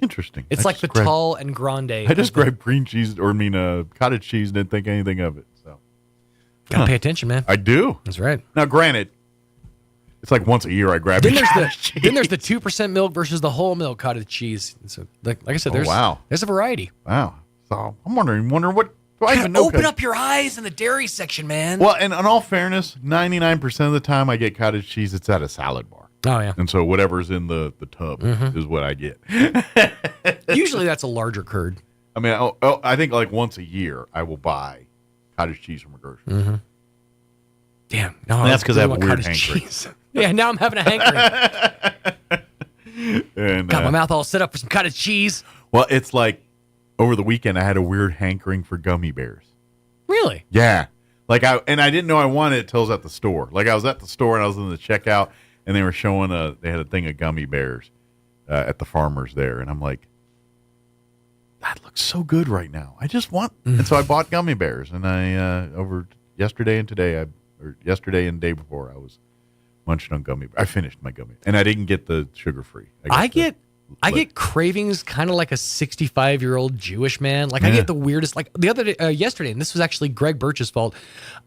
Interesting. It's like the tall and grande. I just grabbed green cheese, cottage cheese, and didn't think anything of it. So Gotta pay attention, man. I do. That's right. Now, granted, it's like once a year I grab. Then there's the 2% milk versus the whole milk cottage cheese. So like I said, there's a variety. Wow. So I'm wondering what do I even know? Open up your eyes in the dairy section, man. Well, and in all fairness, 99% of the time I get cottage cheese, it's at a salad bar. Oh yeah. And so whatever's in the tub is what I get. Usually that's a larger curd. I mean, I think like once a year I will buy cottage cheese from a grocery store. Damn. No, And that's because I have a weird cottage hankering. cheese. Yeah, now I'm having a hankering. And, Got my mouth all set up for some cottage cheese. well, it's like over the weekend I had a weird hankering for gummy bears. Really? Yeah. Like I didn't know I wanted it till I was at the store. Like I was at the store and I was in the checkout and they were showing they had a thing of gummy bears at the farmers there. And I'm like, that looks so good right now. I just want, and so I bought gummy bears and I, over yesterday and today, or yesterday and day before, I was munching on gummy bears. I finished my gummy and I didn't get the sugar-free. I get cravings kind of like a 65-year-old Jewish man. Like I get the weirdest, like the other day, yesterday, and this was actually Greg Birch's fault.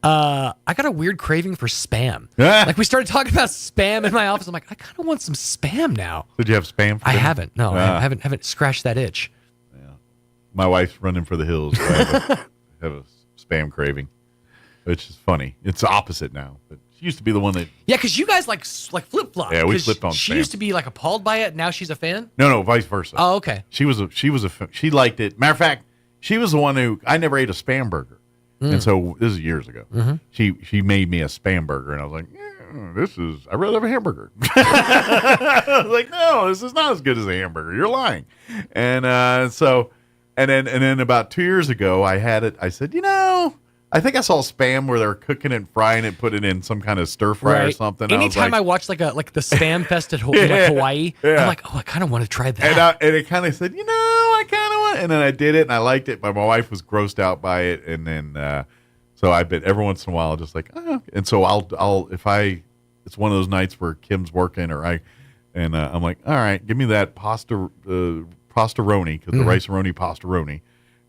I got a weird craving for Spam. Like we started talking about Spam in my office. I'm like, I kind of want some Spam now. Did you have Spam for I dinner? haven't. No, I haven't scratched that itch. My wife's running for the hills. So I have a Spam craving, which is funny. It's the opposite now, but she used to be the one that. Yeah, because you guys like flip flop. Yeah, we flipped on She Spam. used to be like appalled by it. Now she's a fan. No, vice versa. Oh, okay. She liked it. Matter of fact, she was the one who I never ate a Spam burger, and so this is years ago. She made me a Spam burger, and I was like, I'd rather have a hamburger. I was like, no, this is not as good as a hamburger. You're lying, and And then about 2 years ago, I had it. I said, I think I saw Spam where they're cooking it and frying it, put it in some kind of stir fry or something. Anytime I watch like the Spam Fest at Hawaii, I'm like, oh, I kind of want to try that. And it kind of said, I kind of want. And then I did it and I liked it, but my wife was grossed out by it. And then so I've been every once in a while just like, oh. And so I'll it's one of those nights where Kim's working or I'm like, all right, give me that pastaroni, because the rice-a-roni pastaroni,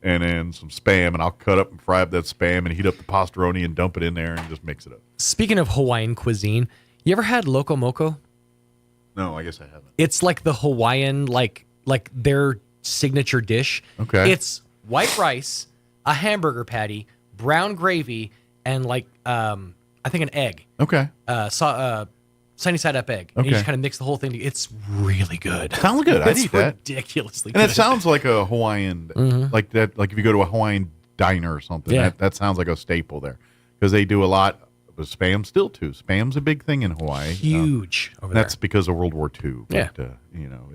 and then some Spam, and I'll cut up and fry up that Spam and heat up the pastaroni and dump it in there and just mix it up. Speaking of Hawaiian cuisine, you ever had loco moco? No, I guess I haven't. It's like the Hawaiian, like their signature dish. Okay. It's white rice, a hamburger patty, brown gravy, and I think an egg. Okay. Sunny side up egg. And you just kind of mix the whole thing together. It's really good. Sounds good. I'd eat that. It's ridiculously and good. it sounds like a Hawaiian, like that. Like if you go to a Hawaiian diner or something, that sounds like a staple there because they do a lot of Spam still too. Spam's a big thing in Hawaii. Huge over there. That's because of World War II. But, Yeah.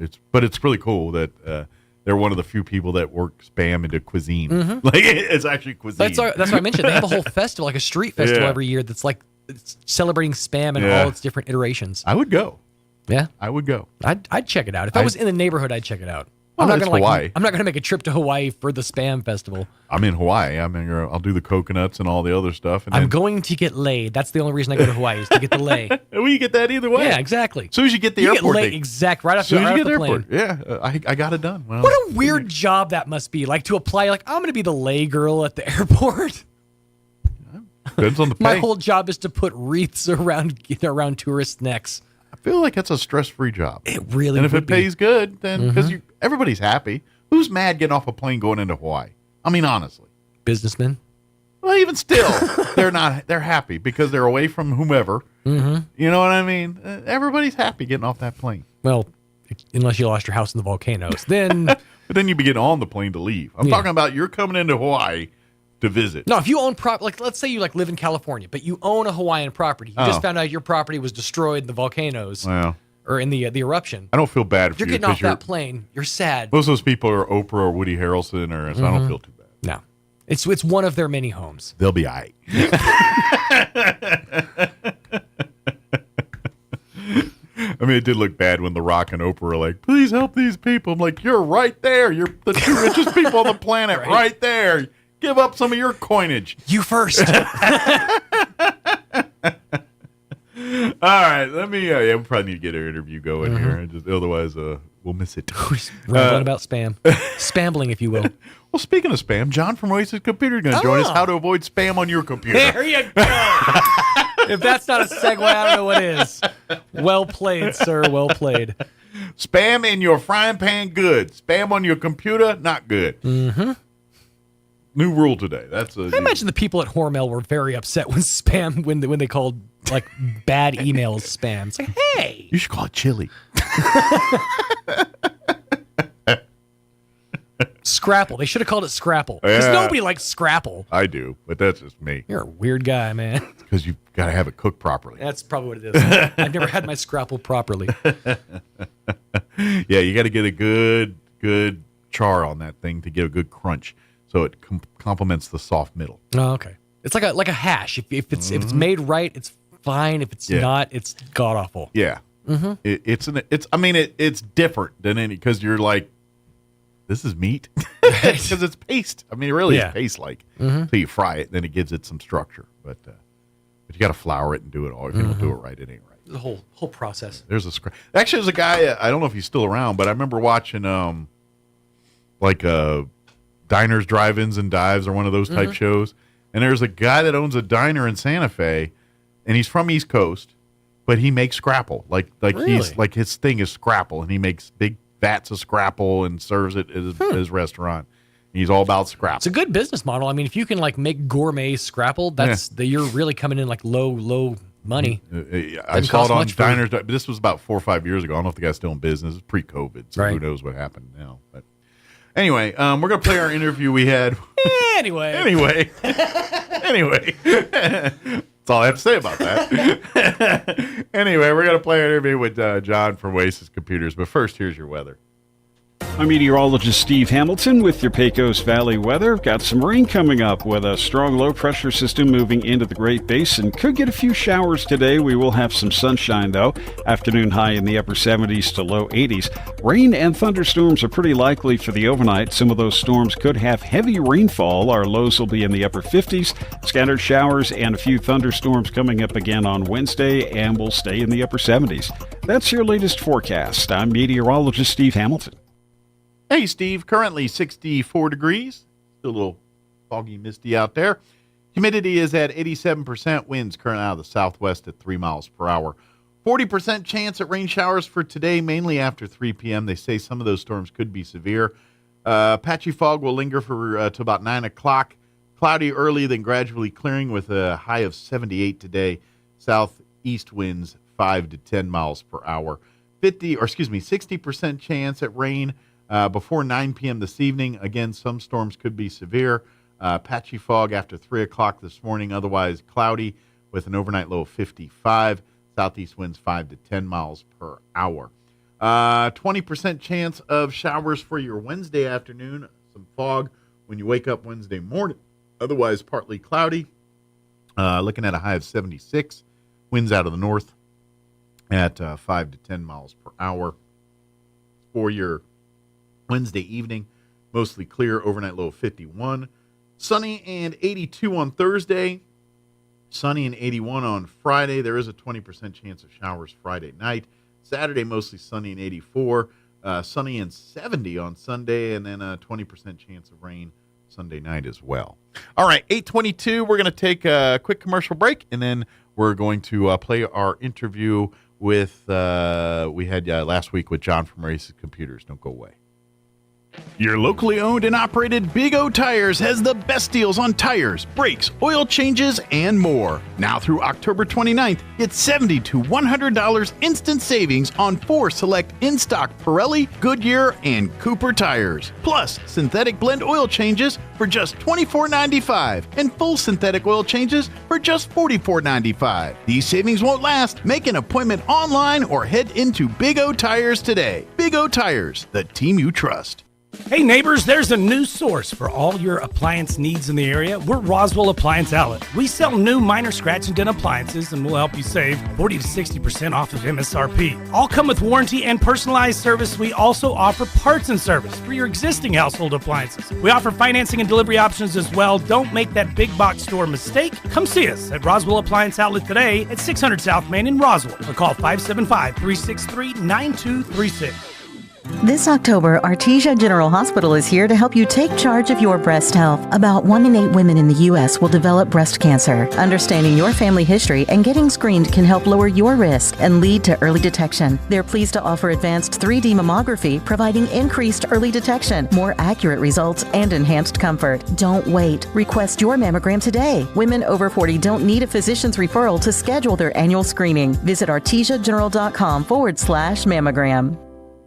It's really cool that they're one of the few people that work Spam into cuisine. Like it's actually cuisine. That's what I mentioned. They have a whole festival, like a street festival every year that's like it's celebrating Spam and all its different iterations. I would go. Yeah, I would go. I'd check it out. If I was in the neighborhood, I'd check it out. Well, I'm not gonna Hawaii. I'm not gonna make a trip to Hawaii for the Spam festival. I'm in Hawaii. I'll do the coconuts and all the other stuff. And I'm going to get laid. That's the only reason I go to Hawaii is to get the lay. Well, you get that either way. Yeah, exactly. As soon as you get the you airport, get laid, exact right off soon as the you get the plane. airport. Yeah, I got it done. Well, What a weird job that must be. Like to apply, like I'm going to be the lay girl at the airport. Depends on the pay. My whole job is to put wreaths around tourists' necks. I feel like that's a stress-free job. It really and if would it pays good, then because everybody's happy. Who's mad getting off a plane going into Hawaii? I mean, honestly, businessmen. Well, even still, they're not. They're happy because they're away from whomever. You know what I mean? Everybody's happy getting off that plane. Well, unless you lost your house in the volcanoes, then. But then you be getting on the plane to leave. I'm talking about you're coming into Hawaii to visit. No, if you own like let's say you live in California, but you own a Hawaiian property. You just found out your property was destroyed in the volcanoes. Well, or in the eruption. I don't feel bad for you're getting off that plane. You're sad. Most of those people are Oprah or Woody Harrelson, so I don't feel too bad. No, it's one of their many homes. They'll be all right. I mean, it did look bad when The Rock and Oprah were like, "Please help these people." I'm like, "You're right there. You're the two richest people on the planet, right there. Give up some of your coinage. You first." All right, let me. We probably need to get our interview going here. Otherwise, we'll miss it. Rambling about spam, spambling, if you will. Well, speaking of spam, John from Oasis Computer is going to join us. How to avoid spam on your computer? There you go. If that's not a segue, I don't know what is. Well played, sir. Well played. Spam in your frying pan, good. Spam on your computer, not good. New rule today. I imagine the people at Hormel were very upset when spam when they called like bad emails spam. It's like, hey, you should call it chili. Scrapple. They should have called it Scrapple. Because nobody likes Scrapple. I do, but that's just me. You're a weird guy, man. Because you've got to have it cooked properly. That's probably what it is. I've never had my Scrapple properly. Yeah, you got to get a good char on that thing to get a good crunch, so it complements the soft middle. Oh, okay. It's like a hash. If it's made right, it's fine. If it's not, it's god awful. Yeah. Mm-hmm. It's different than any, because you're like, this is meat because it's paste. I mean, it really is paste-like. So you fry it, then it gives it some structure. But you got to flour it and do it all. If you don't do it right, it ain't right. The whole process. There's a guy. I don't know if he's still around, but I remember watching diners, drive-ins, and dives, or one of those type shows. And there's a guy that owns a diner in Santa Fe, and he's from East Coast, but he makes scrapple. Like really? He's like, his thing is scrapple, and he makes big vats of scrapple and serves it at his restaurant. He's all about scrapple. It's a good business model. I mean, if you can like make gourmet scrapple, you're really coming in like low money. I saw it on diners. But this was about 4 or 5 years ago. I don't know if the guy's still in business. It's pre-COVID, so who knows what happened now. But anyway, we're gonna play our interview we had. Anyway. That's all I have to say about that. Anyway, we're going to play an interview with John from Oasis Computers. But first, here's your weather. I'm meteorologist Steve Hamilton with your Pecos Valley weather. Got some rain coming up with a strong low-pressure system moving into the Great Basin. Could get a few showers today. We will have some sunshine, though. Afternoon high in the upper 70s to low 80s. Rain and thunderstorms are pretty likely for the overnight. Some of those storms could have heavy rainfall. Our lows will be in the upper 50s. Scattered showers and a few thunderstorms coming up again on Wednesday, and will stay in the upper 70s. That's your latest forecast. I'm meteorologist Steve Hamilton. Hey, Steve. Currently 64 degrees. Still a little foggy, misty out there. Humidity is at 87%. Winds currently out of the southwest at 3 miles per hour. 40% chance at rain showers for today, mainly after 3 p.m. They say some of those storms could be severe. Patchy fog will linger for to about 9 o'clock. Cloudy early, then gradually clearing with a high of 78 today. Southeast winds 5 to 10 miles per hour. 60% chance at rain before 9 p.m. this evening. Again, some storms could be severe. Patchy fog after 3 o'clock this morning. Otherwise cloudy with an overnight low of 55. Southeast winds 5 to 10 miles per hour. 20% chance of showers for your Wednesday afternoon. Some fog when you wake up Wednesday morning. Otherwise partly cloudy. Looking at a high of 76. Winds out of the north at 5 to 10 miles per hour. For your Wednesday evening, mostly clear, overnight low of 51. Sunny and 82 on Thursday. Sunny and 81 on Friday. There is a 20% chance of showers Friday night. Saturday, mostly sunny and 84. Sunny and 70 on Sunday, and then a 20% chance of rain Sunday night as well. All right, 8:22. We're going to take a quick commercial break, and then we're going to play our interview with we had last week with John from Oasis Computers. Don't go away. Your locally owned and operated Big O Tires has the best deals on tires, brakes, oil changes, and more. Now through October 29th, get $70 to $100 instant savings on 4 select in-stock Pirelli, Goodyear, and Cooper tires. Plus, synthetic blend oil changes for just $24.95 and full synthetic oil changes for just $44.95. These savings won't last. Make an appointment online or head into Big O Tires today. Big O Tires, the team you trust. Hey neighbors, there's a new source for all your appliance needs in the area. We're Roswell Appliance Outlet. We sell new minor scratch and dent appliances, and we'll help you save 40 to 60% off of MSRP. All come with warranty and personalized service. We also offer parts and service for your existing household appliances. We offer financing and delivery options as well. Don't make that big box store mistake. Come see us at Roswell Appliance Outlet today at 600 South Main in Roswell, or call 575-363-9236. This October, Artesia General Hospital is here to help you take charge of your breast health. About 1 in 8 women in the U.S. will develop breast cancer. Understanding your family history and getting screened can help lower your risk and lead to early detection. They're pleased to offer advanced 3D mammography, providing increased early detection, more accurate results, and enhanced comfort. Don't wait. Request your mammogram today. Women over 40 don't need a physician's referral to schedule their annual screening. Visit artesiageneral.com/mammogram.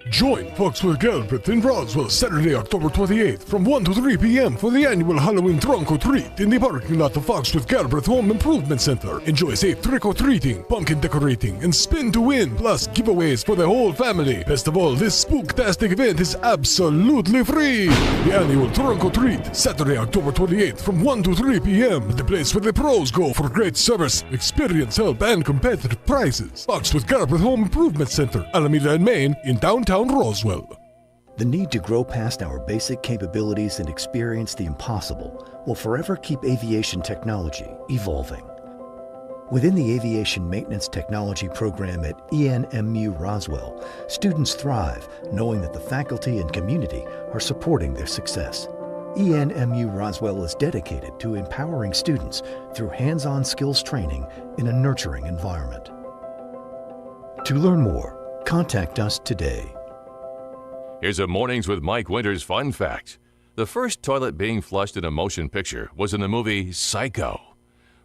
Join Fox with Galbraith in Roswell Saturday, October 28th from 1 to 3 p.m. for the annual Halloween trunk or treat in the parking lot of Fox with Galbraith Home Improvement Center. Enjoy safe trick-or-treating, pumpkin decorating, and spin to win, plus giveaways for the whole family. Best of all, this spooktastic event is absolutely free. The annual trunk or treat, Saturday, October 28th from 1 to 3 p.m. The place where the pros go for great service, experience, help, and competitive prizes. Fox with Galbraith Home Improvement Center, Alameda and Main, in Downtown Roswell. The need to grow past our basic capabilities and experience the impossible will forever keep aviation technology evolving. Within the Aviation Maintenance Technology program at ENMU Roswell, students thrive knowing that the faculty and community are supporting their success. ENMU Roswell is dedicated to empowering students through hands-on skills training in a nurturing environment. To learn more, contact us today. Here's a Mornings with Mike Winters fun fact. The first toilet being flushed in a motion picture was in the movie Psycho.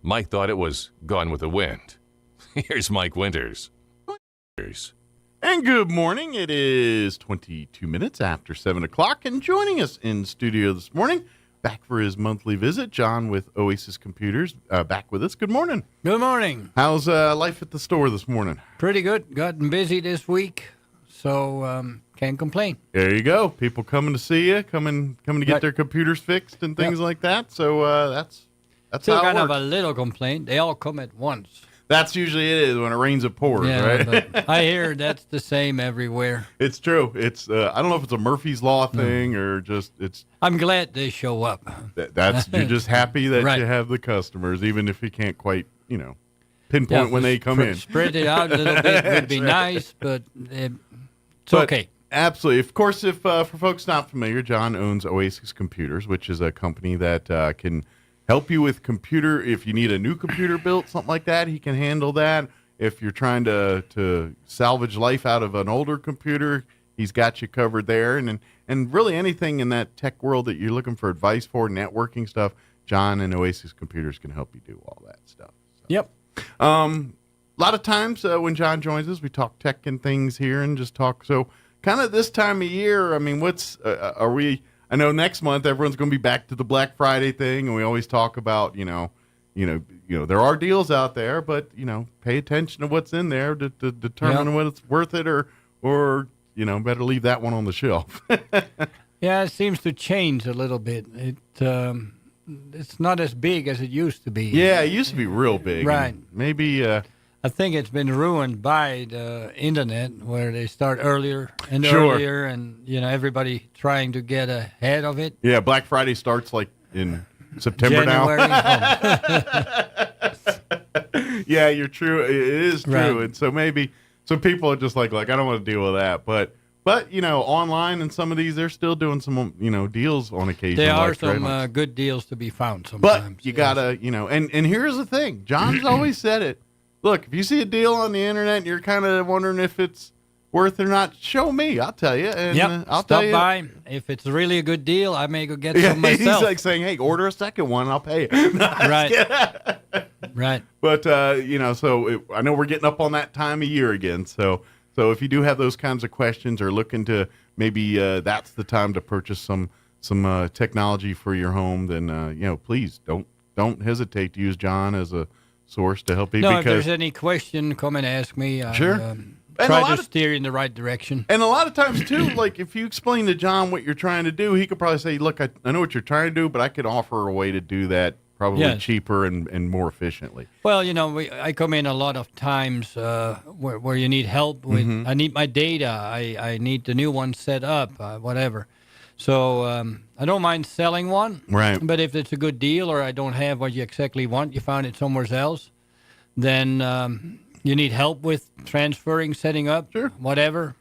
Mike thought it was Gone with the Wind. Here's Mike Winters. And good morning. It is 22 minutes after 7 o'clock, and joining us in studio this morning, back for his monthly visit, John with Oasis Computers, back with us. Good morning. Good morning. How's life at the store this morning? Pretty good. Gotten busy this week, so can't complain. There you go. People coming to see you, coming to get their computers fixed and things like that. So that's still how it kind works. of a little complaint. They all come at once. That's usually it is when it rains, it pours, right? But I hear that's the same everywhere. It's true. It's I don't know if it's a Murphy's Law thing or just it's. I'm glad they show up. That's you're just happy that Right. you have the customers, even if you can't quite pinpoint when they come in. Spread it out a little bit would be nice, but it's okay. Absolutely. Of course, if for folks not familiar, John owns Oasis Computers, which is a company that can help you with computer. If you need a new computer built, something like that, he can handle that. If you're trying to salvage life out of an older computer, he's got you covered there. And really anything in that tech world that you're looking for advice for, networking stuff, John and Oasis Computers can help you do all that stuff. So. Yep. A lot of times when John joins us, we talk tech and things here and just talk. So kind of this time of year, I mean, what's are we? I know next month everyone's going to be back to the Black Friday thing, and we always talk about there are deals out there, but pay attention to what's in there to determine whether it's worth it or better leave that one on the shelf. Yeah, it seems to change a little bit. It's not as big as it used to be. Yeah, it used to be real big. Right. Maybe. I think it's been ruined by the internet, where they start earlier and Sure. earlier, and everybody trying to get ahead of it. Yeah, Black Friday starts like in September January. now. Yeah, you're true. It is true, Right. and so maybe some people are just like I don't want to deal with that, but online and some of these they're still doing some deals on occasion. There are like some good deals to be found sometimes. But you gotta and here's the thing. John's always said it. Look, if you see a deal on the internet and you're kind of wondering if it's worth it or not, show me. I'll tell you. And I'll Stop tell you. by. If it's really a good deal, I may go get some myself. He's like saying, "Hey, order a second one, and I'll pay you." Right. Right. But so I know we're getting up on that time of year again. So if you do have those kinds of questions or looking to maybe that's the time to purchase some technology for your home, then please don't hesitate to use John as a source to help you. No, because if there's any question, come and ask me. Sure. Try to steer you in the right direction. And a lot of times, too, like if you explain to John what you're trying to do, he could probably say, look, I know what you're trying to do, but I could offer a way to do that probably cheaper and more efficiently. Well, I come in a lot of times where you need help with, I need my data, I need the new one set up, whatever. So I don't mind selling one. Right. But if it's a good deal or I don't have what you exactly want, you found it somewhere else, then you need help with transferring, setting up, whatever,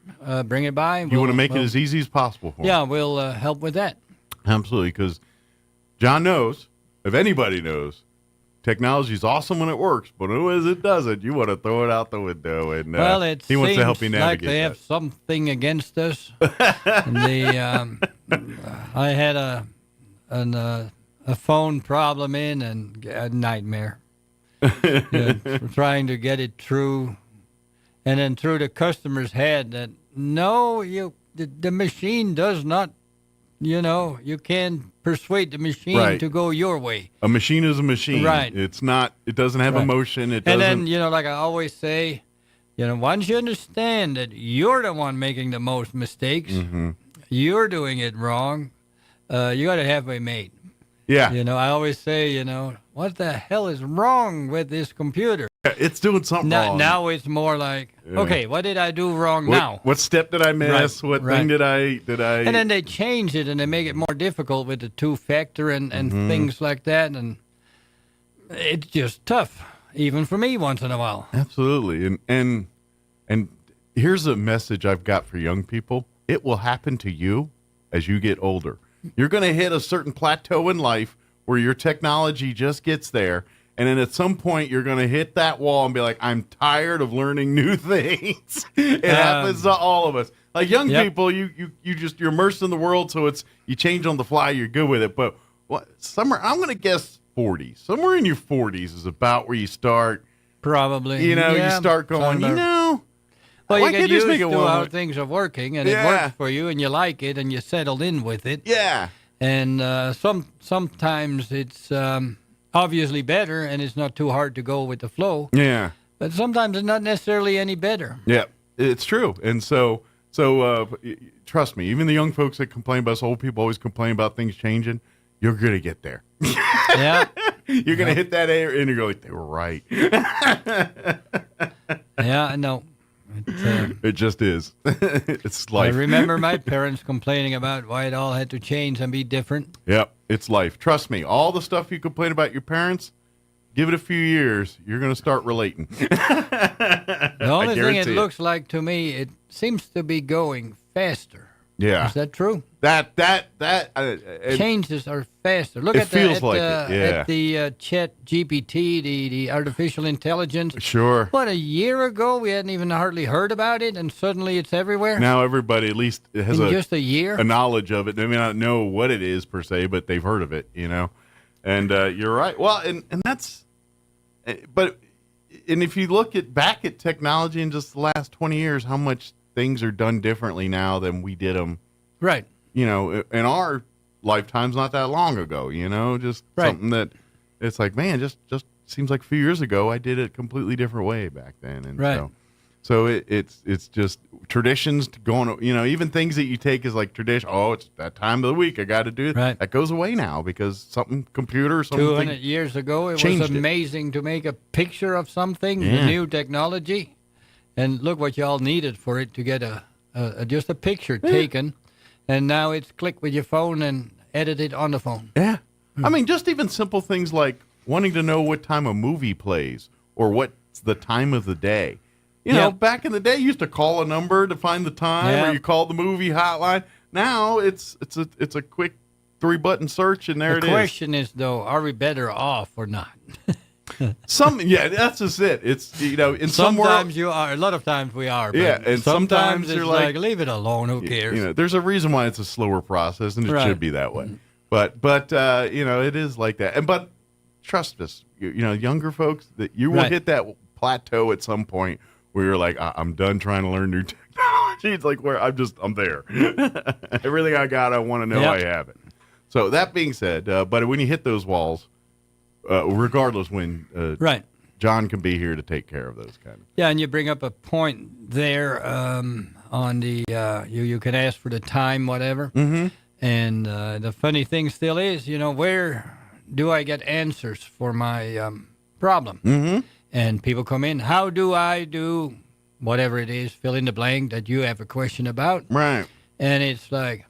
bring it by. You want to make it as easy as possible for him. Yeah, we'll help with that. Absolutely, because John knows, if anybody knows, technology is awesome when it works, but when it doesn't, you want to throw it out the window. And he wants to help you navigate like they have something against us. I had a phone problem and a nightmare. Trying to get it through, and then through the customer's head that no, the machine does not, you can't persuade the machine to go your way. A machine is a machine. Right. It's not, it doesn't have emotion. It doesn't. And then, like I always say, once you understand that you're the one making the most mistakes, you're doing it wrong, you got a halfway mate. Yeah. I always say, what the hell is wrong with this computer? It's doing something wrong. Now it's more like, okay, what did I do wrong now? What step did I miss? Right, What thing did I? And then they change it and they make it more difficult with the two-factor and things like that. And it's just tough, even for me once in a while. Absolutely. And here's a message I've got for young people. It will happen to you as you get older. You're going to hit a certain plateau in life where your technology just gets there. And then at some point, you're going to hit that wall and be like, I'm tired of learning new things. It happens to all of us. Like young people, you're immersed in the world, so you change on the fly, you're good with it. But I'm going to guess 40. Somewhere in your 40s is about where you start. Probably. You start going, well, you get used to how things are working, and it works for you, and you like it, and you settled in with it. Yeah. And sometimes it's obviously better, and it's not too hard to go with the flow. Yeah. But sometimes it's not necessarily any better. Yeah, it's true. And so trust me, even the young folks that complain about us, old people always complain about things changing, you're going to get there. Yeah. You're going to hit that air, and you're going, they were right. Yeah, I know. It just is. It's life. I remember my parents complaining about why it all had to change and be different. Yep, it's life. Trust me, all the stuff you complain about your parents, give it a few years, you're going to start relating. The only thing it looks like to me, it seems to be going faster. Yeah. Is that true? That changes are faster. Look at the Chat GPT, the artificial intelligence. Sure. What, a year ago we hadn't even hardly heard about it, and suddenly it's everywhere. Now everybody at least has just a year, a knowledge of it. They may not know what it is per se, but they've heard of it. And you're right. Well, and that's, but if you look back at technology in just the last 20 years, how much things are done differently now than we did them. Right. In our lifetimes not that long ago, just something that it's like, man, just seems like a few years ago I did it a completely different way back then. And so it's just traditions going, even things that you take as like tradition. Oh, it's that time of the week. I got to do it. Right. That goes away now because something 200 years ago, it was amazing to make a picture of something, the new technology. And look what y'all needed for it to get just a picture taken. And now it's click with your phone and edit it on the phone. Yeah. I mean, just even simple things like wanting to know what time a movie plays or what's the time of the day. Back in the day, you used to call a number to find the time or you called the movie hotline. Now it's a quick 3-button search and there it is. The question is, though, are we better off or not? That's just it. It's in some sometimes you are. A lot of times we are. But and sometimes it's you're like leave it alone. Who cares? There's a reason why it's a slower process, and it should be that way. But it is like that. But trust us, younger folks, that you will hit that plateau at some point where you're like, I'm done trying to learn new technology. It's like where I'm there. Everything I got, I want to know I have it. So that being said, but when you hit those walls. Regardless when John can be here to take care of those kind of. Yeah, and you bring up a point there on the you can ask for the time, whatever. Mm-hmm. And the funny thing still is, where do I get answers for my problem? Mm-hmm. And people come in, how do I do whatever it is, fill in the blank that you have a question about. Right. And it's like,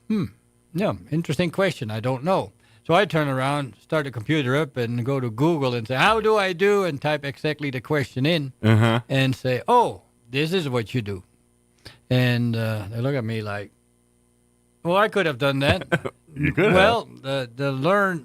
interesting question. I don't know. So I turn around, start the computer up, and go to Google and say, how do I do? And type exactly the question in and say, oh, this is what you do. And they look at me like, well, I could have done that. You could have. The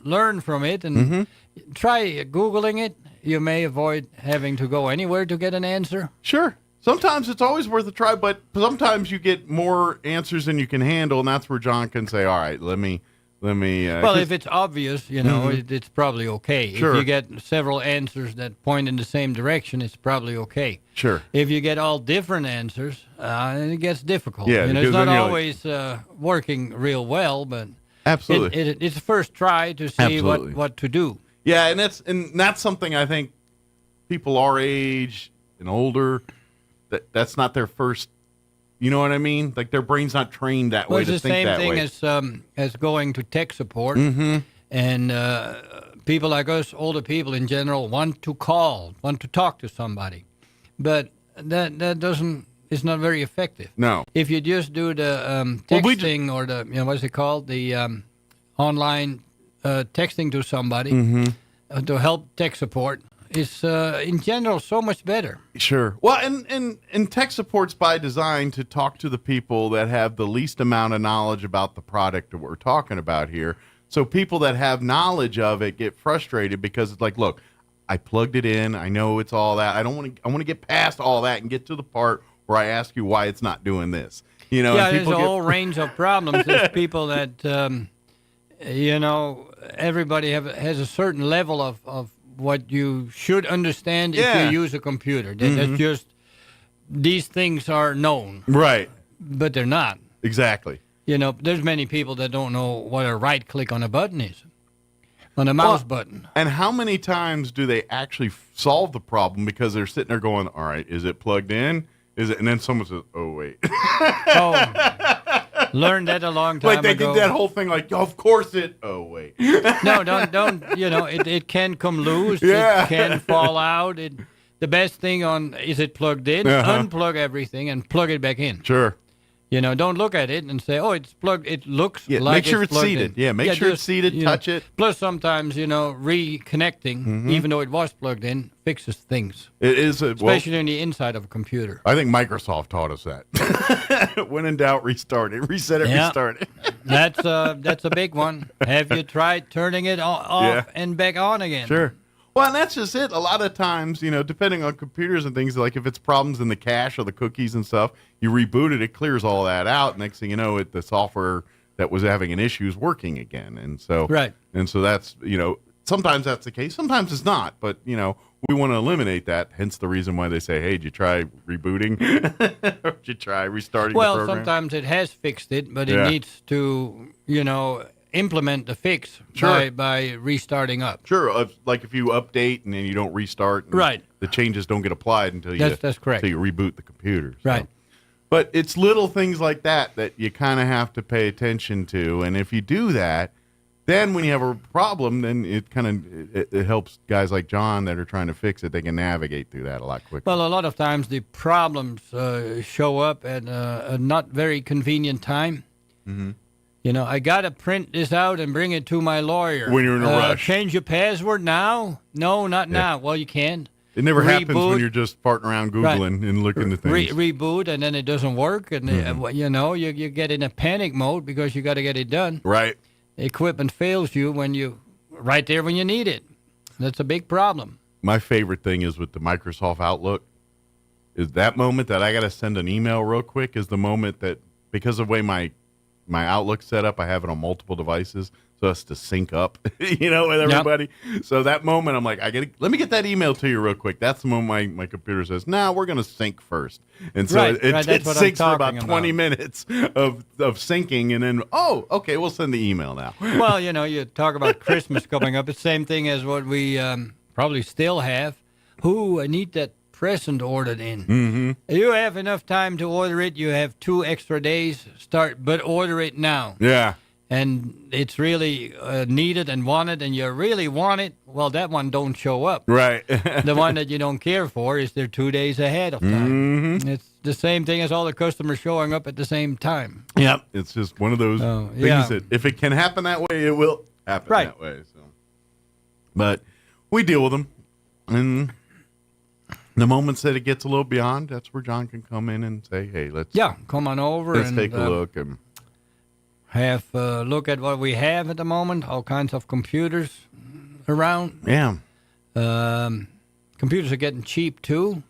learn from it and try Googling it. You may avoid having to go anywhere to get an answer. Sure. Sometimes it's always worth a try, but sometimes you get more answers than you can handle, and that's where John can say, all right, let me Let me. Well, if it's obvious, it's probably okay. Sure. If you get several answers that point in the same direction, it's probably okay. Sure. If you get all different answers, it gets difficult. Yeah, it's because not then you're always working real well, but absolutely, it's a first try to see what to do. Yeah, and that's something I think people our age and older, that's not their first. You know what I mean? Like their brain's not trained that way to think that way. It's the same thing as going to tech support, and people like us, older people in general, want to talk to somebody, but that doesn't. It's not very effective. No. If you just do the texting or the what's it called, the online texting to somebody to help tech support. Is in general so much better. Sure. Well, and tech support's by design to talk to the people that have the least amount of knowledge about the product that we're talking about here. So people that have knowledge of it get frustrated because it's like, look, I plugged it in. I know it's all that. I want to get past all that and get to the part where I ask you why it's not doing this. Yeah, there's a whole range of problems. There's people that everybody has a certain level of what you should understand if you use a computer. That's just, these things are known. Right. But they're not. Exactly. There's many people that don't know what a right click on a button is. On a mouse button. And how many times do they actually solve the problem because they're sitting there going, all right, is it plugged in? Is it? And then someone says, oh, wait. Learned that a long time ago. Like they ago. did that whole thing like, of course it. Oh, wait. No, don't. It can come loose. Yeah. It can fall out. The best thing is it plugged in? Unplug everything and plug it back in. Sure. Don't look at it and say, oh, it's plugged. It looks like make sure it's it's seated. in. Make sure it's seated, touch it. Plus, sometimes, reconnecting, even though it was plugged in, fixes things. It is. Especially on the inside of a computer. I think Microsoft taught us that. When in doubt, restart it. Reset it, restart it. That's a big one. Have you tried turning it off and back on again? Sure. Well, and that's just it. A lot of times, depending on computers and things, like if it's problems in the cache or the cookies and stuff, you reboot it, it clears all that out. Next thing you know, the software that was having an issue is working again. And so, that's, sometimes that's the case. Sometimes it's not. But, we want to eliminate that. Hence the reason why they say, hey, did you try rebooting? Or did you try restarting the program? Well, sometimes it has fixed it, but it needs to, implement the fix by restarting up. Sure, like if you update and then you don't restart, the changes don't get applied until you that's correct. Until you reboot the computer. So. Right. But it's little things like that you kind of have to pay attention to, and if you do that, then when you have a problem, then it kind of it helps guys like John that are trying to fix it. They can navigate through that a lot quicker. Well, a lot of times the problems show up at a not very convenient time. Mm-hmm. I got to print this out and bring it to my lawyer. When you're in a rush. Change your password now? No, not now. Well, you can't. It never happens when you're just farting around Googling and looking at things. Reboot, and then it doesn't work. And, you get in a panic mode because you got to get it done. Right. Equipment fails you when you need it. That's a big problem. My favorite thing is with the Microsoft Outlook is that moment that I got to send an email real quick is the moment that, because of the way my Outlook set up, I have it on multiple devices, so it's to sync up, with everybody. Yep. So that moment, I'm like, let me get that email to you real quick. That's the moment my computer says, "No, we're going to sync first." And so it syncs for about 20 minutes of syncing, and then, okay, we'll send the email now. Well, you talk about Christmas coming up. It's the same thing as what we probably still have. I need that present ordered in. Mm-hmm. You have enough time to order it. You have 2 extra days. But order it now. Yeah. And it's really needed and wanted, and you really want it. Well, that one don't show up. Right. The one that you don't care for is there 2 days ahead of time. Mm-hmm. It's the same thing as all the customers showing up at the same time. Yep. It's just one of those things that if it can happen that way, it will happen that way. So, but we deal with them, and the moments that it gets a little beyond, that's where John can come in and say, hey, let's come on over let's and take a look and have a look at what we have at the moment, all kinds of computers around. Yeah. Computers are getting cheap too.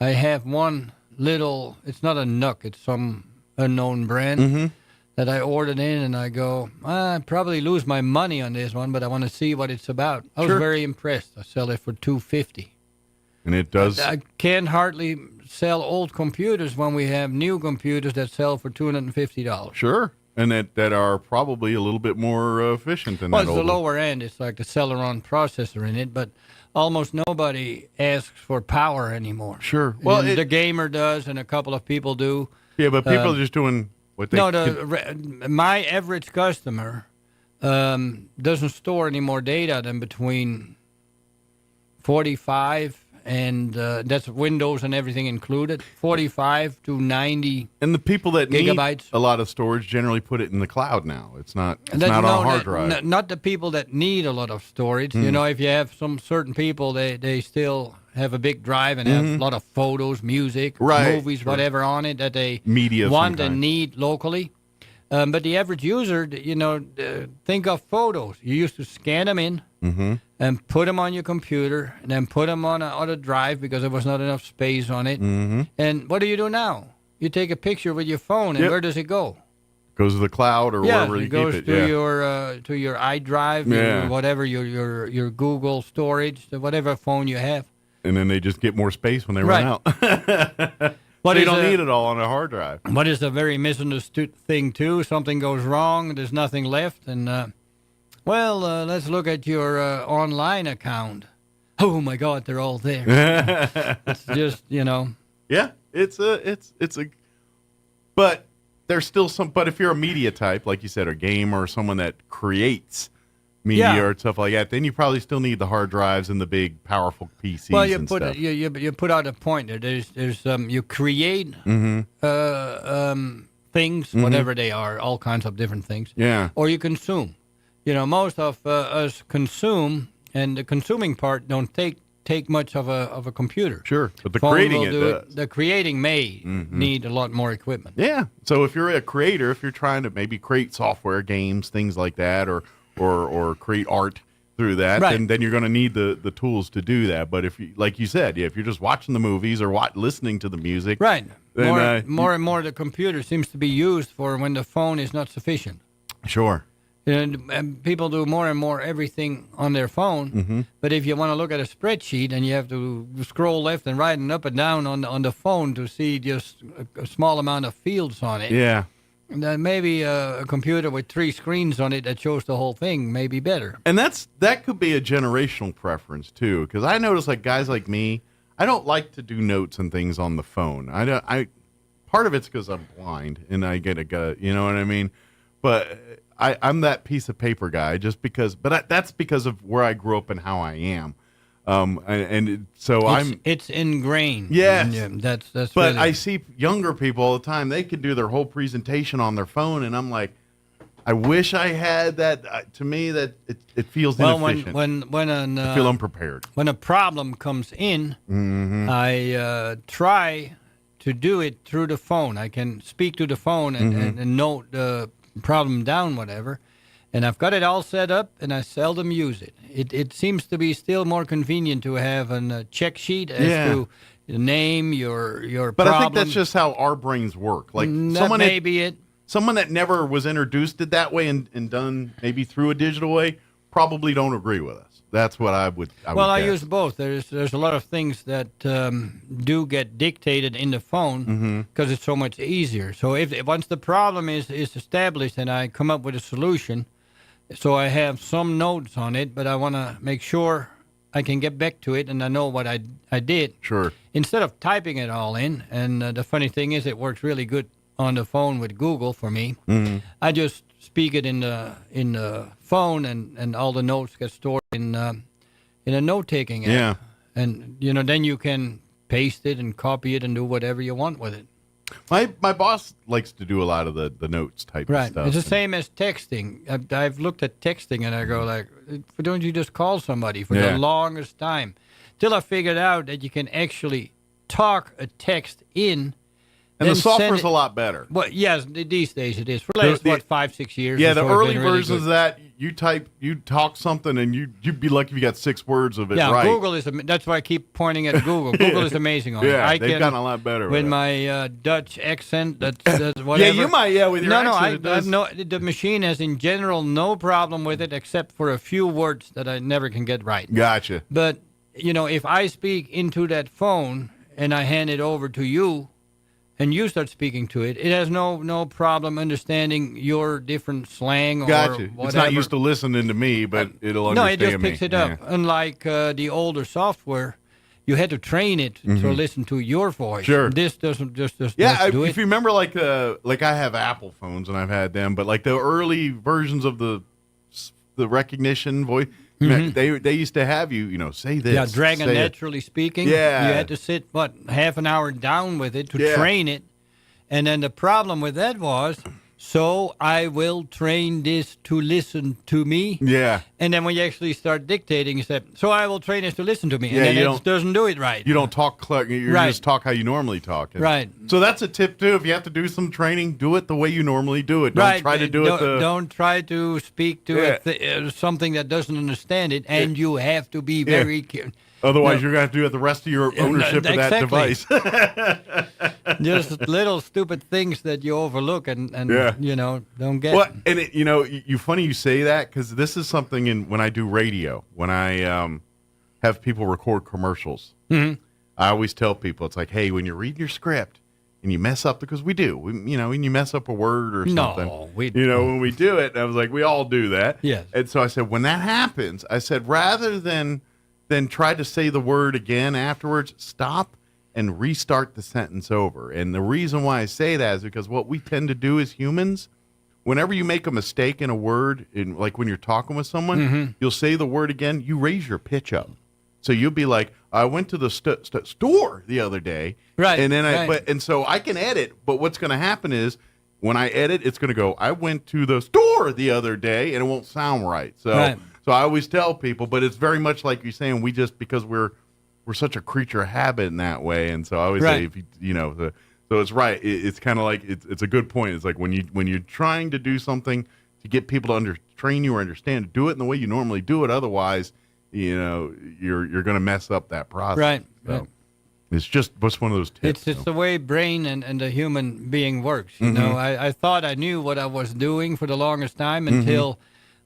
I have one little, it's not a NUC, it's some unknown brand. Mm-hmm. that I ordered in, and I go, I probably lose my money on this one, but I want to see what it's about. I was very impressed. I sell it for $250. And it does. I can't hardly sell old computers when we have new computers that sell for $250. Sure. And that are probably a little bit more efficient than that. Well, it's the lower end. It's like the Celeron processor in it, but almost nobody asks for power anymore. Sure. Well, the gamer does, and a couple of people do. Yeah, but people are just doing what they... No, my average customer doesn't store any more data than between 45 and that's Windows and everything included, 45 to 90 And the people that gigabytes. need a lot of storage generally put it in the cloud now. It's not on a hard drive. Not the people that need a lot of storage. You know, if you have some certain people, they still have a big drive and have a lot of photos, music, movies, whatever on it that they want and need locally. But the average user, think of photos. You used to scan them in and put them on your computer and then put them on a drive because there was not enough space on it. And what do you do now? You take a picture with your phone, and where does it go? Goes to the cloud or wherever you keep it. It goes to your iDrive, whatever, your Google storage, whatever phone you have. And then they just get more space when they run out. But they don't need it all on a hard drive. What is a very misunderstood thing, too? Something goes wrong, there's nothing left, and, let's look at your online account. Oh, my God, they're all there. It's just, Yeah, it's a... But there's still some... But if you're a media type, like you said, a gamer or someone that creates media or stuff like that, then you probably still need the hard drives and the big, powerful PCs. Well, you and put stuff. you put out a point there. There's you create things, whatever they are, all kinds of different things. Yeah. Or you consume. Most of us consume, and the consuming part don't take much of a computer. Sure, but the Phone creating will it do does. The creating may need a lot more equipment. Yeah. So if you're a creator, if you're trying to maybe create software, games, things like that, or create art through that, then you're going to need the tools to do that. But if you, like you said, if you're just watching the movies or listening to the music, then more and more the computer seems to be used for when the phone is not sufficient. Sure. And people do more and more everything on their phone. But if you want to look at a spreadsheet and you have to scroll left and right and up and down on the phone to see just a small amount of fields on it. Yeah. And then maybe a computer with 3 screens on it that shows the whole thing may be better. And that could be a generational preference too, because I notice like guys like me, I don't like to do notes and things on the phone. I part of it's because I'm blind and I get you know what I mean. But I'm that piece of paper guy just because. But that's because of where I grew up and how I am. It's ingrained. Yes. That's. But really... I see younger people all the time. They can do their whole presentation on their phone, and I'm like, I wish I had that. To me, that it feels inefficient. I feel unprepared. When a problem comes in, I try to do it through the phone. I can speak to the phone and note the problem down, whatever. And I've got it all set up, and I seldom use it. It seems to be still more convenient to have a check sheet as to the name, your But problem. I think that's just how our brains work. Like someone that never was introduced it that way and done maybe through a digital way probably don't agree with us. That's what I would. I use both. There's a lot of things that do get dictated in the phone because it's so much easier. So if once the problem is established and I come up with a solution. So I have some notes on it, but I want to make sure I can get back to it and I know what I did. Sure. Instead of typing it all in, and the funny thing is it works really good on the phone with Google for me. I just speak it in the phone and all the notes get stored in a note-taking app. Yeah. And, then you can paste it and copy it and do whatever you want with it. My boss likes to do a lot of the notes type of stuff. It's the same as texting. I've looked at texting and I go like, why don't you just call somebody for the longest time? Till I figured out that you can actually talk a text in. And the software's a lot better. Well, yes, these days it is. For the last, 5-6 years? Yeah, the early versions of that, you talk something, and you'd be lucky if you got 6 words of it right. Google is. That's why I keep pointing at Google. Google is amazing on it. They've gotten a lot better with my Dutch accent. That's whatever. Yeah, you might. Yeah, with your accent. The machine has in general no problem with it, except for a few words that I never can get right. Gotcha. But if I speak into that phone and I hand it over to you, and you start speaking to it, it has no problem understanding your different slang or whatever. It's not used to listening to me, but it'll understand me. No, it just picks it up. Unlike the older software, you had to train it to listen to your voice. Sure. This doesn't just do it. If you remember, like I have Apple phones and I've had them, but like the early versions of the recognition voice, they used to have you say this. Yeah, Dragon Naturally Speaking. Yeah. You had to sit, half an hour down with it to train it. And then the problem with that was, so I will train this to listen to me. Yeah. And then when you actually start dictating, you say, so I will train this to listen to me. And then it doesn't do it right. You don't talk, you just talk how you normally talk. Right. So that's a tip, too. If you have to do some training, do it the way you normally do it. Don't try to do it. Don't try to speak to something that doesn't understand it, and you have to be very careful. Otherwise, you're going to have to do it the rest of your ownership of that device. Just little stupid things that you overlook and don't get. Well, and you funny you say that, because this is something when I do radio, when I have people record commercials, I always tell people, it's like, hey, when you're reading your script and you mess up, because we do, when you mess up a word or something, when we do it, and I was like, we all do that. Yes. And so I said, when that happens, I said, rather than try to say the word again afterwards, stop and restart the sentence over. And the reason why I say that is because what we tend to do as humans, whenever you make a mistake in a word, like when you're talking with someone, you'll say the word again, you raise your pitch up. So you'll be like, I went to the store the other day. Right. And then and so I can edit, but what's going to happen is when I edit, it's going to go, I went to the store the other day, and it won't sound right. So I always tell people, but it's very much like you're saying, because we're such a creature of habit in that way. And so I always say, if so it's right. It's kind of like, it's a good point. It's like when you're trying to do something to get people to train you or understand, do it in the way you normally do it. Otherwise, you're going to mess up that process. Right. So it's just one of those tips. It's the way brain and the human being works. I thought I knew what I was doing for the longest time until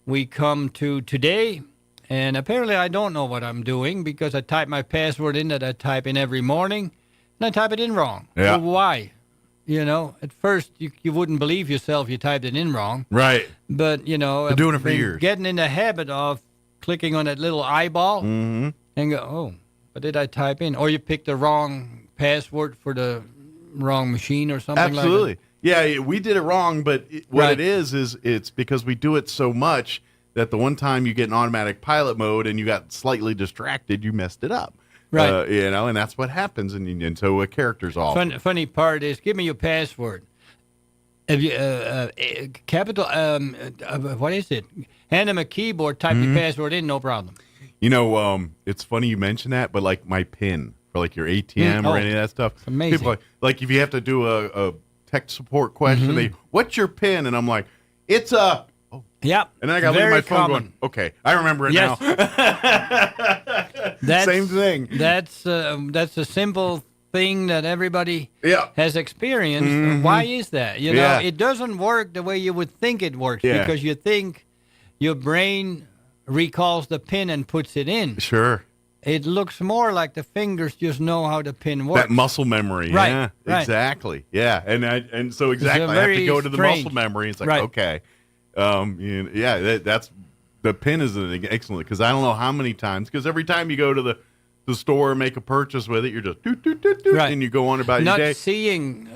we come to today, and apparently I don't know what I'm doing because I type my password in that I type in every morning, and I type it in wrong. Yeah. Well, why? At first you wouldn't believe yourself you typed it in wrong. Right. But, I've doing it for years. Getting in the habit of clicking on that little eyeball and go, oh, what did I type in? Or you pick the wrong password for the wrong machine or something like that. Absolutely. Yeah, we did it wrong, but what it is it's because we do it so much that the one time you get in automatic pilot mode and you got slightly distracted, you messed it up. Right. And that's what happens, and so a character's off. Funny part is, give me your password. Have you capital? What is it? Hand them a keyboard. Type your password in. No problem. It's funny you mention that, but like my PIN for like your ATM or any of that stuff. It's amazing. People like if you have to do a tech support question, what's your PIN? And I'm like, it's a. Oh. Yep. And then I got to look at my phone going, okay, I remember it now. Same thing. That's a simple thing that everybody has experienced. Why is that? It doesn't work the way you would think it works because you think your brain recalls the pin and puts it in. Sure. It looks more like the fingers just know how the pin works. That muscle memory. Right. Yeah, right. Exactly. Yeah. And so exactly, I have to go to the muscle memory. It's like, okay. That's the pin is an excellent, because I don't know how many times, because every time you go to the store and make a purchase with it, you're just and you go on about your day. Not seeing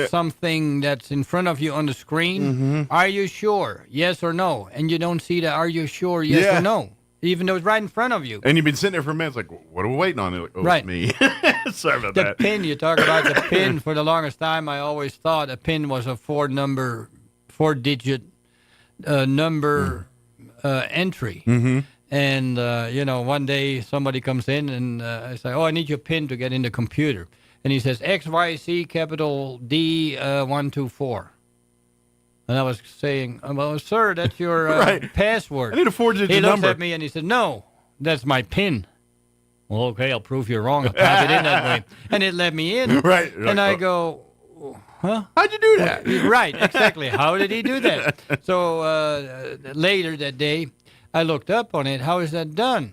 something that's in front of you on the screen. Are you sure? Yes or no? And you don't see the are you sure? Yes or no? Even though it's right in front of you. And you've been sitting there for a minute, like, what are we waiting on? Like, it's me. Sorry about that. The pin, you talk about the pin. For the longest time, I always thought a pin was a four-digit number entry. And, one day somebody comes in and I say, I need your PIN to get in the computer. And he says, XYC capital D 124. And I was saying, well, sir, that's your Right. password. I need a 4-digit He looked number. at me and he said, no, that's my PIN. Well, okay, I'll prove you wrong. I'll type it in that way. And it let me in. Right. And I go, huh? How'd you do that? Right, exactly. How did he do that? So later that day, I looked up on it. How is that done?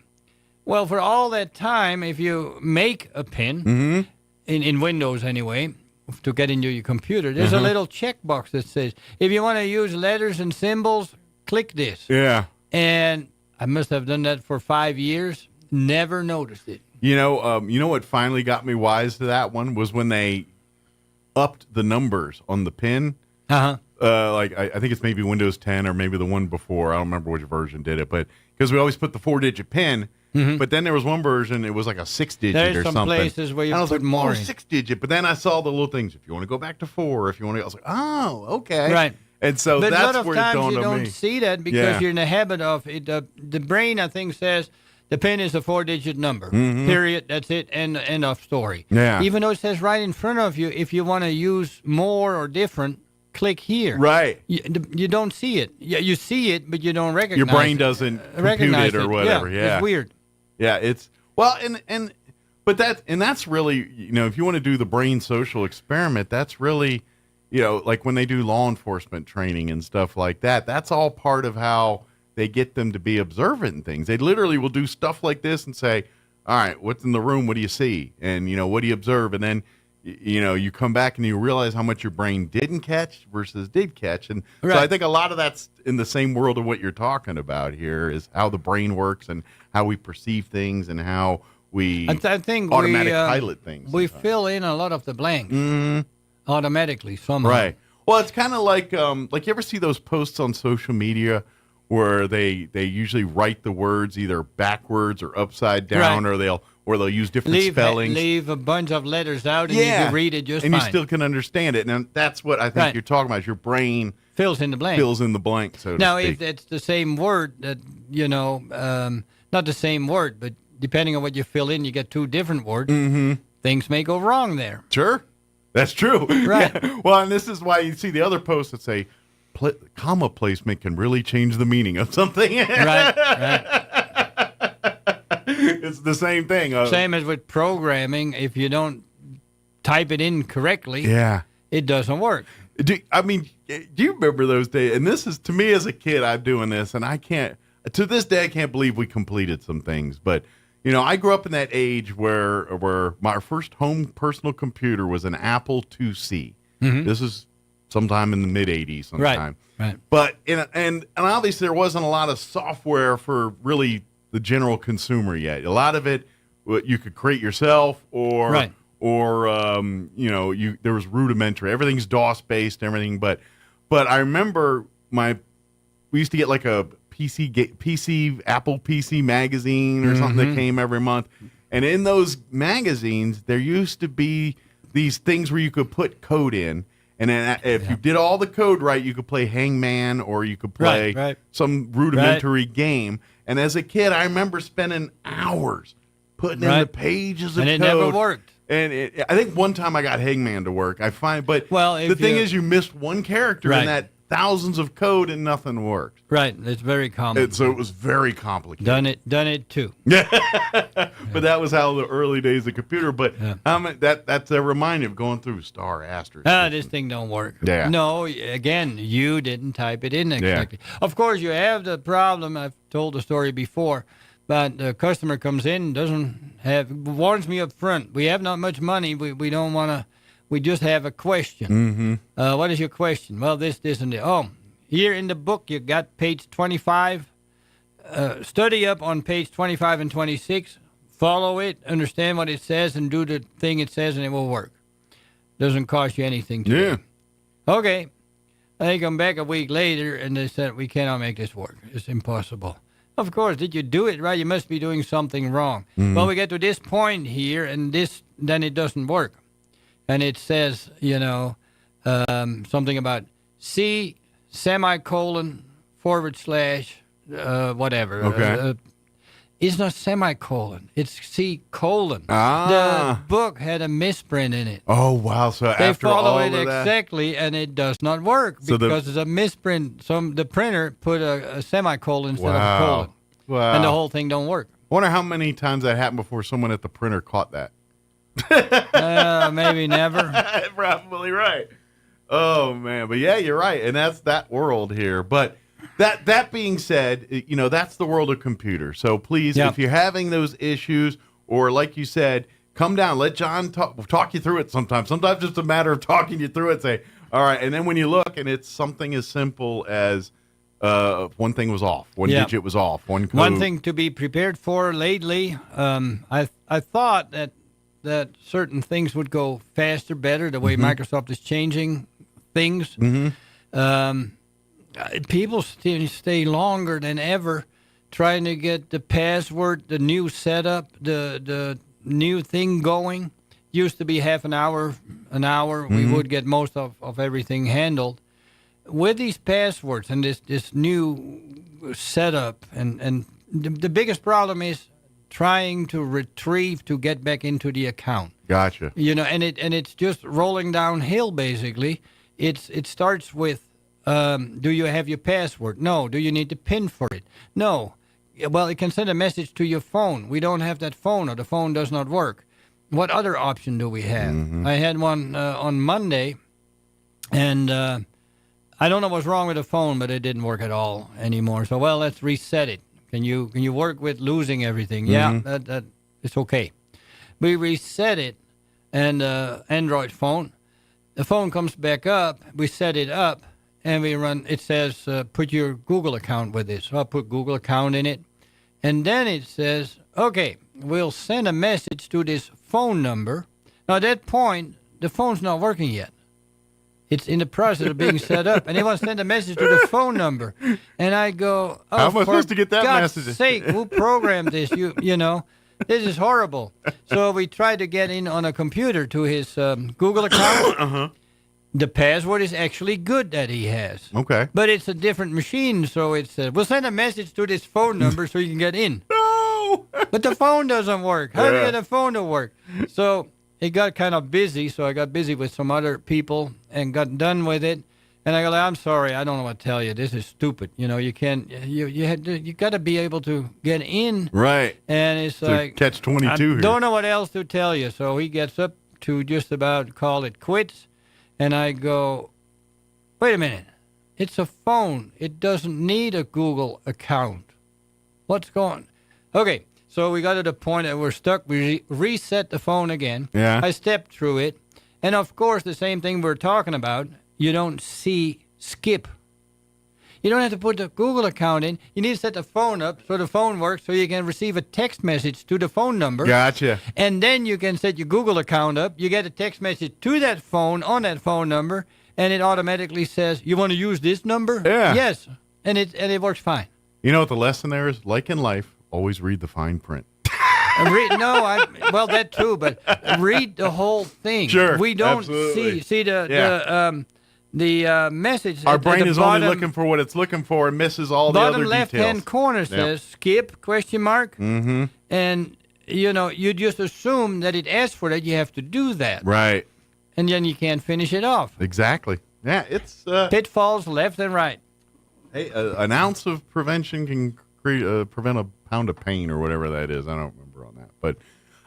Well, for all that time, if you make a PIN, in Windows anyway, to get into your computer, there's a little checkbox that says, if you want to use letters and symbols, click this. Yeah. And I must have done that for 5 years. Never noticed it. You know what finally got me wise to that one was when they upped the numbers on the pin. Uh-huh. Like I think it's maybe Windows 10 or maybe the one before. I don't remember which version did it, but because we always put the 4-digit pin. But then there was one version, it was like a 6-digit There's or some something. places where you and I was put like, more oh, in. 6-digit. But then I saw the little things. If you want to go back to 4, if you want to, I was like, oh, okay. Right. And so But a lot that's of where it times dawned you on don't me. see that because Yeah. you're in the habit of it. The brain, I think, says the PIN is a 4-digit number. Period. That's it. End of story. Yeah. Even though it says right in front of you, if you want to use more or different, click here. Right. You don't see it. You see it, but you don't recognize Your brain it. doesn't compute Recognize it or whatever. Yeah. It's weird. Yeah, it's well, but that's really, if you want to do the brain social experiment, that's really, like when they do law enforcement training and stuff like that. That's all part of how they get them to be observant and things. They literally will do stuff like this and say, "All right, what's in the room? What do you see? And what do you observe?" And then you come back and you realize how much your brain didn't catch versus did catch. And so I think a lot of that's in the same world of what you're talking about here is how the brain works and how we perceive things and how we I think automatic pilot things. We fill in a lot of the blanks automatically somehow. Right. Well, it's kind of like you ever see those posts on social media where they usually write the words either backwards or upside down, or they'll use different spellings. Leave a bunch of letters out, and you can read it just and fine. you still can understand it. And that's what I think you're talking about. Your brain fills in the blank. So now, to speak. if it's the same word, that not the same word, but depending on what you fill in, you get two different words. Things may go wrong there. Sure, that's true. Right. Yeah. Well, and this is why you see the other posts that say comma placement can really change the meaning of something. Right. It's the same thing. Same as with programming. If you don't type it in correctly, it doesn't work. Do you remember those days? And this is, to me as a kid, I'm doing this, and to this day, I can't believe we completed some things. But, I grew up in that age where my first home personal computer was an Apple IIc. This is sometime in the mid-'80s sometime. Right. But, and obviously there wasn't a lot of software for really the general consumer yet. A lot of it you could create yourself or there was rudimentary. Everything's DOS based and everything, but I remember we used to get like a PC Apple PC magazine or something that came every month. And in those magazines there used to be these things where you could put code in. And then if you did all the code right, you could play Hangman or you could play some rudimentary game. And as a kid, I remember spending hours putting in the pages of code. And it never worked. And I think one time I got Hangman to work. The thing is, you missed one character in that thousands of code and nothing worked. Right. It's very common. So it was very complicated. Done it too. But that was how the early days of computer. But that's a reminder of going through star asterisk. This thing don't work. Yeah. No, again, you didn't type it in exactly. Of course, you have the problem. I've told the story before. But the customer comes in, warns me up front. We have not much money. We don't want to. We just have a question. What is your question? Well, this, and that. Oh, here in the book, you got page 25. Study up on page 25 and 26. Follow it, understand what it says, and do the thing it says, and it will work. Doesn't cost you anything to do. Okay. They come back a week later, and they said, we cannot make this work. It's impossible. Of course, did you do it right? You must be doing something wrong. Well, we get to this point here, and then it doesn't work. And it says, something about C // whatever. Okay. It's not semicolon. It's C colon. Ah. The book had a misprint in it. Oh, wow. So They after follow all it of that. exactly, and it does not work So because it's a misprint. The printer put a semicolon instead of a colon. Wow. And the whole thing don't work. I wonder how many times that happened before someone at the printer caught that. Maybe never. Probably right. Oh, man. But yeah, you're right. And that's that world here. But that being said, that's the world of computers. So please, if you're having those issues, or like you said, come down. Let John talk you through it sometimes. Sometimes it's just a matter of talking you through it. Say, all right. And then when you look and it's something as simple as one thing was off. One digit was off. One code. One thing to be prepared for lately, I thought that certain things would go faster, better, the way Microsoft is changing things. People stay longer than ever trying to get the password, the new setup, the new thing going. Used to be half an hour. We would get most of everything handled. With these passwords and this new setup, and the biggest problem is trying to retrieve to get back into the account. Gotcha. And it's just rolling downhill basically. It starts with, do you have your password? No. Do you need the PIN for it? No. Well, it can send a message to your phone. We don't have that phone, or the phone does not work. What other option do we have? I had one on Monday, and I don't know what's wrong with the phone, but it didn't work at all anymore. So, let's reset it. Can you work with losing everything? Yeah, that it's okay. We reset it, and Android phone. The phone comes back up. We set it up, and we run. It says put your Google account with it. So I put Google account in it, and then it says, okay, we'll send a message to this phone number. Now at that point, the phone's not working yet. It's in the process of being set up, and they want to send a message to the phone number. And I go, how am I supposed to get that God's message? Sake, who programmed this? You know, this is horrible. So we tried to get in on a computer to his Google account. The password is actually good that he has. Okay. But it's a different machine, so it says, we'll send a message to this phone number so you can get in. No! But the phone doesn't work. How do you get the phone to work? So it got kind of busy, so I got busy with some other people and got done with it. And I go, I'm sorry, I don't know what to tell you. This is stupid. You can't. You got to be able to get in. Right. And it's like catch 22 here. Don't know what else to tell you. So he gets up to just about call it quits, and I go, wait a minute, it's a phone. It doesn't need a Google account. What's going? Okay. So we got to the point that we're stuck. We reset the phone again. Yeah. I stepped through it. And, of course, the same thing we're talking about, you don't see skip. You don't have to put the Google account in. You need to set the phone up so the phone works so you can receive a text message to the phone number. Gotcha. And then you can set your Google account up. You get a text message to that phone on that phone number, and it automatically says, you want to use this number? Yeah. Yes. And it works fine. You know what the lesson there is? Like in life, always read the fine print. Well, that too, but read the whole thing. Sure, we don't absolutely. see the message. Our at brain the is bottom, only looking for what it's looking for and misses all the other bottom details. left-hand corner says skip ? And you just assume that it asks for that. You have to do that, Right. and then you can't finish it off. Exactly. Yeah, it's Pitfalls left and right. Hey, an ounce of prevention can prevent a pound of pain or whatever that is. I don't remember on that, but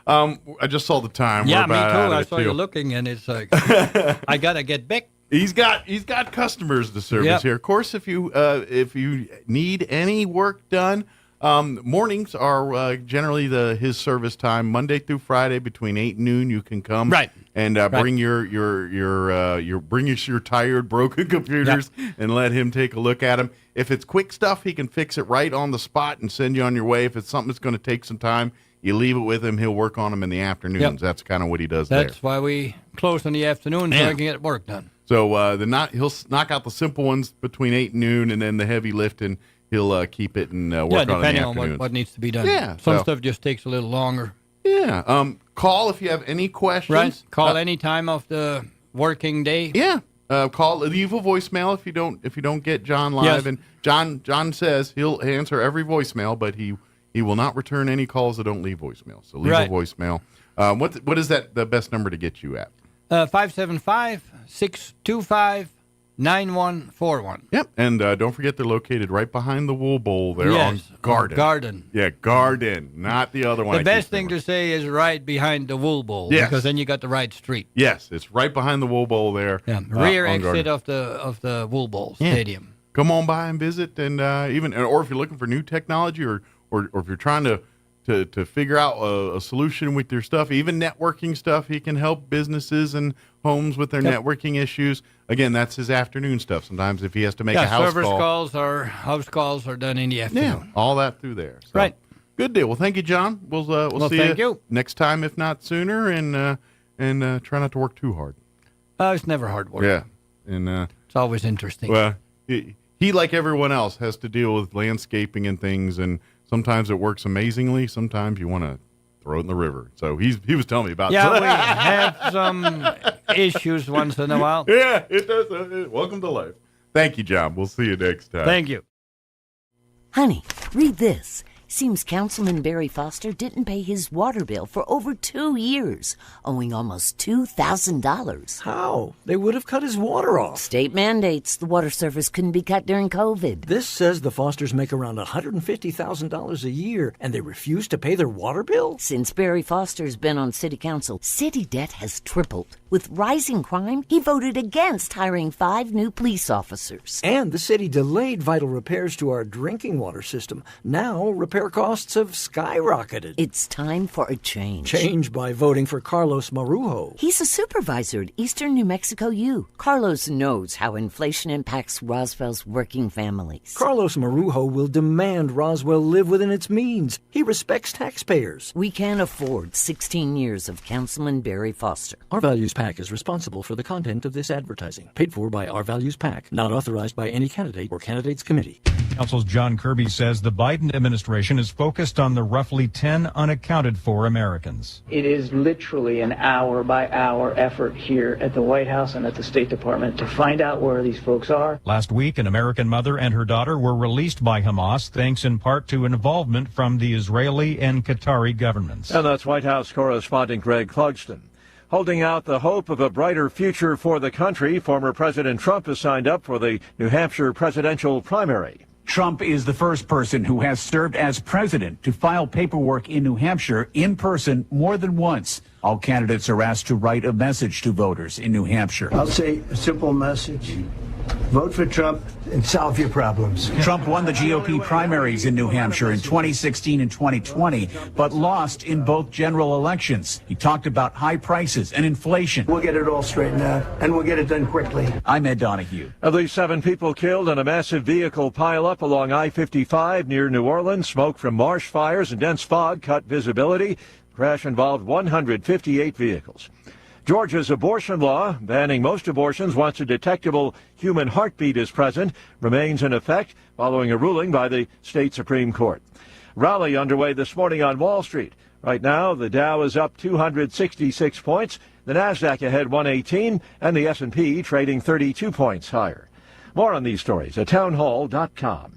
I just saw the time. Yeah, We're me about too. out I of saw it, you too. looking, and it's like I gotta get back. He's got customers to service here. Of course, if you need any work done, mornings are generally his service time. Monday through Friday between 8 and noon, you can come and bring your tired, broken computers and let him take a look at them. If it's quick stuff, he can fix it right on the spot and send you on your way. If it's something that's going to take some time, you leave it with him. He'll work on them in the afternoons. Yep. That's kind of what he does there. That's why we close in the afternoon so I can get work done. So he'll knock out the simple ones between 8 and noon, and then the heavy lifting, he'll keep it and work on it in the depending afternoons. on what needs to be done. Yeah, Some so- stuff just takes a little longer. Yeah. Call if you have any questions. Right. Call any time of the working day. Yeah. Call. Leave a voicemail if you don't get John live. Yes. And John says he'll answer every voicemail, but he He will not return any calls that don't leave voicemail. So leave Right. a voicemail. What is that the best number to get you at? 575-625-9141. Yep. And don't forget they're located right behind the Wool Bowl there on Garden. Garden. Yeah, Garden, not the other one. The best thing to say is right behind the Wool Bowl, Yes. because then you got the right street. Yes, it's right behind the Wool Bowl there. Yeah, rear on exit Garden. of the Wool Bowl Yeah. Stadium. Come on by and visit, and or if you're looking for new technology, or if you're trying to figure out a solution with your stuff, even networking stuff, he can help businesses and homes with their networking issues. Again, that's his afternoon stuff. Sometimes if he has to make a house service call, house calls are done in the afternoon. yeah, all that through there. So, Right. Good deal. Well, thank you, John. We'll see thank you next time, if not sooner, and try not to work too hard. It's never hard work. Yeah, and it's always interesting. Well, he, like everyone else, has to deal with landscaping and things, and sometimes it works amazingly. Sometimes you want to throw it in the river. So he was telling me about. Yeah, we have some issues once in a while. Yeah, it does. Welcome to life. Thank you, John. We'll see you next time. Thank you. Honey, read this. Seems Councilman Barry Foster didn't pay his water bill for over 2 years, owing almost $2,000. How? They would have cut his water off. State mandates the water service couldn't be cut during COVID. This says the Fosters make around $150,000 a year, and they refuse to pay their water bill? Since Barry Foster's been on city council, city debt has tripled. With rising crime, he voted against hiring 5 new police officers. And the city delayed vital repairs to our drinking water system. Now, repair costs have skyrocketed. It's time for a change. Change by voting for Carlos Marujo. He's a supervisor at Eastern New Mexico U. Carlos knows how inflation impacts Roswell's working families. Carlos Marujo will demand Roswell live within its means. He respects taxpayers. We can't afford 16 years of Councilman Barry Foster. Our Values PAC is responsible for the content of this advertising. Paid for by Our Values PAC. Not authorized by any candidate or candidates committee. Council's John Kirby says the Biden administration is focused on the roughly 10 unaccounted for Americans. It is literally an hour-by-hour effort here at the White House and at the State Department to find out where these folks are. Last week, an American mother and her daughter were released by Hamas, thanks in part to involvement from the Israeli and Qatari governments. And that's White House correspondent Greg Clugston. Holding out the hope of a brighter future for the country, former President Trump has signed up for the New Hampshire presidential primary. Trump is the first person who has served as president to file paperwork in New Hampshire in person more than once. All candidates are asked to write a message to voters in New Hampshire. I'll say a simple message. Vote for Trump and solve your problems. Trump won the GOP primaries in New Hampshire in 2016 and 2020, but lost in both general elections. He talked about high prices and inflation. We'll get it all straightened out, and we'll get it done quickly. I'm Ed Donahue. At least 7 people killed in a massive vehicle pileup along I-55 near New Orleans. Smoke from marsh fires and dense fog cut visibility. The crash involved 158 vehicles. Georgia's abortion law, banning most abortions once a detectable human heartbeat is present, remains in effect following a ruling by the state Supreme Court. Rally underway this morning on Wall Street. Right now, the Dow is up 266 points, the Nasdaq ahead 118, and the S&P trading 32 points higher. More on these stories at townhall.com.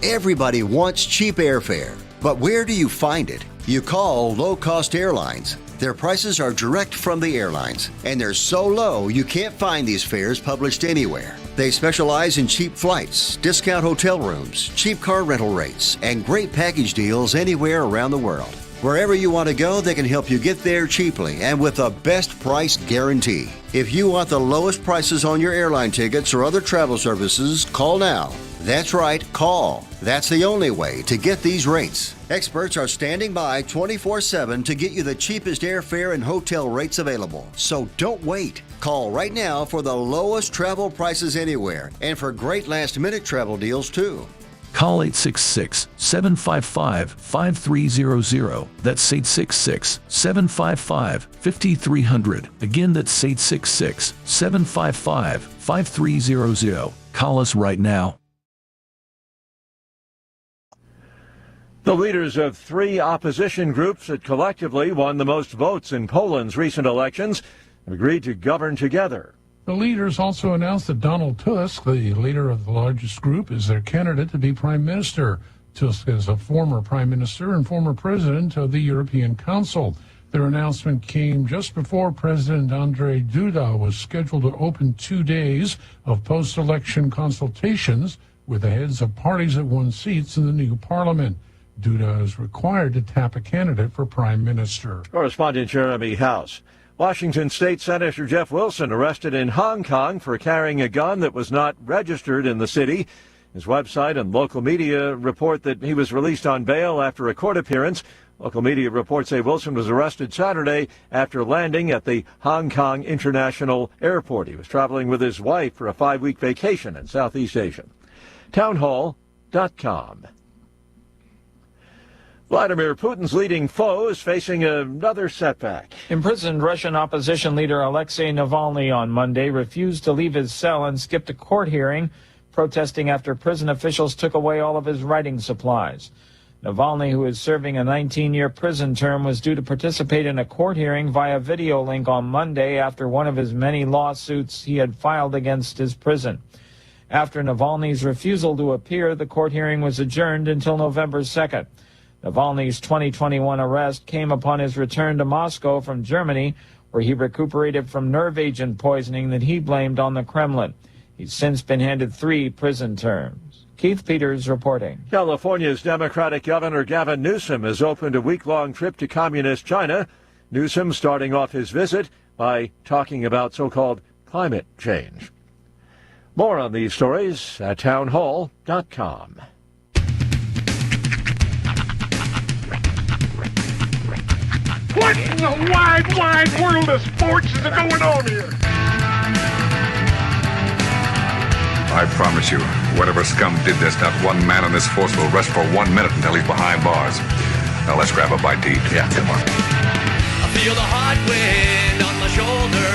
Everybody wants cheap airfare, but where do you find it? You call low-cost airlines. Their prices are direct from the airlines, and they're so low you can't find these fares published anywhere. They specialize in cheap flights, discount hotel rooms, cheap car rental rates, and great package deals anywhere around the world. Wherever you want to go, they can help you get there cheaply and with a best price guarantee. If you want the lowest prices on your airline tickets or other travel services, call now. That's right, call. That's the only way to get these rates. Experts are standing by 24/7 to get you the cheapest airfare and hotel rates available. So don't wait. Call right now for the lowest travel prices anywhere and for great last-minute travel deals too. Call 866-755-5300. That's 866-755-5300. Again, that's 866-755-5300. Call us right now. The leaders of 3 opposition groups that collectively won the most votes in Poland's recent elections have agreed to govern together. The leaders also announced that Donald Tusk, the leader of the largest group, is their candidate to be prime minister. Tusk is a former prime minister and former president of the European Council. Their announcement came just before President Andrzej Duda was scheduled to open 2 days of post-election consultations with the heads of parties that won seats in the new parliament. Duda is required to tap a candidate for prime minister. Correspondent Jeremy House. Washington State Senator Jeff Wilson arrested in Hong Kong for carrying a gun that was not registered in the city. His website and local media report that he was released on bail after a court appearance. Local media reports say Wilson was arrested Saturday after landing at the Hong Kong International Airport. He was traveling with his wife for a 5-week vacation in Southeast Asia. Townhall.com. Vladimir Putin's leading foe is facing another setback. Imprisoned Russian opposition leader Alexei Navalny on Monday refused to leave his cell and skipped a court hearing, protesting after prison officials took away all of his writing supplies. Navalny, who is serving a 19-year prison term, was due to participate in a court hearing via video link on Monday after one of his many lawsuits he had filed against his prison. After Navalny's refusal to appear, the court hearing was adjourned until November 2nd. Navalny's 2021 arrest came upon his return to Moscow from Germany, where he recuperated from nerve agent poisoning that he blamed on the Kremlin. He's since been handed 3 prison terms. Keith Peters reporting. California's Democratic Governor Gavin Newsom has opened a week-long trip to communist China. Newsom starting off his visit by talking about so-called climate change. More on these stories at townhall.com. What in the wide, wide world of sports is going on here? I promise you, whatever scum did this, not one man on this force will rest for 1 minute until he's behind bars. Now let's grab a bite to eat. Yeah, come on. I feel the hot wind on my shoulder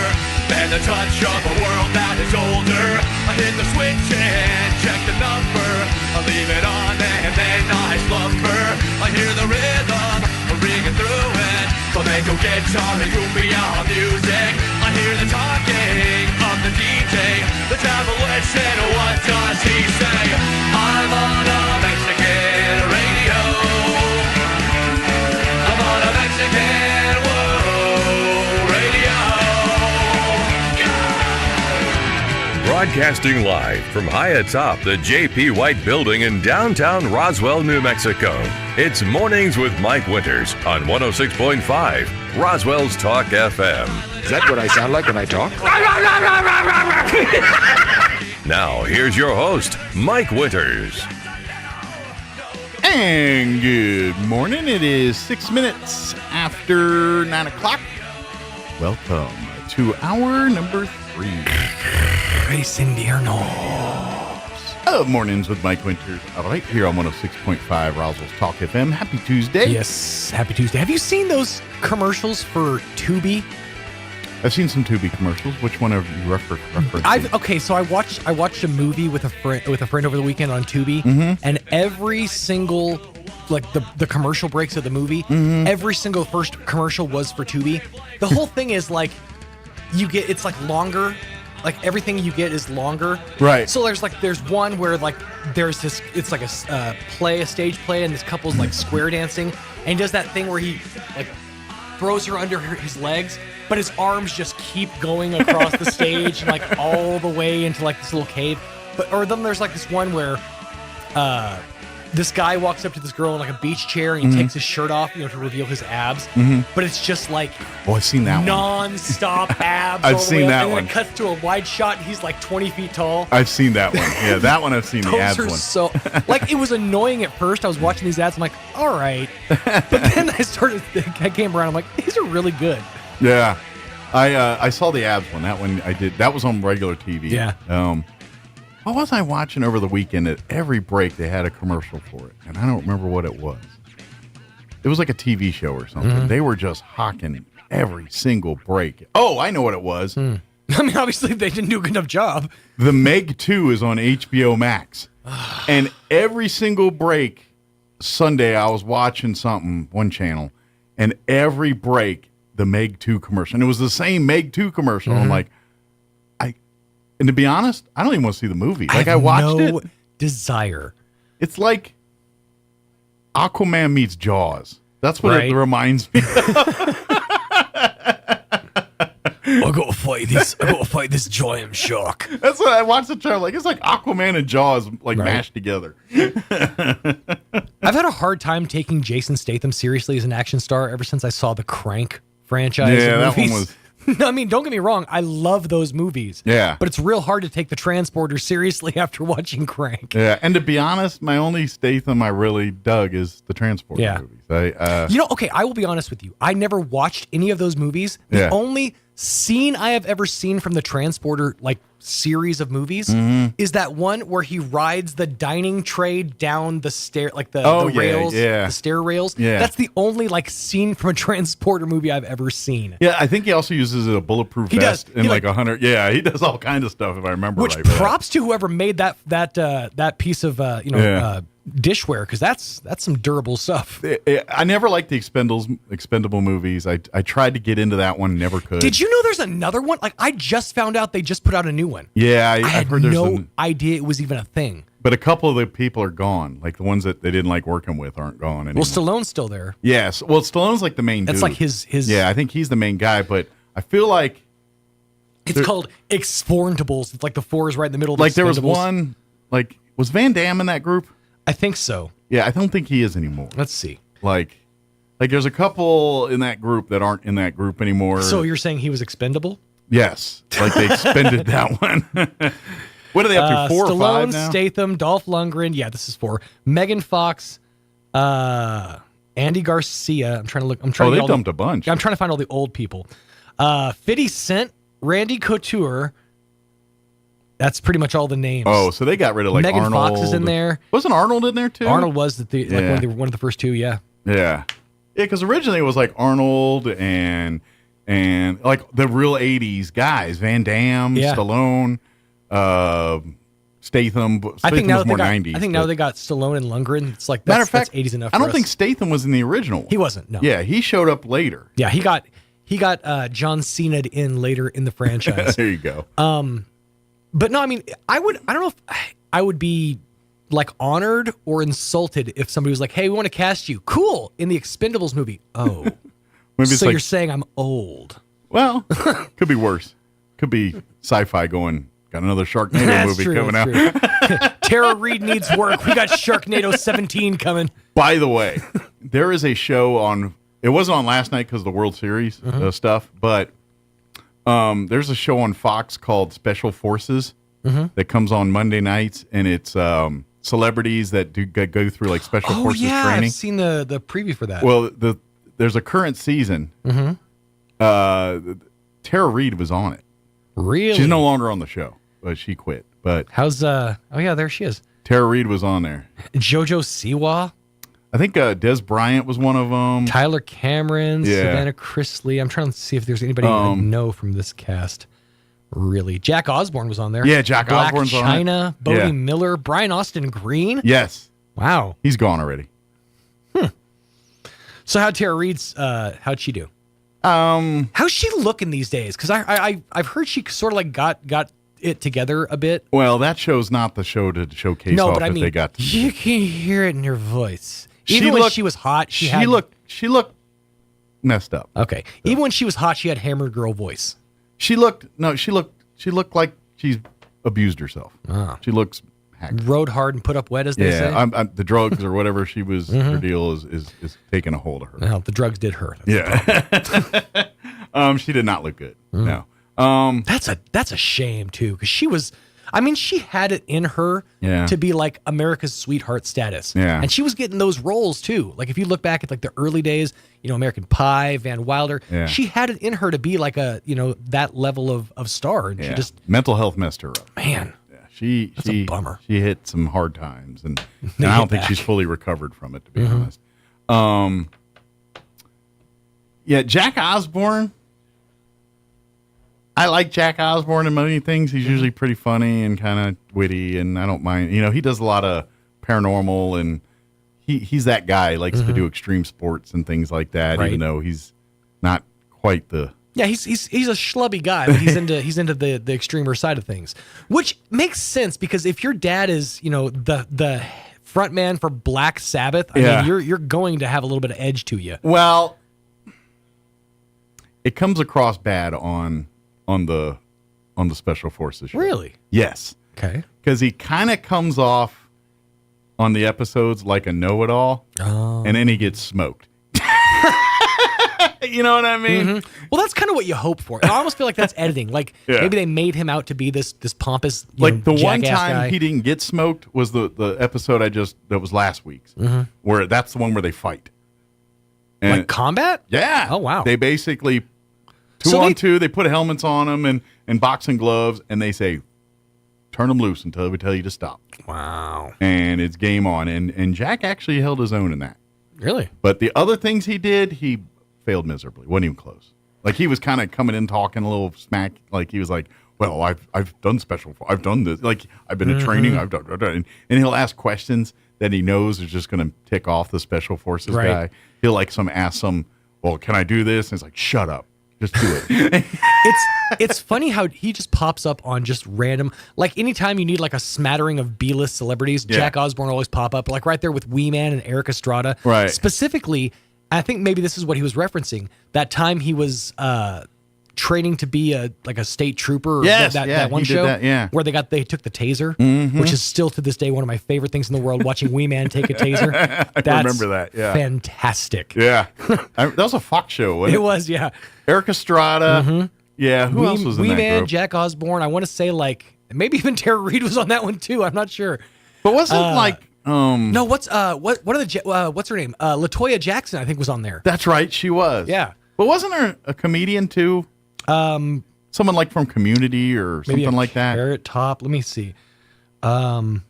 and the touch of a world that is older. I hit the switch and check the number. I leave it on and then I slumber. I hear the rhythm ringing through it. Flamenco guitar and cumbia music. I hear the talking of the DJ. The traveler said, what does he say? I'm on a Mexican radio. I'm on a Mexican radio. Broadcasting live from high atop the J.P. White Building in downtown Roswell, New Mexico. It's Mornings with Mike Winters on 106.5 Roswell's Talk FM. Is that what I sound like when I talk? Now, here's your host, Mike Winters. And good morning. It is 6 minutes after 9 o'clock. Welcome to hour number 3. Race Invierno. Mornings with Mike Winters, right here on 106.5 Roswell's Talk FM. Happy Tuesday. Yes, happy Tuesday. Have you seen those commercials for Tubi? I've seen some Tubi commercials. Which one have you referenced? Okay, so I watched a movie with a friend over the weekend on Tubi, and every single the commercial breaks of the movie, every single first commercial was for Tubi. The whole thing is like it's like longer. Like everything you get is longer, right? So there's one where there's this, it's like a stage play, and this couple's like square dancing, and he does that thing where he like throws her under his legs, but his arms just keep going across the stage and like all the way into like this little cave. Or then there's like this one where this guy walks up to this girl in like a beach chair and he takes his shirt off, to reveal his abs. But it's just like, I've seen that one. Non-stop abs. I've seen that one. And then it cuts to a wide shot and he's like 20 feet tall. I've seen that one. Yeah, that one I've seen. The abs one. So, it was annoying at first. I was watching these ads. I'm like, all right. But then I came around. I'm like, these are really good. Yeah. I saw the abs one. That one I did. That was on regular TV. Yeah. What was I watching over the weekend? At every break, they had a commercial for it, and I don't remember what it was. It was like a TV show or something. They were just hawking every single break. Oh, I know what it was. I mean, obviously, they didn't do a good enough job. The Meg 2 is on HBO Max, and every single break, Sunday, I was watching one channel, and every break, the Meg 2 commercial. And it was the same Meg 2 commercial. I'm like, and to be honest, I don't even want to see the movie. I watched it. Desire. It's like Aquaman meets Jaws. That's what it reminds me. I gotta fight this giant shark. That's what I watched the trailer. Like it's like Aquaman and Jaws mashed together. I've had a hard time taking Jason Statham seriously as an action star ever since I saw the Crank franchise. Yeah, of movies. that one was. I mean, don't get me wrong. I love those movies. Yeah. But it's real hard to take the Transporter seriously after watching Crank. Yeah, and to be honest, my only Statham I really dug is the Transporter movies. Okay, I will be honest with you. I never watched any of those movies. The only scene I have ever seen from the Transporter series of movies is that one where he rides the dining tray down the stair, the rails, the stair rails. Yeah. That's the only scene from a Transporter movie I've ever seen. Yeah, I think he also uses a bulletproof vest in 100. Yeah, he does all kinds of stuff if I remember Which right. props to whoever made that piece of dishware, because that's some durable stuff. I never liked the Expendable movies. I tried to get into that one, never could. Did you know there's another one? I just found out they just put out a new one. Yeah, I had heard there's no idea it was even a thing. But a couple of the people are gone. Like the ones that they didn't like working with aren't gone anymore. Well, Stallone's still there. Yes. Well, Stallone's like the main dude. That's like his. Yeah, I think he's the main guy, but I feel like it's called Exportables. It's like the 4 is right in the middle of there was one, was Van Damme in that group? I think so. Yeah, I don't think he is anymore. Let's see. Like there's a couple in that group that aren't in that group anymore. So you're saying he was expendable? Yes. They expended that one. What are they up to, 4 or 5 now? Statham, Dolph Lundgren. Yeah, this is 4. Megan Fox, Andy Garcia. I'm trying to look. They dumped a bunch. I'm trying to find all the old people. 50 Cent, Randy Couture. That's pretty much all the names. Oh, so they got rid of Megan Arnold. Fox is in there. Wasn't Arnold in there too? Arnold was one of the first 2. Yeah. Yeah. Yeah, because originally it was Arnold and the real 80s guys, Van Damme, Stallone, Statham. I think now was more 90s. I think now they got Stallone and Lundgren. It's matter of fact, that's 80s enough. I don't think Statham was in the original one. He wasn't. No. Yeah, he showed up later. Yeah, he got John Cena'd in later in the franchise. There you go. But no, I mean, I don't know if I would be honored or insulted if somebody was like, "Hey, we want to cast you." Cool, in the Expendables movie. Oh, maybe so you're saying I'm old? Well, could be worse. Could be sci-fi going. Got another Sharknado movie coming out. Tara Reid needs work. We got Sharknado 17 coming. By the way, there is a show on. It wasn't on last night because of the World Series stuff, but there's a show on Fox called Special Forces that comes on Monday nights, and it's celebrities that go through Special Forces training. I've seen the preview for that. Well, there's a current season. Tara Reid was on it. Really? She's no longer on the show, but she quit. But how's oh yeah, there she is. Tara Reid was on there. JoJo Siwa. I think Des Bryant was one of them. Tyler Cameron, Savannah Chrisley. I'm trying to see if there's anybody I know from this cast. Really, Jack Osborne was on there. Yeah, Jack Osborne's on it. China, Bodie Miller, Brian Austin Green. Yes. Wow. He's gone already. So how'd Tara Reid's? How'd she do? How's she looking these days? Because I've heard she sort of got it together a bit. Well, that show's not the show to showcase off if they got. You can hear it in her voice. Even when she was hot, she looked messed up. Okay. So. Even when she was hot, she had hammered girl voice. She looked like she's abused herself. She looks haggard. Rode hard and put up wet, as they say. The drugs or whatever she was, her deal is taking a hold of her. Well, the drugs did her. She did not look good. No. That's a shame too, because she was. I mean, she had it in her to be like America's sweetheart status. Yeah. And she was getting those roles too. Like if you look back at the early days, American Pie, Van Wilder, she had it in her to be like that level of star. And she just mental health messed her up. Man. Yeah. That's a bummer. She hit some hard times and I don't think she's fully recovered from it, to be honest. Jack Osborne. I like Jack Osborne in many things. He's usually pretty funny and kind of witty, and I don't mind. He does a lot of paranormal, and he's that guy. He likes to do extreme sports and things like that, even though he's not quite the. Yeah, he's a schlubby guy, but he's into the extremer side of things, which makes sense because if your dad is the frontman for Black Sabbath, I mean, you're going to have a little bit of edge to you. Well, it comes across bad on the Special Forces show. Really? Yes. Okay. Because he kind of comes off on the episodes like a know-it-all, and then he gets smoked. You know what I mean? Mm-hmm. Well, that's kind of what you hope for. I almost feel like that's editing. Like maybe they made him out to be this pompous, like the one jackass time guy. he didn't get smoked was the episode that was last week's, where that's the one where they fight. And like combat? Yeah. Oh wow. They basically two on two. They put helmets on them and boxing gloves, and they say, "Turn them loose until we tell you to stop." Wow. And it's game on. And Jack actually held his own in that. Really? But the other things he did, he failed miserably. Wasn't even close. Like he was kind of coming in talking a little smack. Like he was like, "Well, I've done I've done this. Like I've been in training. I've done." And he'll ask questions that he knows is just going to tick off the Special Forces guy. He'll ask some. Well, can I do this? And it's like, shut up. Just do it. It's funny how he just pops up on just random, like anytime you need like a smattering of B-list celebrities, Jack Osbourne always pop up, like right there with Wee Man and Eric Estrada. Right. Specifically, I think maybe this is what he was referencing. That time he was training to be a state trooper. Or that one show where they took the taser, which is still to this day one of my favorite things in the world. Watching Wee Man take a taser. I remember that. Yeah. Fantastic. Yeah. That was a Fox show, wasn't it? It was, yeah. Eric Estrada. Yeah. Who else was in that Wee Man, group? Jack Osbourne. I want to say maybe even Tara Reid was on that one too. I'm not sure. But wasn't no, what's her name? LaToya Jackson, I think, was on there. That's right, she was. Yeah. But wasn't there a comedian too? Someone like from Community or something like that. Carrot Top. Let me see. I'm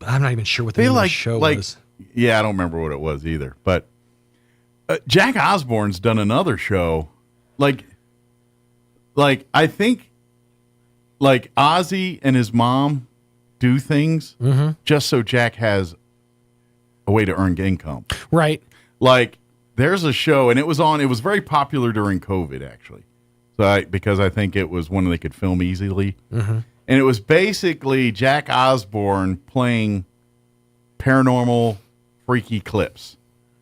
not even sure what the name of the show was. Yeah, I don't remember what it was either. But Jack Osbourne's done another show. Like I think like Ozzy and his mom do things just so Jack has a way to earn income. Right. Like there's a show, and it was very popular during COVID, actually. Because I think it was one they could film easily. And it was basically Jack Osbourne playing paranormal, freaky clips.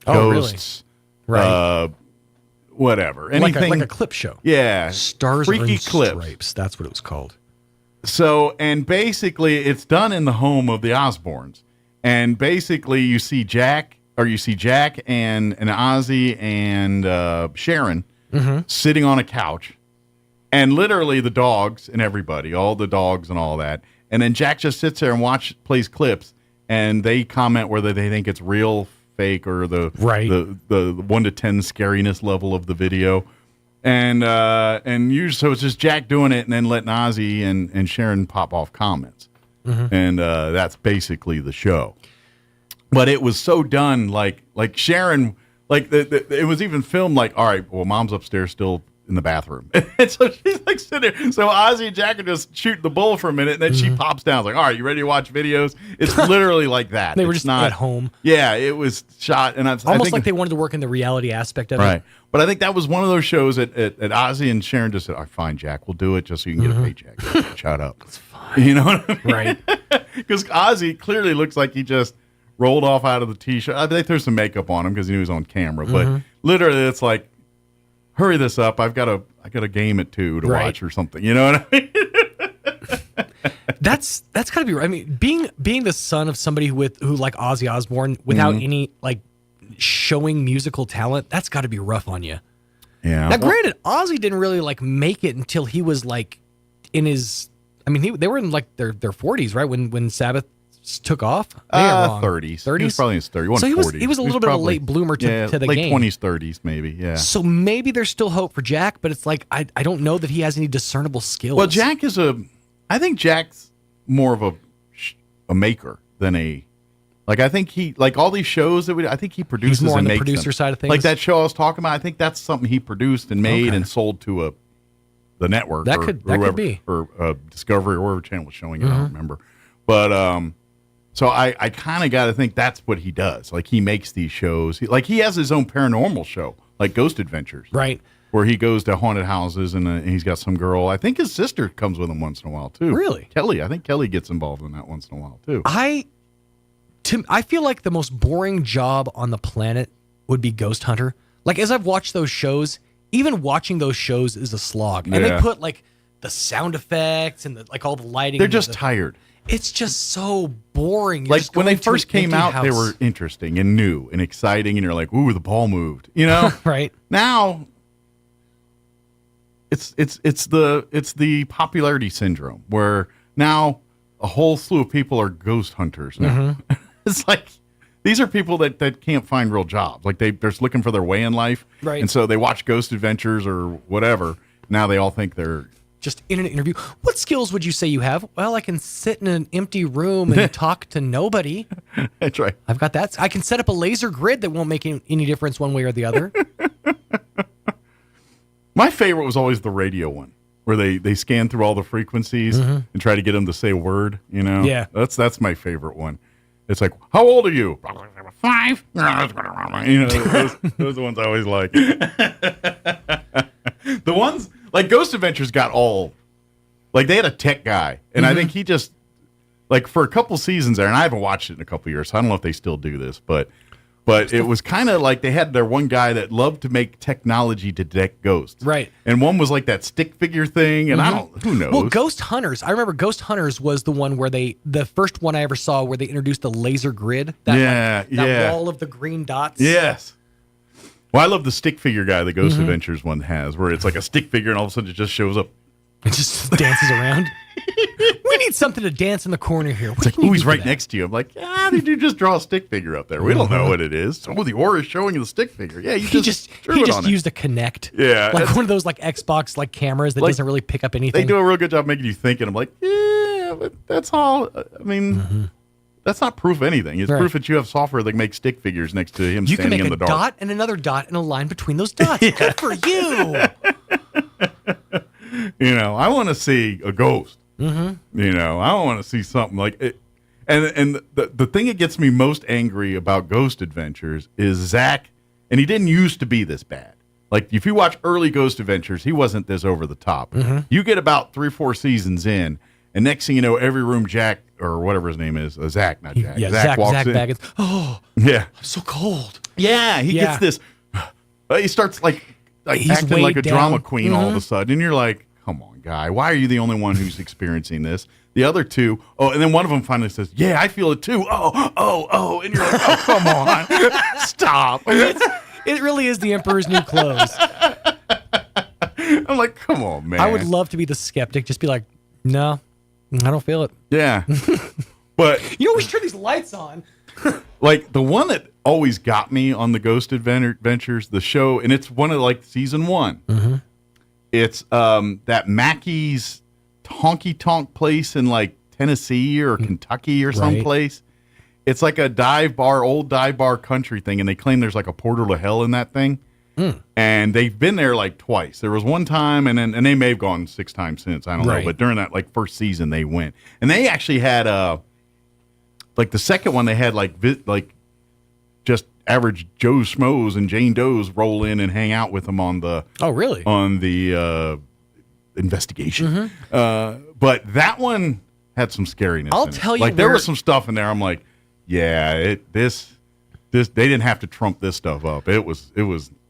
Ghosts. Really? Right. Whatever. Anything. Like a clip show. Yeah. Stars freaky and clips. Stripes. That's what it was called. So, and basically it's done in the home of the Osbournes. And basically you see Jack and Ozzy and Sharon sitting on a couch, and literally the dogs and everybody, all the dogs and all that. And then Jack just sits there and plays clips, and they comment whether they think it's real, fake, or the 1 to 10 scariness level of the video. And usually, so it's just Jack doing it and then letting Ozzy and Sharon pop off comments. And that's basically the show. But it was so done, like Sharon, it was even filmed like, all right, well, Mom's upstairs still in the bathroom. And so she's like sitting there. So Ozzy and Jack are just shooting the bull for a minute, and then she pops down. Like, all right, you ready to watch videos? It's literally like that. They were just at home. Yeah, it was shot. And I think, like they wanted to work in the reality aspect of it. Right. But I think that was one of those shows that Ozzy and Sharon just said, all right, fine, Jack, we'll do it just so you can get a paycheck. Shut up. That's fine. You know what I mean? Right. Because Ozzy clearly looks like he just rolled off out of the T-shirt. I mean, they threw some makeup on him because he knew he was on camera. But literally, it's like, hurry this up. I got a game at 2 to watch or something. You know what I mean? That's gotta be right. I mean, being the son of somebody who like Ozzy Osbourne without any like showing musical talent, that's got to be rough on you. Yeah. Now, granted, Ozzy didn't really like make it until he was like in his. I mean, they were in like their 40s, right? When Sabbath took off. 30s. 30s. He was probably in his 30s. So he was a little bit of a late bloomer to the late game. Late 20s, 30s, maybe. Yeah. So maybe there's still hope for Jack, but it's like I don't know that he has any discernible skills. Well, I think Jack's more of a maker than a. Like, I think he, like all these shows I think he produces He's more and on the makes producer them. side of things. Like that show I was talking about, I think that's something he produced and made and sold to the network. That could be. Or Discovery or whatever channel was showing it, I don't remember. But, so I kind of got to think that's what he does. Like, he makes these shows. He has his own paranormal show, like Ghost Adventures. Right. Where he goes to haunted houses and he's got some girl. I think his sister comes with him once in a while, too. Really? Kelly. I think Kelly gets involved in that once in a while, too. I feel like the most boring job on the planet would be ghost hunter. Like, as I've watched those shows, even watching those shows is a slog. And they put like the sound effects and like all the lighting. They're just tired. It's just so boring. You're Like just when they going to first an came empty out, they house. were interesting and new and exciting, and you're like, "Ooh, the ball moved," you know? Right. Now, it's the popularity syndrome where now a whole slew of people are ghost hunters now. It's like these are people that can't find real jobs. Like they're just looking for their way in life, Right. And so they watch Ghost Adventures or whatever. Now they all think they're just in an interview. What skills would you say you have? Well, I can sit in an empty room and talk to nobody. That's right. I've got that. I can set up a laser grid that won't make any difference one way or the other. My favorite was always the radio one, where they scan through all the frequencies and try to get them to say a word. You know, Yeah. that's my favorite one. It's like, how old are you? 5. You know, those are the ones I always like. The ones like Ghost Adventures got all like they had a tech guy, and I think he just like for a couple seasons there, and I haven't watched it in a couple years, so I don't know if they still do this, but it was kind of like they had their one guy that loved to make technology to detect ghosts. Right. And one was like that stick figure thing, and who knows? Well, Ghost Hunters. I remember Ghost Hunters was the one where the first one I ever saw where they introduced the laser grid. That wall of the green dots. Yes. Well, I love the stick figure guy the Ghost Adventures one has, where it's like a stick figure and all of a sudden it just shows up. It just dances around. We need something to dance in the corner here. It's like, ooh, he's right next to you. I'm like, did you just draw a stick figure up there? We don't know what it is. Oh, the aura is showing you the stick figure. Yeah, He just used a Connect. Yeah. Like one of those like Xbox like cameras that doesn't really pick up anything. They do a real good job making you think, and I'm like, yeah, but that's all. I mean, that's not proof of anything. It's proof that you have software that makes stick figures next to him You can standing make in the a dark. dot and another dot and a line between those dots. Good for you. You know, I want to see a ghost. You know, I don't want to see something like it. And the thing that gets me most angry about Ghost Adventures is Zach, and he didn't used to be this bad. Like, if you watch early Ghost Adventures, he wasn't this over the top. You get about 3 or 4 seasons in, and next thing you know, every room Jack, or whatever his name is, Zach, not Jack. Yeah, Zach walks Zach in. Baggins. Oh, Yeah. I'm so cold. Yeah, he gets this. He starts like He's acting like weighed a drama down. queen all of a sudden, and you're like, "Come on, guy, why are you the only one who's experiencing this?" The other two, and then one of them finally says, "Yeah, I feel it too." Oh, and you're like, "Oh, come on, stop!" It really is the Emperor's New Clothes. I'm like, "Come on, man." I would love to be the skeptic. Just be like, no, I don't feel it. Yeah, but you know, we should turn these lights on. Like the one that always got me on the Ghost Adventures, the show, and it's one of like season 1. It's that Mackey's honky tonk place in like Tennessee or Kentucky or someplace. It's like a old dive bar country thing, and they claim there's like a portal to hell in that thing. And they've been there like twice. There was one time, and they may have gone 6 times since. I don't know, but during that like first season they went, and they actually had like the second one they had like just average Joe Schmoes and Jane Does roll in and hang out with them on the investigation. But that one had some scariness. I'll in it. tell you, like there was some stuff in there. I'm like, yeah, this they didn't have to trump this stuff up. It was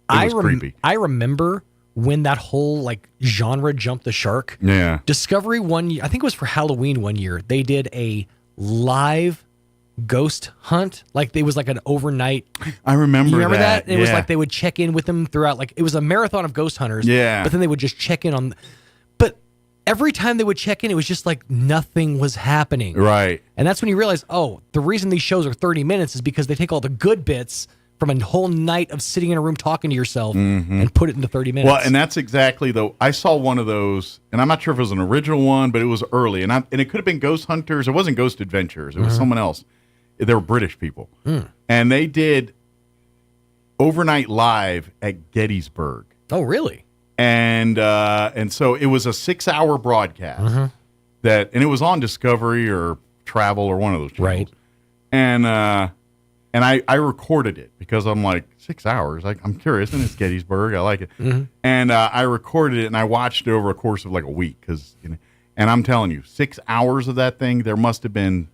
creepy. I remember when that whole like genre jumped the shark. Yeah, Discovery one year, I think it was for Halloween one year. They did a live ghost hunt. Like it was like an overnight. I remember. You remember that? Yeah. It was like they would check in with them throughout. Like it was a marathon of ghost hunters. Yeah. But then they would just check in on. But every time they would check in, it was just like nothing was happening. Right. And that's when you realize, oh, the reason these shows are 30 minutes is because they take all the good bits from a whole night of sitting in a room talking to yourself and put it into 30 minutes. Well, and that's exactly I saw one of those, and I'm not sure if it was an original one, but it was early, and it could have been Ghost Hunters. It wasn't Ghost Adventures. It was someone else. They were British people, and they did overnight live at Gettysburg. Oh, really? And so it was a 6-hour broadcast and it was on Discovery or Travel or one of those channels. Right. And I recorded it because I'm like 6 hours. I'm curious, and it's Gettysburg. I like it. And I recorded it and I watched it over a course of like a week and I'm telling you, 6 hours of that thing, there must have been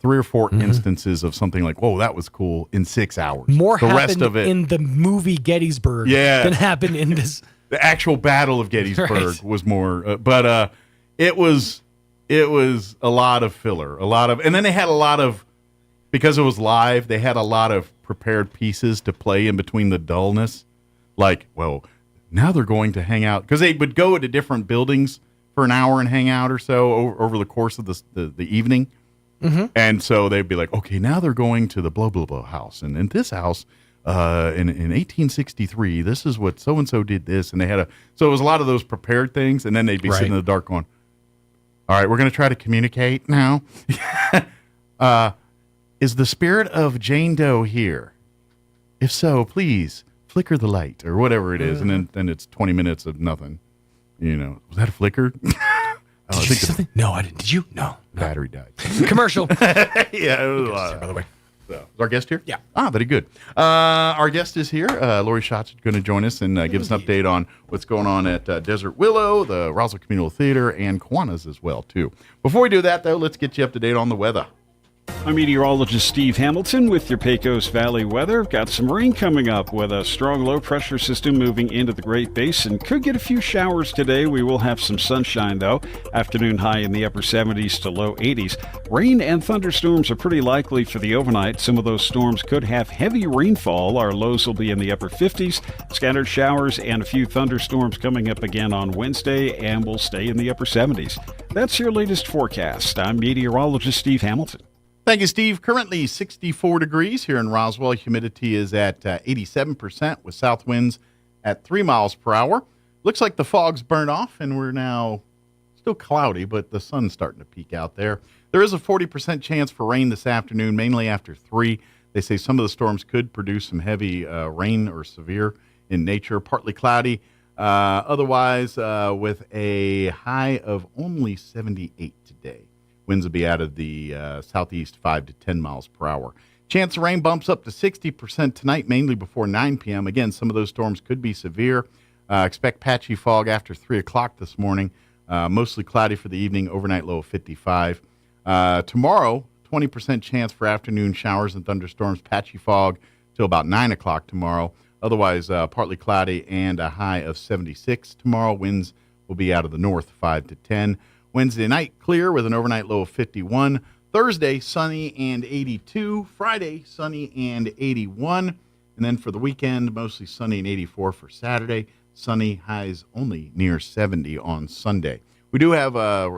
3 or 4 instances of something like, whoa, that was cool in 6 hours. More the happened rest of it, in the movie Gettysburg than happened in this. The actual Battle of Gettysburg was more, but it was a lot of filler, and then they had a lot of, because it was live, they had a lot of prepared pieces to play in between the dullness. Like, well, now they're going to hang out, because they would go to different buildings for an hour and hang out or so over the course of the evening. And so they'd be like, okay, now they're going to the blah, blah, blah house. And in this house, in 1863, this is what so-and-so did this. And they had so it was a lot of those prepared things. And then they'd be sitting in the dark going, all right, we're going to try to communicate now. Is the spirit of Jane Doe here? If so, please flicker the light or whatever it is. And then it's 20 minutes of nothing. Was that a flicker? Did you see something? No, I didn't. Did you? No. Battery died. Commercial. Yeah, it was a lot. By the way. So, is our guest here? Yeah. Very good. Our guest is here. Lori Schatz is going to join us and give us an update on what's going on at Desert Willow, the Roswell Communal Theater, and Kiwanis as well, too. Before we do that, though, let's get you up to date on the weather. I'm meteorologist Steve Hamilton with your Pecos Valley weather. Got some rain coming up with a strong low-pressure system moving into the Great Basin. Could get a few showers today. We will have some sunshine, though. Afternoon high in the upper 70s to low 80s. Rain and thunderstorms are pretty likely for the overnight. Some of those storms could have heavy rainfall. Our lows will be in the upper 50s. Scattered showers and a few thunderstorms coming up again on Wednesday, and will stay in the upper 70s. That's your latest forecast. I'm meteorologist Steve Hamilton. Thank you, Steve. Currently 64 degrees here in Roswell. Humidity is at 87% with south winds at 3 miles per hour. Looks like the fog's burned off and we're now still cloudy, but the sun's starting to peek out there. There is a 40% chance for rain this afternoon, mainly after 3. They say some of the storms could produce some heavy rain or severe in nature. Partly cloudy. Otherwise, with a high of only 78 today. Winds will be out of the southeast 5 to 10 miles per hour. Chance of rain bumps up to 60% tonight, mainly before 9 p.m. Again, some of those storms could be severe. Expect patchy fog after 3 o'clock this morning. Mostly cloudy for the evening, overnight low of 55. Tomorrow, 20% chance for afternoon showers and thunderstorms, patchy fog till about 9 o'clock tomorrow. Otherwise, partly cloudy and a high of 76 tomorrow. Winds will be out of the north 5 to 10. Wednesday night, clear with an overnight low of 51. Thursday, sunny and 82. Friday, sunny and 81. And then for the weekend, mostly sunny and 84 for Saturday. Sunny, highs only near 70 on Sunday. We do have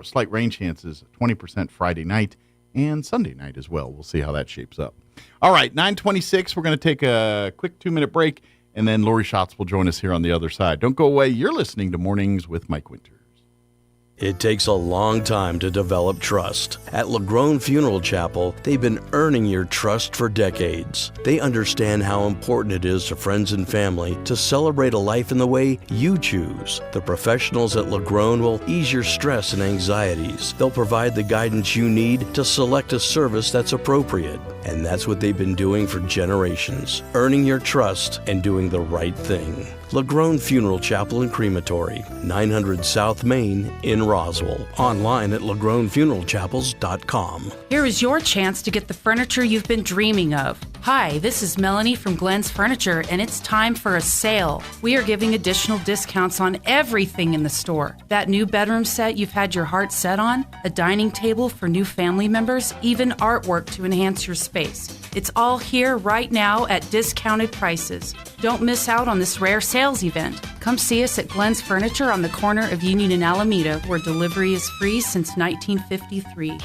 slight rain chances, 20% Friday night and Sunday night as well. We'll see how that shapes up. All right, 9:26. We're going to take a quick 2-minute break, and then Lori Schatz will join us here on the other side. Don't go away. You're listening to Mornings with Mike Winter. It takes a long time to develop trust. At LaGrone Funeral Chapel, they've been earning your trust for decades. They understand how important it is to friends and family to celebrate a life in the way you choose. The professionals at LaGrone will ease your stress and anxieties. They'll provide the guidance you need to select a service that's appropriate. And that's what they've been doing for generations, earning your trust and doing the right thing. LaGrone Funeral Chapel and Crematory, 900 South Main in Roswell. Online at LaGroneFuneralChapels.com. Here is your chance to get the furniture you've been dreaming of. Hi, this is Melanie from Glenn's Furniture, and it's time for a sale. We are giving additional discounts on everything in the store. That new bedroom set you've had your heart set on, a dining table for new family members, even artwork to enhance your space. It's all here right now at discounted prices. Don't miss out on this rare sales event. Come see us at Glenn's Furniture on the corner of Union and Alameda, where delivery is free since 1953.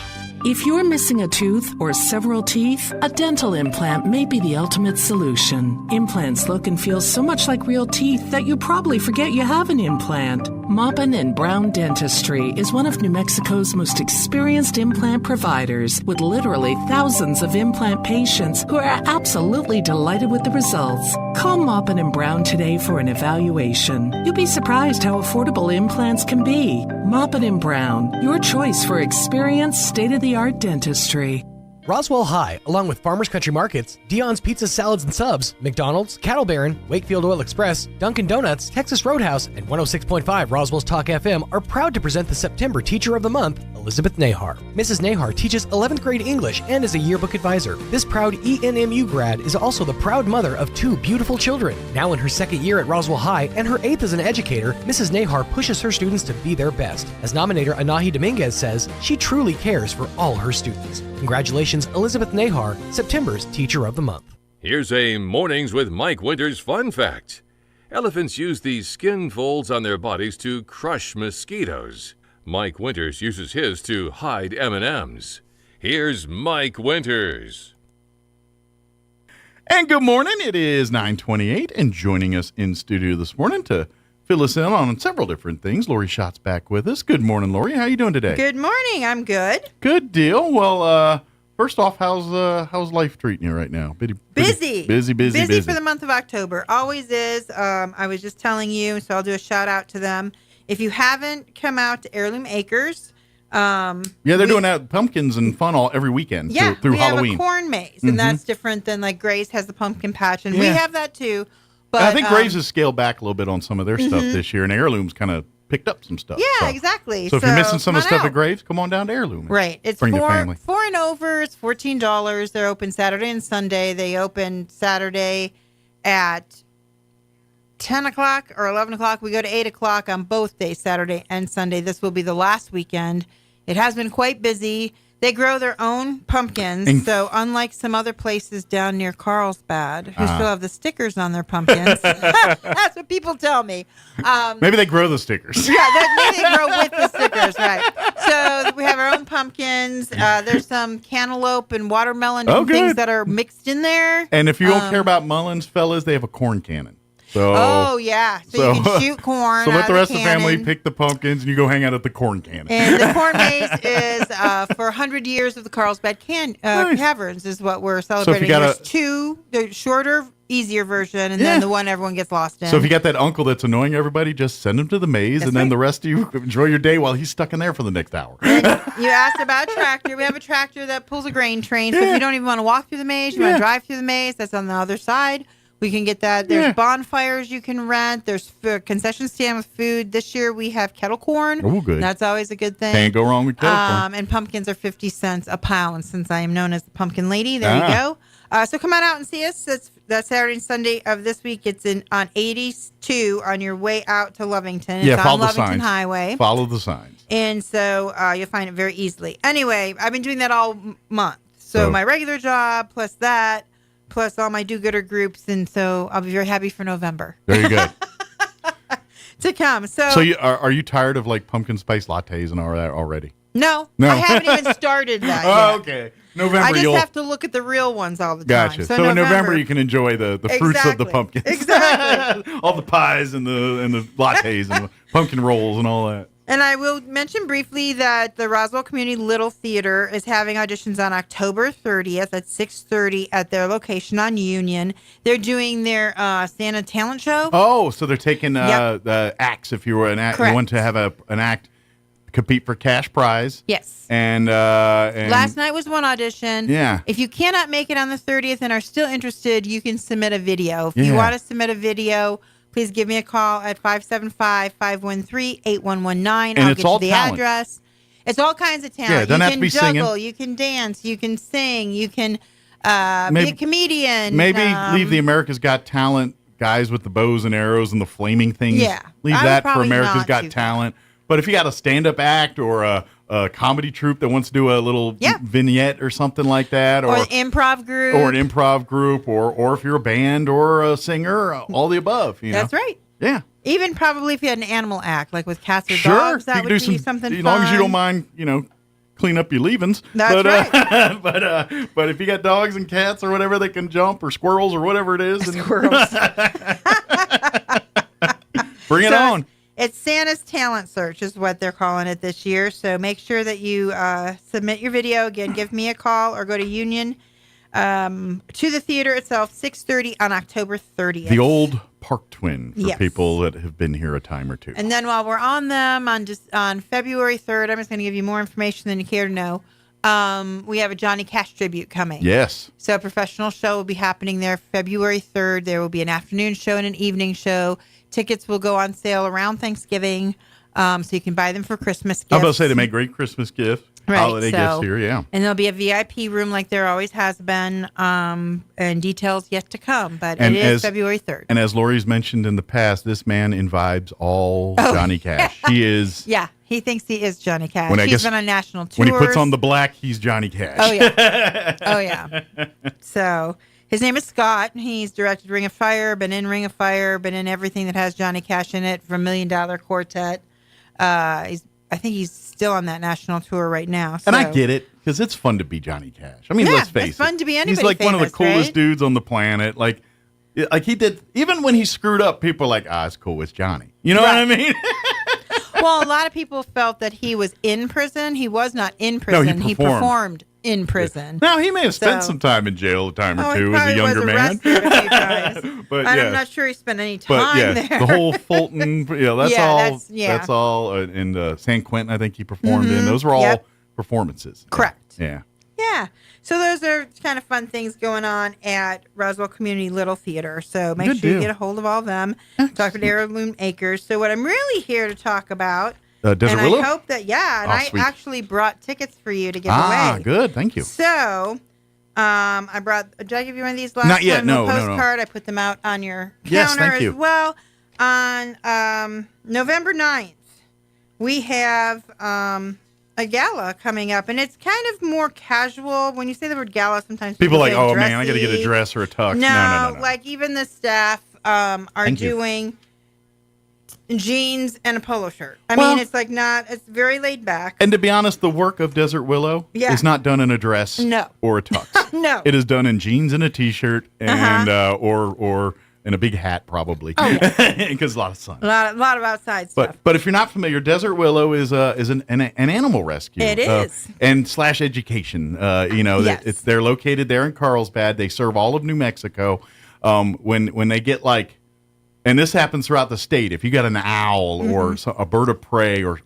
If you're missing a tooth or several teeth, a dental implant may be the ultimate solution. Implants look and feel so much like real teeth that you probably forget you have an implant. Maupin & Brown Dentistry is one of New Mexico's most experienced implant providers, with literally thousands of implant patients who are absolutely delighted with the results. Call Maupin & Brown today for an evaluation. You'll be surprised how affordable implants can be. Maupin & Brown, your choice for experienced, state-of-the-art dentistry. Roswell High, along with Farmers Country Markets, Dion's Pizza, Salads and Subs, McDonald's, Cattle Baron, Wakefield Oil Express, Dunkin' Donuts, Texas Roadhouse, and 106.5 Roswell's Talk FM are proud to present the September Teacher of the Month, Elizabeth Nahar. Mrs. Nahar teaches 11th grade English and is a yearbook advisor. This proud ENMU grad is also the proud mother of 2 beautiful children. Now in her 2nd year at Roswell High and her 8th as an educator, Mrs. Nahar pushes her students to be their best. As nominator Anahi Dominguez says, she truly cares for all her students. Congratulations, Elizabeth Nahar, September's Teacher of the Month. Here's a Mornings with Mike Winters fun fact. Elephants use these skin folds on their bodies to crush mosquitoes. Mike Winters uses his to hide M&Ms. Here's Mike Winters. And good morning. It is 9:28, and joining us in studio this morning to fill us in on several different things, Lori Schott's back with us. Good morning, Lori. How are you doing today? Good morning. I'm good. Good deal. Well, first off, how's life treating you right now? Busy Busy for the month of October. Always is. I was just telling you, so I'll do a shout out to them. If you haven't come out to Heirloom Acres, they're doing that pumpkins and fun every weekend through we Halloween. have a corn maze, and that's different than like Gray's has the pumpkin patch, and we Yeah. have that too. But I think Graves has scaled back a little bit on some of their stuff this year, and Heirloom's kind of picked up some stuff. Yeah, exactly. So if you're missing some of the come stuff on at Graves, come on down to Heirloom. Right. It's bring your family. 4 and over. It's $14. They're open Saturday and Sunday. They open Saturday at 10 o'clock or 11 o'clock. We go to 8 o'clock on both days, Saturday and Sunday. This will be the last weekend. It has been quite busy. They grow their own pumpkins. So unlike some other places down near Carlsbad who still have the stickers on their pumpkins, that's what people tell me. Maybe they grow the stickers. Maybe they grow with the stickers, right. So we have our own pumpkins. There's some cantaloupe and watermelon and things that are mixed in there. And if you don't care about mullins, fellas, they have a corn cannon. So, you can shoot corn. So let the rest of the cannon. family pick the pumpkins, and you go hang out at the corn cannon. And the corn maze is for 100 years of the Carlsbad Caverns is what we're celebrating. There's 2, the shorter, easier version, and then the one everyone gets lost in. So if you got that uncle that's annoying everybody, just send him to the maze, and then the rest of you enjoy your day while he's stuck in there for the next hour. And you asked about a tractor. We have a tractor that pulls a grain train. So if you don't even want to walk through the maze, you want to drive through the maze, that's on the other side. We can get that. There's bonfires you can rent. There's concession stand with food. This year we have kettle corn. Oh, good. That's always a good thing. Can't go wrong with kettle corn. And pumpkins are 50 cents a pound since I am known as the pumpkin lady. There you go. So come on out and see us. That's Saturday and Sunday of this week. It's on 82 on your way out to Lovington. It's on Lovington Highway. Follow the signs. And so you'll find it very easily. Anyway, I've been doing that all month. So my regular job plus that. Plus all my do-gooder groups, and so I'll be very happy for November. There you go. To come. So are you tired of like pumpkin spice lattes and all that already? No. I haven't even started that yet. Okay. November. I just have to look at the real ones all the time. Gotcha. So in November you can enjoy the fruits of the pumpkins. Exactly. All the pies and the lattes and the pumpkin rolls and all that. And I will mention briefly that the Roswell Community Little Theater is having auditions on October 30th at 6:30 at their location on Union. They're doing their Santa talent show. Oh, so they're taking the acts. If you were you want to have an act compete for cash prize. Yes. And last night was one audition. Yeah. If you cannot make it on the 30th and are still interested, you can submit a video. If you want to submit a video, please give me a call at 575-513-8119. I'll get you the address. It's all kinds of talent. Yeah, it doesn't have to be juggle, singing. you can dance, you can sing, you can be a comedian. Maybe leave the America's Got Talent guys with the bows and arrows and the flaming things. Yeah. Leave I would that for probably America's not Got do Talent. But if you got a stand-up act or a comedy troupe that wants to do a little vignette or something like that, or an improv group, or if you're a band or a singer, all the above. That's right. Yeah. Even probably if you had an animal act, like with cats or dogs, that would be something as fun. long as you don't mind, clean up your leavings. That's right. But if you got dogs and cats or whatever that can jump, or squirrels or whatever it is, bring it on. It's Santa's Talent Search is what they're calling it this year. So make sure that you submit your video. Again, give me a call or go to Union to the theater itself, 6:30 on October 30th. The old Park Twin for people that have been here a time or two. And then while we're on them, on February 3rd, I'm just going to give you more information than you care to know. We have a Johnny Cash tribute coming. Yes. So a professional show will be happening there February 3rd. There will be an afternoon show and an evening show. Tickets will go on sale around Thanksgiving. So you can buy them for Christmas gifts. I was about to say they make great Christmas gifts, holiday gifts here, yeah. And there'll be a VIP room like there always has been, and details yet to come. But it is February 3rd. And as Lori's mentioned in the past, this man imbibes all Johnny Cash. He is. Yeah, he thinks he is Johnny Cash. He's He's been on national tours. When he puts on the black, he's Johnny Cash. Oh, yeah. Oh, yeah. So his name is Scott. He's directed Ring of Fire, been in Ring of Fire, been in everything that has Johnny Cash in it from $1 Million Quartet. I think he's still on that national tour right now. So. And I get it, because it's fun to be Johnny Cash. I mean, let's face it. It's fun to be anybody He's like famous, one of the coolest right? dudes on the planet. Like he did, even when he screwed up, people are like, it's cool, it's Johnny. You know what I mean? Well, a lot of people felt that he was in prison. He was not in prison. No, he performed in prison. Now, he may have spent some time in jail a time or two as a younger man. A few times. But I'm not sure he spent any time there. The whole Fulton, that's all in San Quentin, I think he performed in. Those were all performances. Correct. Yeah. Yeah. So those are kind of fun things going on at Roswell Community Little Theater. So make sure you get a hold of all of them. Talk with Heirloom Acres. So what I'm really here to talk about, Desert and Willow? I hope that, I sweet. actually brought tickets for you to give away. Good. Thank you. So I brought, did I give you one of these last Not yet. time? No, a postcard. I put them out on your Yes, counter thank you. as well. On November 9th, we have a gala coming up, and it's kind of more casual. When you say the word gala, sometimes People are like, say oh, dressy. man, I got to get a dress or a tux. No, No. like even the staff are Thank you. doing jeans and a polo shirt. I Well- mean, it's very laid back. And to be honest, the work of Desert Willow is not done in a dress or a tux. No. It is done in jeans and a t-shirt and or in a big hat probably. Oh, because a lot of sun. A lot of outside stuff. But if you're not familiar, Desert Willow is an animal rescue. It is. And / education. Yes. They're located there in Carlsbad. They serve all of New Mexico. When they get like, and this happens throughout the state, if you got an owl or a bird of prey or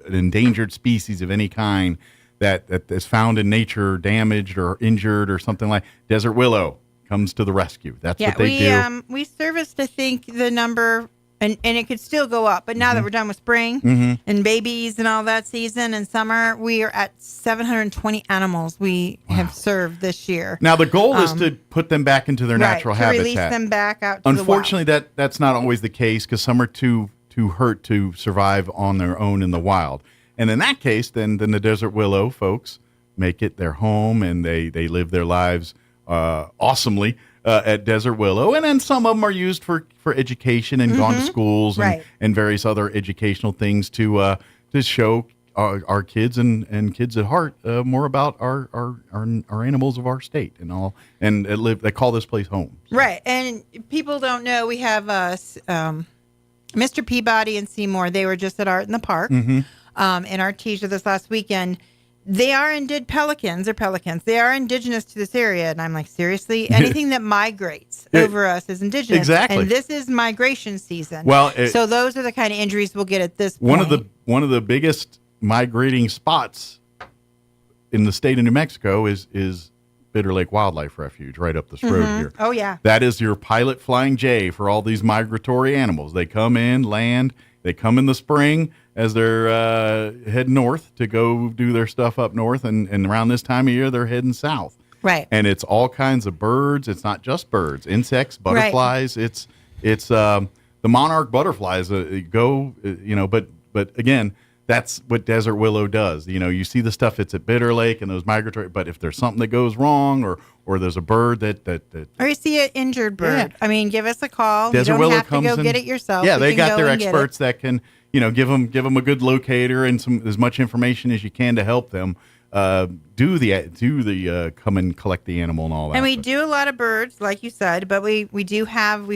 an endangered species of any kind that is found in nature, damaged or injured or something like, Desert Willow comes to the rescue. That's what they do. We serviced, I think, the number, and it could still go up, but now that we're done with spring and babies and all that season and summer, we are at 720 animals we have served this year. Now, the goal is to put them back into their natural to habitat. release them back out to Unfortunately, that's not always the case because some are too hurt to survive on their own in the wild. And in that case, then the Desert Willow folks make it their home, and they live their lives awesomely at Desert Willow. And then some of them are used for education and gone to schools and various other educational things to show our kids and kids at heart more about our animals of our state and all, and they call this place home. Right. And people don't know we have Mr. Peabody and Seymour. They were just at Art in the Park in Artesia this last weekend. They are pelicans. They are indigenous to this area. And I'm like, seriously? Anything that migrates over us is indigenous. Exactly. And this is migration season. Well, so those are the kind of injuries we'll get at this point. One of the biggest migrating spots in the state of New Mexico is Bitter Lake Wildlife Refuge right up this road here. Oh, yeah. That is your pilot flying J for all these migratory animals. They come in, land, they come in the spring as they're heading north to go do their stuff up north, and around this time of year, they're heading south. Right. And it's all kinds of birds. It's not just birds, insects, butterflies. Right. It's the monarch butterflies but again, that's what Desert Willow does. You see the stuff that's at Bitter Lake and those migratory, but if there's something that goes wrong or the's a bird that or you see an injured bird, I mean, give us a call. Desert you don't Willow have to go get it yourself. Yeah, You they can got go their and get experts it. that can, give them a good locator and as much information as you can to help them do the come and collect the animal and all that. And we do a lot of birds, like you said, but we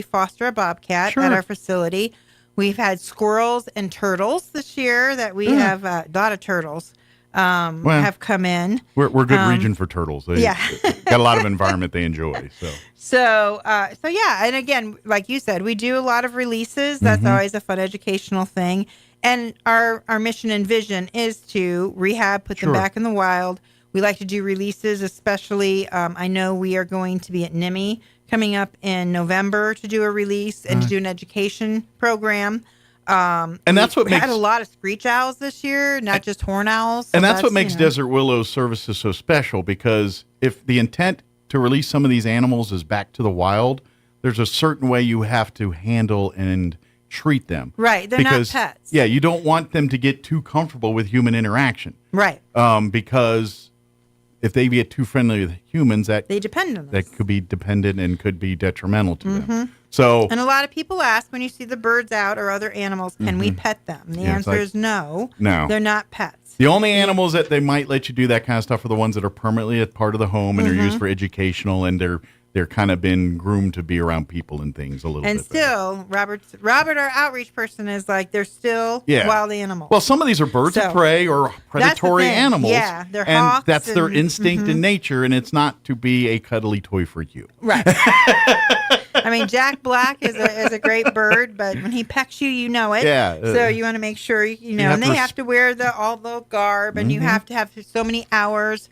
foster a bobcat at our facility. We've had squirrels and turtles this year that we have a lot of turtles have come in. We're a good region for turtles. They got a lot of environment they enjoy. So yeah, and again, like you said, we do a lot of releases. That's always a fun educational thing. And our mission and vision is to rehab, put them back in the wild. We like to do releases, especially I know we are going to be at NIMI coming up in November to do a release and to do an education program. And that's what we makes had a lot of screech owls this year, not just horn owls. So and that's what makes Desert Willow's services so special, because if the intent to release some of these animals is back to the wild, there's a certain way you have to handle and treat them. Right. They're not pets. Yeah, you don't want them to get too comfortable with human interaction. Right. Because if they get too friendly with humans, they depend on us. That could be dependent and could be detrimental to them. So, and a lot of people ask when you see the birds out or other animals, can we pet them? The answer is no. No. They're not pets. The only animals that they might let you do that kind of stuff are the ones that are permanently a part of the home and are used for educational, and they're kind of been groomed to be around people and things a little bit. And still, Robert, our outreach person, is like, they're still wild animals. Well, some of these are birds of prey or predatory animals. Yeah, they're and hawks. That's their instinct in nature, and it's not to be a cuddly toy for you. Right. I mean, Jack Black is a great bird, but when he pecks you, you know it. Yeah. So you want to make sure, and they have to wear all the garb, and you have to have so many hours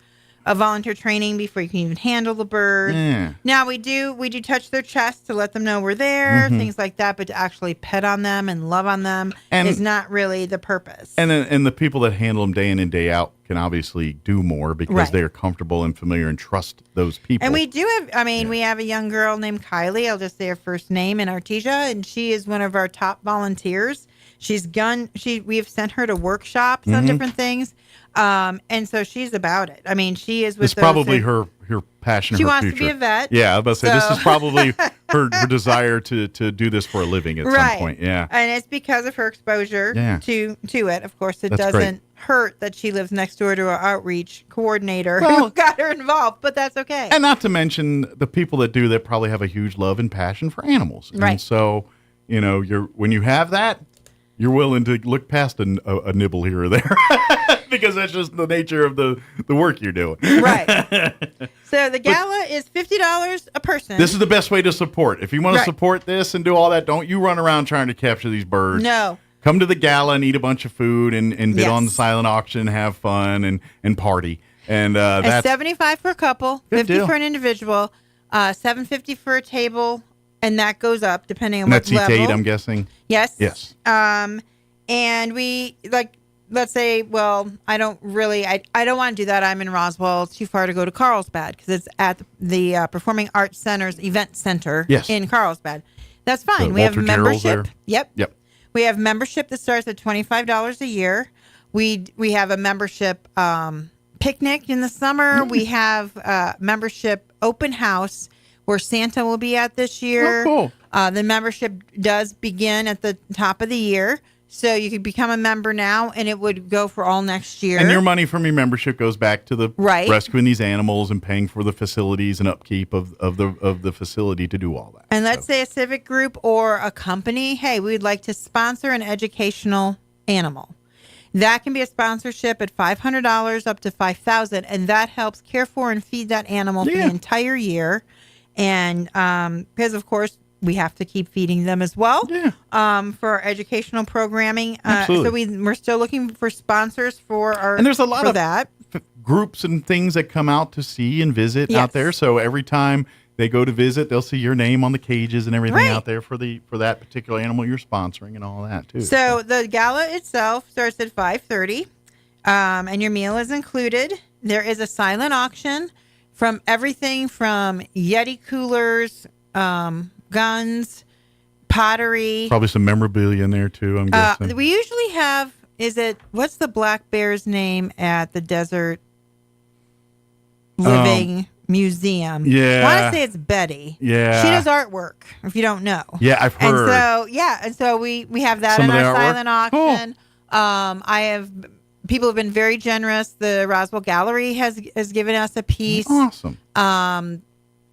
of volunteer training before you can even handle the bird. Yeah. Now we do touch their chest to let them know we're there, things like that, but to actually pet on them and love on them is not really the purpose. And the people that handle them day in and day out can obviously do more because they are comfortable and familiar and trust those people. And we do have, we have a young girl named Kylie. I'll just say her first name, in Artesia, and she is one of our top volunteers. We have sent her to workshops on different things. And so she's about it. I mean, she is with It's probably her passion. She her wants future. to be a vet. Yeah, I was about to say this is probably her desire to do this for a living at some point. Yeah, and it's because of her exposure to it. Of course, it That's doesn't hurt that she lives next door to our outreach coordinator who got her involved, but that's okay. And not to mention the people that do that probably have a huge love and passion for animals. Right. And so, when you have that, you're willing to look past a nibble here or there. Because that's just the nature of the work you're doing. Right. So the gala is $50 a person. This is the best way to support. If you want to support this and do all that, don't you run around trying to capture these birds. No. Come to the gala and eat a bunch of food and bid on the silent auction, have fun and party. And that's $75 for a couple, $50 for an individual, $7.50 for a table, and that goes up depending on what level. That's seat 8, I'm guessing. Yes. Yes. And we let's say, I don't want to do that. I'm in Roswell. It's too far to go to Carlsbad because it's at the Performing Arts Center's event center in Carlsbad. That's fine. We have membership. Yep. We have membership that starts at $25 a year. We have a membership picnic in the summer. We have membership open house where Santa will be at this year. Oh, cool. The membership does begin at the top of the year. So you could become a member now, and it would go for all next year. And your money from your membership goes back to the rescuing these animals and paying for the facilities and upkeep of the facility to do all that. And let's say a civic group or a company, hey, we'd like to sponsor an educational animal. That can be a sponsorship at $500 up to $5,000, and that helps care for and feed that animal for the entire year. And because, of course, we have to keep feeding them as well for our educational programming. So we're still looking for sponsors for our and there's a lot of that. Groups and things that come out to see and visit out there. So every time they go to visit, they'll see your name on the cages and everything out there for that particular animal you're sponsoring and all that too. So the gala itself starts at 5:30, and your meal is included. There is a silent auction from everything from Yeti coolers, guns, pottery. Probably some memorabilia in there too, I'm guessing. We usually have, what's the black bear's name at the Desert Living Museum? Yeah. I want to say it's Betty. Yeah. She does artwork, if you don't know. Yeah, I've heard. And so we have that Some in of our the silent auction. People have been very generous. The Roswell Gallery has given us a piece. Awesome.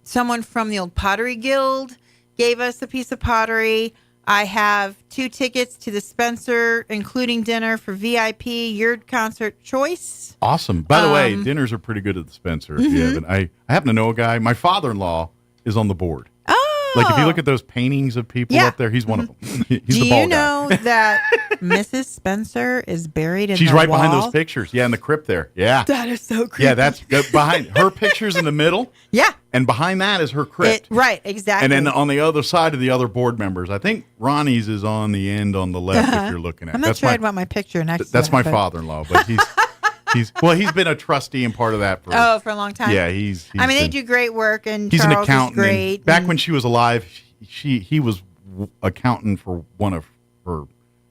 Someone from the old Pottery Guild gave us a piece of pottery. I have 2 tickets to the Spencer, including dinner for VIP, your concert choice. Awesome. By the way, dinners are pretty good at the Spencer. If you haven't, I happen to know a guy. My father-in-law is on the board. Oh, Like if you look at those paintings of people up there, he's one of them. He's Do the ball you know that Mrs. Spencer is buried in She's the right wall? behind those pictures. Yeah, in the crypt there. Yeah. That is so creepy. Yeah, that's behind her pictures in the middle. Yeah. And behind that is her crypt. Right, exactly. And then on the other side of the other board members, I think Ronnie's is on the end on the left if you're looking at it. I'm not sure I'd want my picture next to That's that, my but- father-in-law, but he's been a trustee and part of that for for a long time. Yeah, he's I mean, they been- do great work, and he's Charles an accountant. is great. And back when she was alive, he was accountant for one of her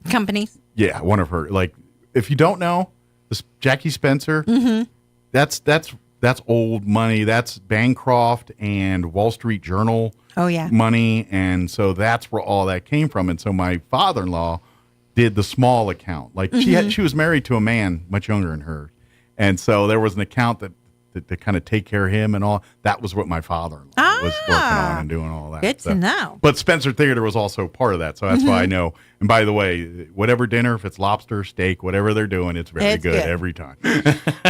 companies. Yeah, one of her. Like, if you don't know, this Jackie Spencer, that's old money. That's Bancroft and Wall Street Journal money, and so that's where all that came from. And so my father-in-law did the small account. Like she was married to a man much younger than her, and so there was an account that kind of take care of him and all. That was what my father-in-law was working on and doing all that. Good to know. But Spencer Theater was also part of that, so that's why I know. And by the way, whatever dinner, if it's lobster, steak, whatever they're doing, it's very good every time.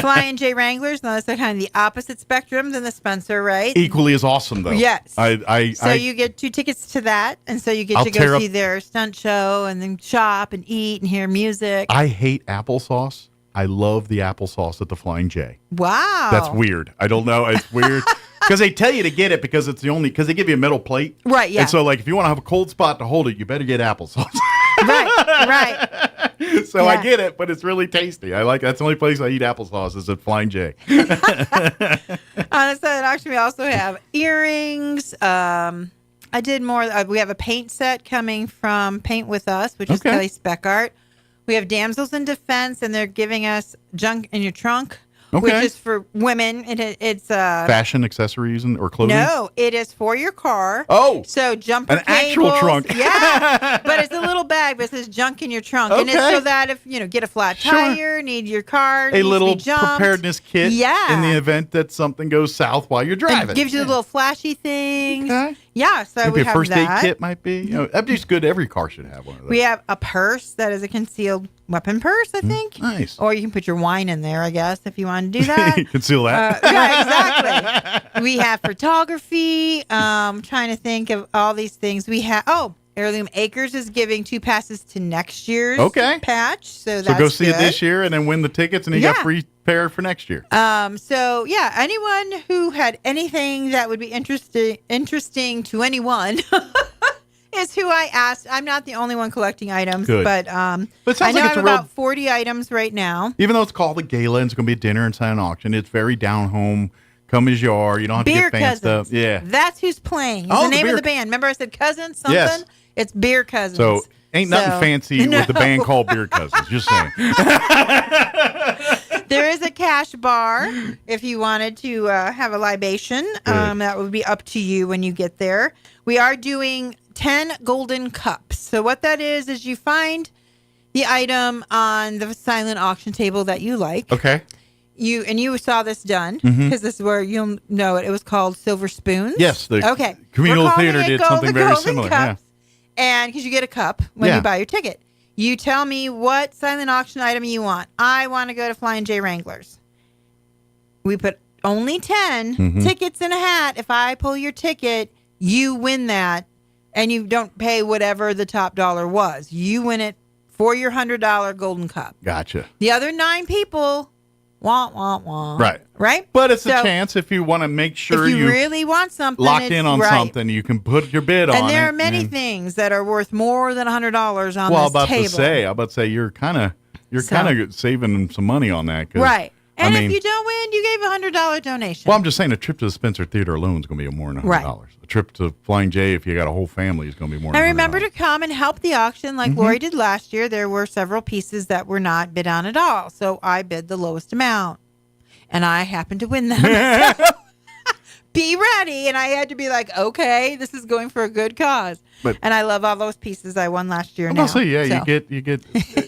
Flying J Wranglers, now that's kind of the opposite spectrum than the Spencer, right? Equally as awesome, though. Yes. So you get 2 tickets to that, and so you get I'll to tear go up- see their stunt show and then shop and eat and hear music. I hate applesauce. I love the applesauce at the Flying J. Wow. That's weird. I don't know. It's weird. Because they tell you to get it because it's because they give you a metal plate. Right, yeah. And so, like, if you want to have a cold spot to hold it, you better get applesauce. right. So I get it, but it's really tasty. That's the only place I eat applesauce is at Flying J. On the side auction, we also have earrings. I did more. We have a paint set coming from Paint With Us, which is Kelly Speckart. We have Damsels in Defense, and they're giving us Junk in Your Trunk, which is for women. It's fashion accessories or clothing? No, it is for your car. Oh. So jumper An actual cables. trunk. Yeah. But it's a little bag that says junk in your trunk. And it's Okay. so that if, get a flat tire, need your car, A needs little to be jumped. preparedness kit Yeah. in the event that something goes south while you're driving. It gives you the little flashy things. Okay. Yeah, so Maybe we a have first that. aid kit might be. That'd be just good. Every car should have one of those. We have a purse that is a concealed weapon purse, I think. Nice. Or you can put your wine in there, I guess, if you want to do that. Conceal that. Yeah, exactly. We have photography. Trying to think of all these things. We have Heirloom Acres is giving 2 passes to next year's patch. So that's go see it good. this year and then win the tickets, and you got free pair for next year. So yeah, anyone who had anything that would be interesting to anyone is who I asked. I'm not the only one collecting items, Good. but But it I sounds know like I it's have a real- about 40 items right now. Even though it's called the gala and it's going to be a dinner and silent auction, it's very down home. Come as you are. You don't have Beer to get fan Cousins. stuff. Yeah. That's who's playing. It's Oh, the the name Beer- of the band. Remember I said Cousins something? Yes. It's Beer Cousins. So ain't nothing fancy with the band called Beer Cousins. Just saying. There is a cash bar if you wanted to have a libation. That would be up to you when you get there. We are doing 10 golden cups. So what that is you find the item on the silent auction table that you like. Okay. You saw this done because this is where you'll know it. It was called Silver Spoons. Yes. The Okay. Communal We're calling Theater it did the something very Golden similar. Cups. And because you get a cup when Yeah. you buy your ticket. You tell me what silent auction item you want. I want to go to Flying J Wranglers. We put only 10 tickets in a hat. If I pull your ticket, you win that. And you don't pay whatever the top dollar was. You win it for your $100 golden cup. Gotcha. The other 9 people, wah. Right. Right? But it's So, a chance if you want to make sure if you really want something, locked it's in on right. something, you can put your bid on it. And there are many things that are worth more than $100 on Well, this table. I'm about to say you're kind of saving some money on that. 'Cause, Right. And I mean, if you don't win, you gave a $100 donation. well, I'm just saying a trip to the Spencer Theater alone is going to be more than $100. Right. A trip to Flying J, if you got a whole family, is going to be more than And $100. remember to come and help the auction like Lori did last year. There were several pieces that were not bid on at all. So I bid the lowest amount. And I happened to win them. Be ready. And I had to be like, okay, this is going for a good cause. But- and I love all those pieces I won last year I'm now. gonna say, yeah, So- you get,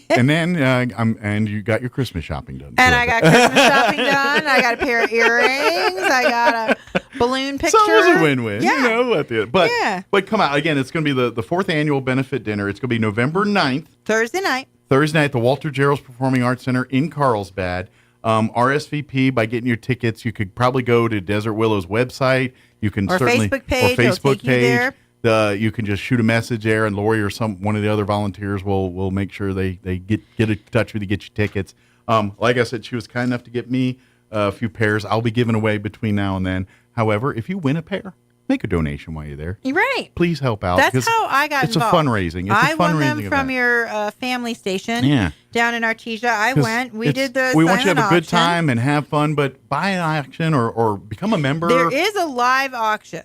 and then and you got your Christmas shopping done. And I got Christmas shopping done. I got a pair of earrings. I got a balloon picture. So it was a win-win. Yeah. You know, at the end. But Yeah. but come out again. It's going to be the 4th annual benefit dinner. It's going to be November 9th, Thursday night. Thursday night at the Walter Gerald's Performing Arts Center in Carlsbad. RSVP by getting your tickets. You could probably go to Desert Willow's website. You can Or certainly Facebook page. or It'll Facebook take you page. there. You can just shoot a message there, and Lori or one of the other volunteers will make sure they get in touch with you, get you tickets. Like I said, she was kind enough to get me a few pairs. I'll be giving away between now and then. However, if you win a pair, make a donation while you're there. You're right. Please help out. That's how I got involved. It's a fundraising. I won them from your family station down in Artesia. I went. We did the We want you to have a good auction. time and have fun, but buy an auction or become a member. There is a live auction.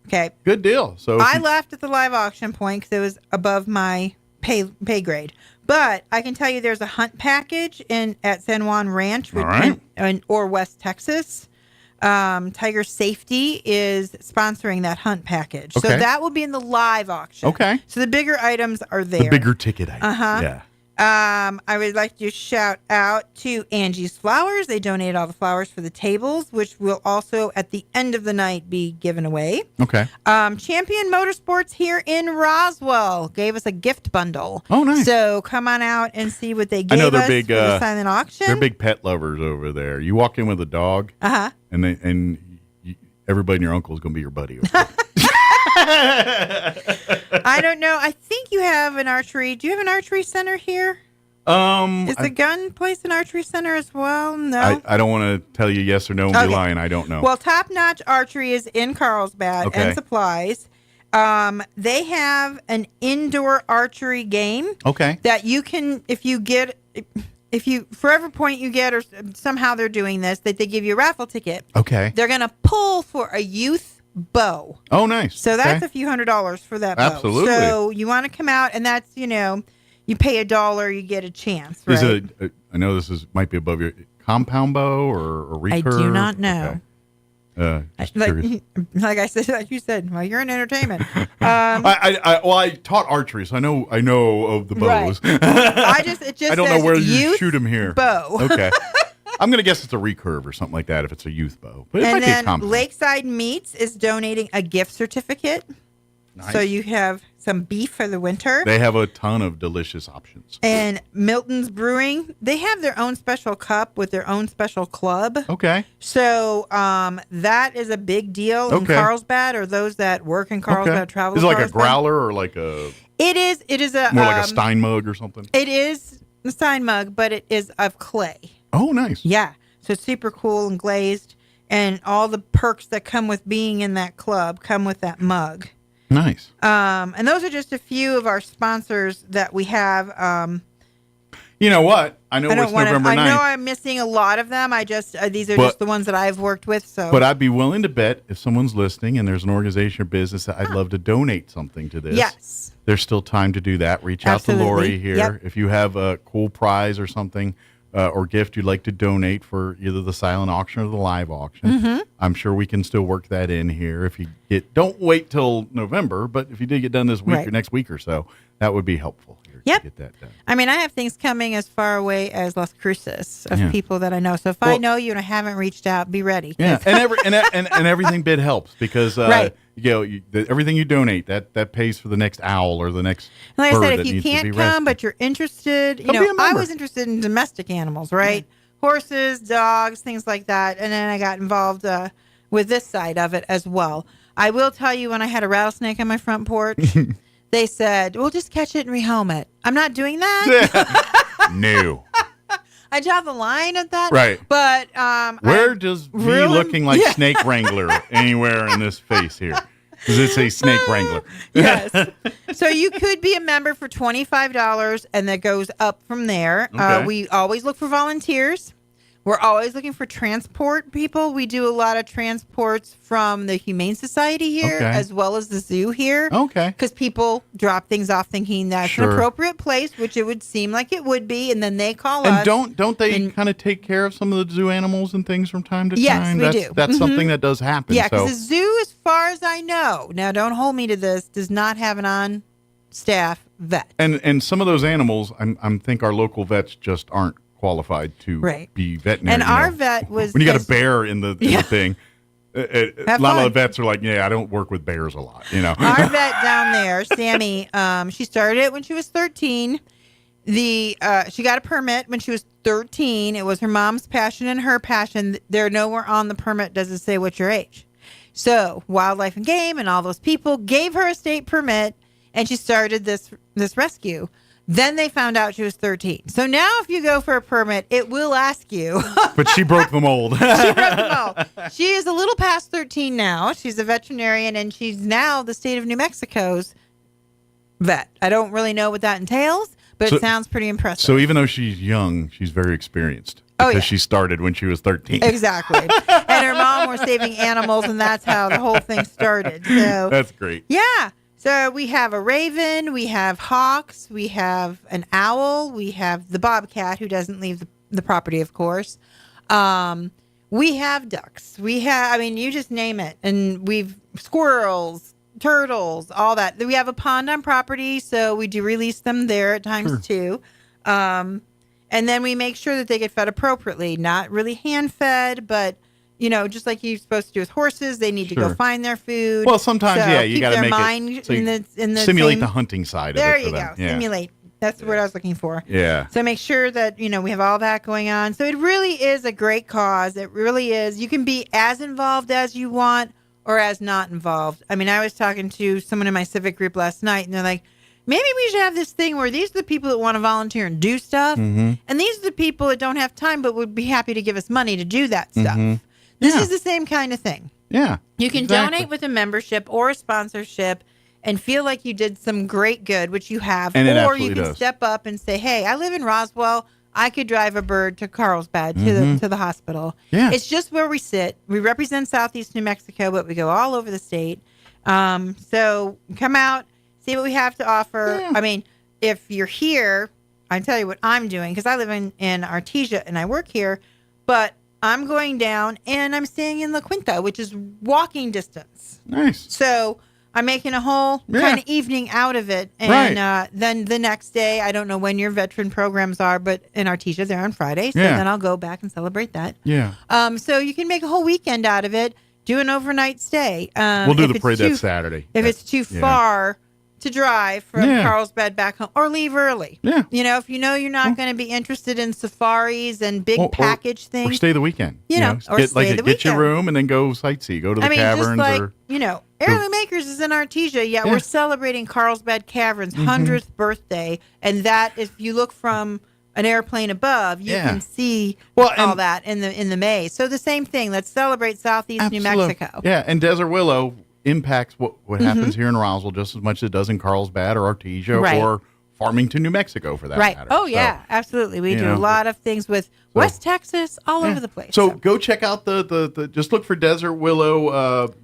Okay. Good deal. So I left at the live auction point because it was above my pay grade. But I can tell you there's a hunt package at San Juan Ranch or West Texas. Tiger Safety is sponsoring that hunt package. Okay. So that will be in the live auction. Okay. So the bigger items are there. The bigger ticket items. Uh-huh. Yeah. I would like to shout out to Angie's Flowers. They donated all the flowers for the tables, which will also at the end of the night be given away. Okay. Champion Motorsports here in Roswell gave us a gift bundle. Oh, nice. So come on out and see what they gave I know they're us big. for the silent auction. They're big pet lovers over there. You walk in with a dog, and everybody and your uncle is going to be your buddy. I don't know. I think you have an archery. Do you have an archery center here? Is the gun place an archery center as well? No. I don't want to tell you yes or no and be lying. I don't know. Well, Top Notch Archery is in Carlsbad and supplies. They have an indoor archery game. Okay. That you can, if you for every point you get, or somehow they're doing this, that they give you a raffle ticket. Okay. They're going to pull for a youth bow. Oh, nice. So that's a few $100s for that bow. Absolutely. So you want to come out, and that's, you pay $1, you get a chance, right? Is it? I know this might be above your compound bow or recurve. I do not know. Okay. Just curious. Like I said, like you said, well, you're in entertainment. I taught archery, so I know of the bows. Right. I don't know where you youth shoot them here. Bow. Okay. I'm gonna guess it's a recurve or something like that if it's a youth bow. But it And might be a then compound. Lakeside Meats is donating a gift certificate. Nice. So you have some beef for the winter. They have a ton of delicious options. And Milton's Brewing, they have their own special cup with their own special club. Okay. So that is a big deal in Carlsbad, or those that work in Carlsbad, travel. Is it to like a Carlsbad. growler or like a? It is a more like a Stein mug or something. It is a Stein mug, but it is of clay. Oh, nice. Yeah. So it's super cool and glazed, and all the perks that come with being in that club come with that mug. Nice. And those are just a few of our sponsors that we have. You know what? I know it's November 9th. I know I'm missing a lot of them. These are just the ones that I've worked with. So, but I'd be willing to bet if someone's listening and there's an organization or business that I'd love to donate something to this. Yes. There's still time to do that. Reach out to Lori here. Yep. If you have a cool prize or something or gift you'd like to donate for either the silent auction or the live auction, I'm sure we can still work that in here. If you don't wait till November, but if you did get done this week or next week or so, that would be helpful. Yep. To get that done. I mean, I have things coming as far away as Las Cruces of people that I know. So if I know you and I haven't reached out, be ready. Yeah, and everything bid helps because everything you donate that pays for the next owl or the next. Like bird I said, that if you needs to be can't come, rescued. but you're interested, Come be a I member. was interested in domestic animals, right? Horses, dogs, things like that, and then I got involved with this side of it as well. I will tell you, when I had a rattlesnake on my front porch. They said, "We'll just catch it and rehome it." I'm not doing that. No. I draw the line at that. Right. But where does me looking like Snake Wrangler anywhere in this face here? Does it say Snake Wrangler? Yes. So you could be a member for $25, and that goes up from there. Okay. We always look for volunteers. We're always looking for transport people. We do a lot of transports from the Humane Society here, as well as the zoo here. Okay. Because people drop things off thinking that's an appropriate place, which it would seem like it would be, and then they call us. And don't they kind of take care of some of the zoo animals and things from time to time? Yes, we do. That's something that does happen. Yeah, because so. the zoo, as far as I know, now don't hold me to this, does not have an on-staff vet. And some of those animals, I think our local vets just aren't qualified to be veterinary. And our vet was... When you got a bear in the thing, a lot of the vets are like, I don't work with bears a lot, Our vet down there, Sammy, she started it when she was 13. She got a permit when she was 13. It was her mom's passion and her passion. There nowhere on the permit does it say what's your age. So Wildlife and Game and all those people gave her a state permit, and she started this rescue. Then they found out she was 13. So now if you go for a permit, it will ask you. But she broke the mold. She broke the mold. She is a little past 13 now. She's a veterinarian, and she's now the state of New Mexico's vet. I don't really know what that entails, but it sounds pretty impressive. So even though she's young, she's very experienced. Because she started when she was 13. Exactly. And her mom was saving animals, and that's how the whole thing started. So that's great. Yeah. So we have a raven, we have hawks, we have an owl, we have the bobcat who doesn't leave the property, of course. We have ducks. We have, you just name it. And we've squirrels, turtles, all that. We have a pond on property, so we do release them there at times too. And then we make sure that they get fed appropriately, not really hand fed, but just like you're supposed to do with horses, they need to go find their food. Well, sometimes, you got to make it in the simulate same, the hunting side there of it. There you go. Yeah. Simulate. That's the word I was looking for. Yeah. So make sure that, we have all that going on. So it really is a great cause. It really is. You can be as involved as you want or as not involved. I was talking to someone in my civic group last night, and they're like, maybe we should have this thing where these are the people that want to volunteer and do stuff, and these are the people that don't have time but would be happy to give us money to do that stuff. This is the same kind of thing. Yeah. You can donate with a membership or a sponsorship and feel like you did some great good, which you have, or you can step up and say, hey, I live in Roswell. I could drive a bird to Carlsbad, to the hospital. Yeah. It's just where we sit. We represent Southeast New Mexico, but we go all over the state. So come out. See what we have to offer. Yeah. If you're here, I tell you what I'm doing, because I live in Artesia and I work here, but I'm going down and I'm staying in La Quinta, which is walking distance. Nice. So I'm making a whole kind of evening out of it. And then the next day, I don't know when your veteran programs are, but in Artesia, they're on Friday. So then I'll go back and celebrate that. Yeah. So you can make a whole weekend out of it. Do an overnight stay. We'll do the parade that Saturday. If it's too far to drive from Carlsbad back home, or leave early. Yeah. If you're not going to be interested in safaris and big package things. Or stay the weekend. Or stay the weekend. Get your room and then go sightsee. Go to the caverns. Just like, Heirloom Acres is in Artesia. Yeah, we're celebrating Carlsbad Caverns' 100th birthday. And that, if you look from an airplane above, you can see all that in the May. So the same thing. Let's celebrate Southeast New Mexico. Yeah, and Desert Willow impacts what happens here in Roswell just as much as it does in Carlsbad or Artesia or Farmington, New Mexico, for that matter. Oh, yeah, absolutely. We do a lot of things with West Texas, all over the place. So go check out the just look for Desert Willow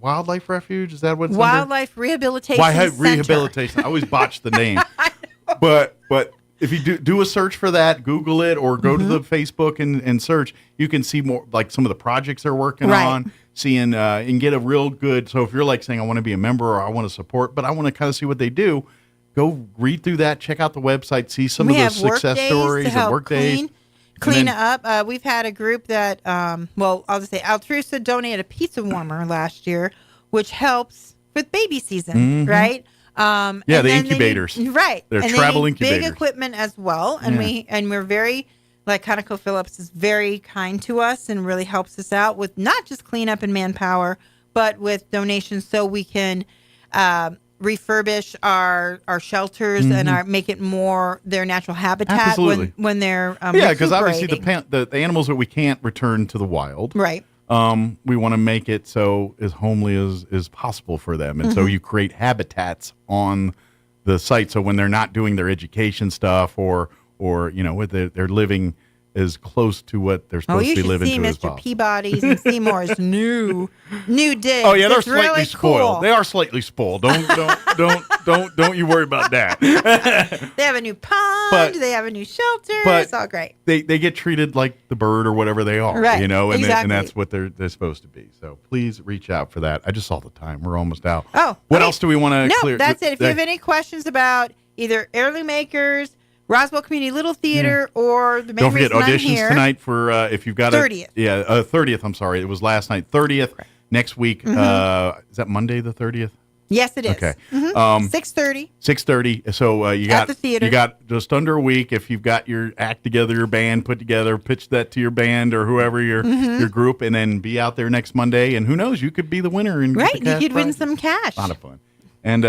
Wildlife Refuge. Is that what it's Wildlife Rehabilitation Center. Rehabilitation. I always botch the name. But if you do a search for that, Google it, or go to the Facebook and search, you can see more, like some of the projects they're working on, seeing and get a real good. So if you're like saying, I want to be a member or I want to support, but I want to kind of see what they do, go read through that, check out the website, see some of the success stories and work days. Clean up. We've had a group that, I'll just say Altrusa donated a pizza warmer last year, which helps with baby season, right? The incubators. They're travel incubators. Big equipment as well, and we're very, like ConocoPhillips is very kind to us and really helps us out with not just cleanup and manpower, but with donations so we can refurbish our shelters and make it more their natural habitat when they're because obviously the animals that we can't return to the wild, right? We want to make it so as homely as possible for them, and so you create habitats on the site. So when they're not doing their education stuff, or they're living as close to what they're supposed to be living to as possible. You should see Mr. Peabody's and Seymour's new dig. Oh yeah, they're slightly really spoiled. Cool. They are slightly spoiled. Don't you worry about that. They have a new pond. They have a new shelter. It's all great. They get treated like the bird or whatever they are, right? And that's what they're supposed to be. So please reach out for that. I just saw the time. We're almost out. Oh, what else do we want to clear? No, that's it. If you have any questions about either Heirloom Acres, Roswell Community Little Theater, or the main Don't forget reason auditions I'm here, tonight for if you've got 30th. 30th. I'm sorry, it was last night. 30th next week. Is that Monday the 30th? Yes, it is. Okay. 6:30. 6:30. So you got At the theater. You got just under a week. If you've got your act together, your band put together, pitch that to your band or whoever your group, and then be out there next Monday. And who knows, you could be the winner and Right, get the you cash could win prize. some cash. A lot of fun. And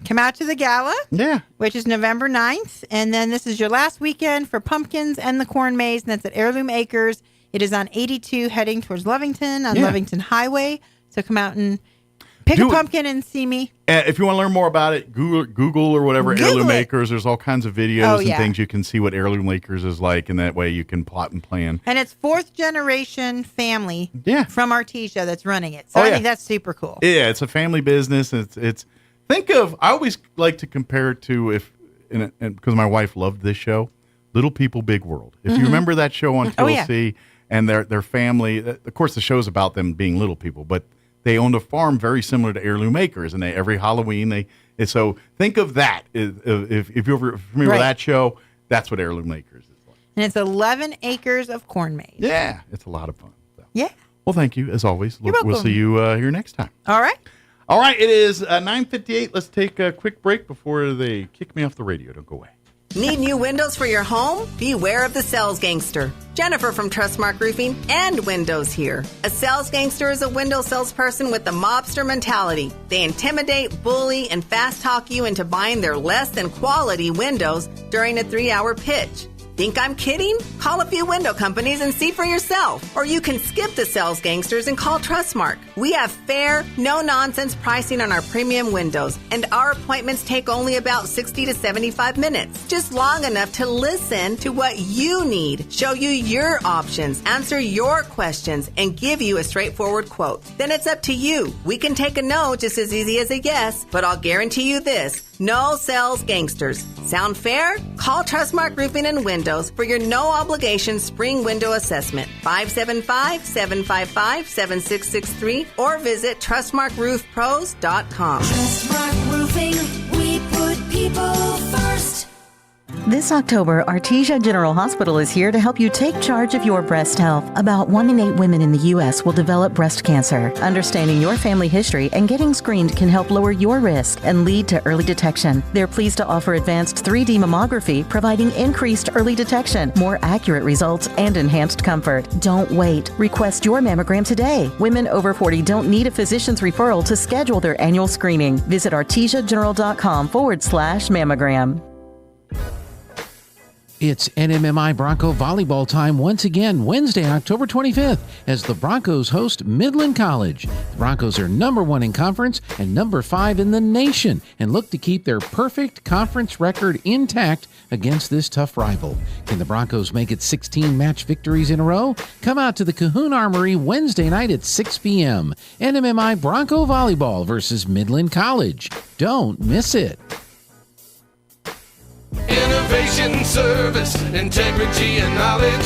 Come out to the gala. Yeah. Which is November 9th. And then this is your last weekend for pumpkins and the corn maze. And that's at Heirloom Acres. It is on 82 heading towards Lovington on Lovington Highway. So come out and pick a pumpkin and see me. If you want to learn more about it, Google or whatever, Heirloom Acres. There's all kinds of videos and things you can see what Heirloom Acres is like. And that way you can plot and plan. And it's 4th generation family from Artesia that's running it. So I think that's super cool. Yeah, it's a family business. It's think of, I always like to compare it to because my wife loved this show, Little People, Big World. If you remember that show on TLC and their family, of course the show's about them being little people, but they owned a farm very similar to Heirloom Acres, and every Halloween so think of that. If you're familiar with that show, that's what Heirloom Acres is like. And it's 11 acres of corn maze. Yeah, it's a lot of fun. So. Yeah. Well, thank you as always. You're welcome. We'll see you here next time. All right. All right, it is 9:58. Let's take a quick break before they kick me off the radio. Don't go away. Need new windows for your home? Beware of the sales gangster. Jennifer from Trustmark Roofing and Windows here. A sales gangster is a window salesperson with the mobster mentality. They intimidate, bully, and fast talk you into buying their less than quality windows during a 3-hour pitch. Think I'm kidding? Call a few window companies and see for yourself. Or you can skip the sales gangsters and call Trustmark. We have fair, no-nonsense pricing on our premium windows, and our appointments take only about 60 to 75 minutes. Just long enough to listen to what you need, show you your options, answer your questions, and give you a straightforward quote. Then it's up to you. We can take a no just as easy as a yes, but I'll guarantee you this. No sales gangsters. Sound fair? Call Trustmark Roofing and Windows for your no-obligation spring window assessment. 575-755-7663 or visit TrustmarkRoofPros.com. Trustmark Roofing, we put people first. This October, Artesia General Hospital is here to help you take charge of your breast health. About 1 in 8 women in the U.S. will develop breast cancer. Understanding your family history and getting screened can help lower your risk and lead to early detection. They're pleased to offer advanced 3D mammography, providing increased early detection, more accurate results, and enhanced comfort. Don't wait. Request your mammogram today. Women over 40 don't need a physician's referral to schedule their annual screening. Visit artesiageneral.com/mammogram. It's NMMI Bronco volleyball time once again, Wednesday, October 25th, as the Broncos host Midland College. The Broncos are number 1 in conference and number 5 in the nation and look to keep their perfect conference record intact against this tough rival. Can the Broncos make it 16 match victories in a row? Come out to the Cahoon Armory Wednesday night at 6 p.m. NMMI Bronco volleyball versus Midland College. Don't miss it. Innovation, service, integrity, and knowledge.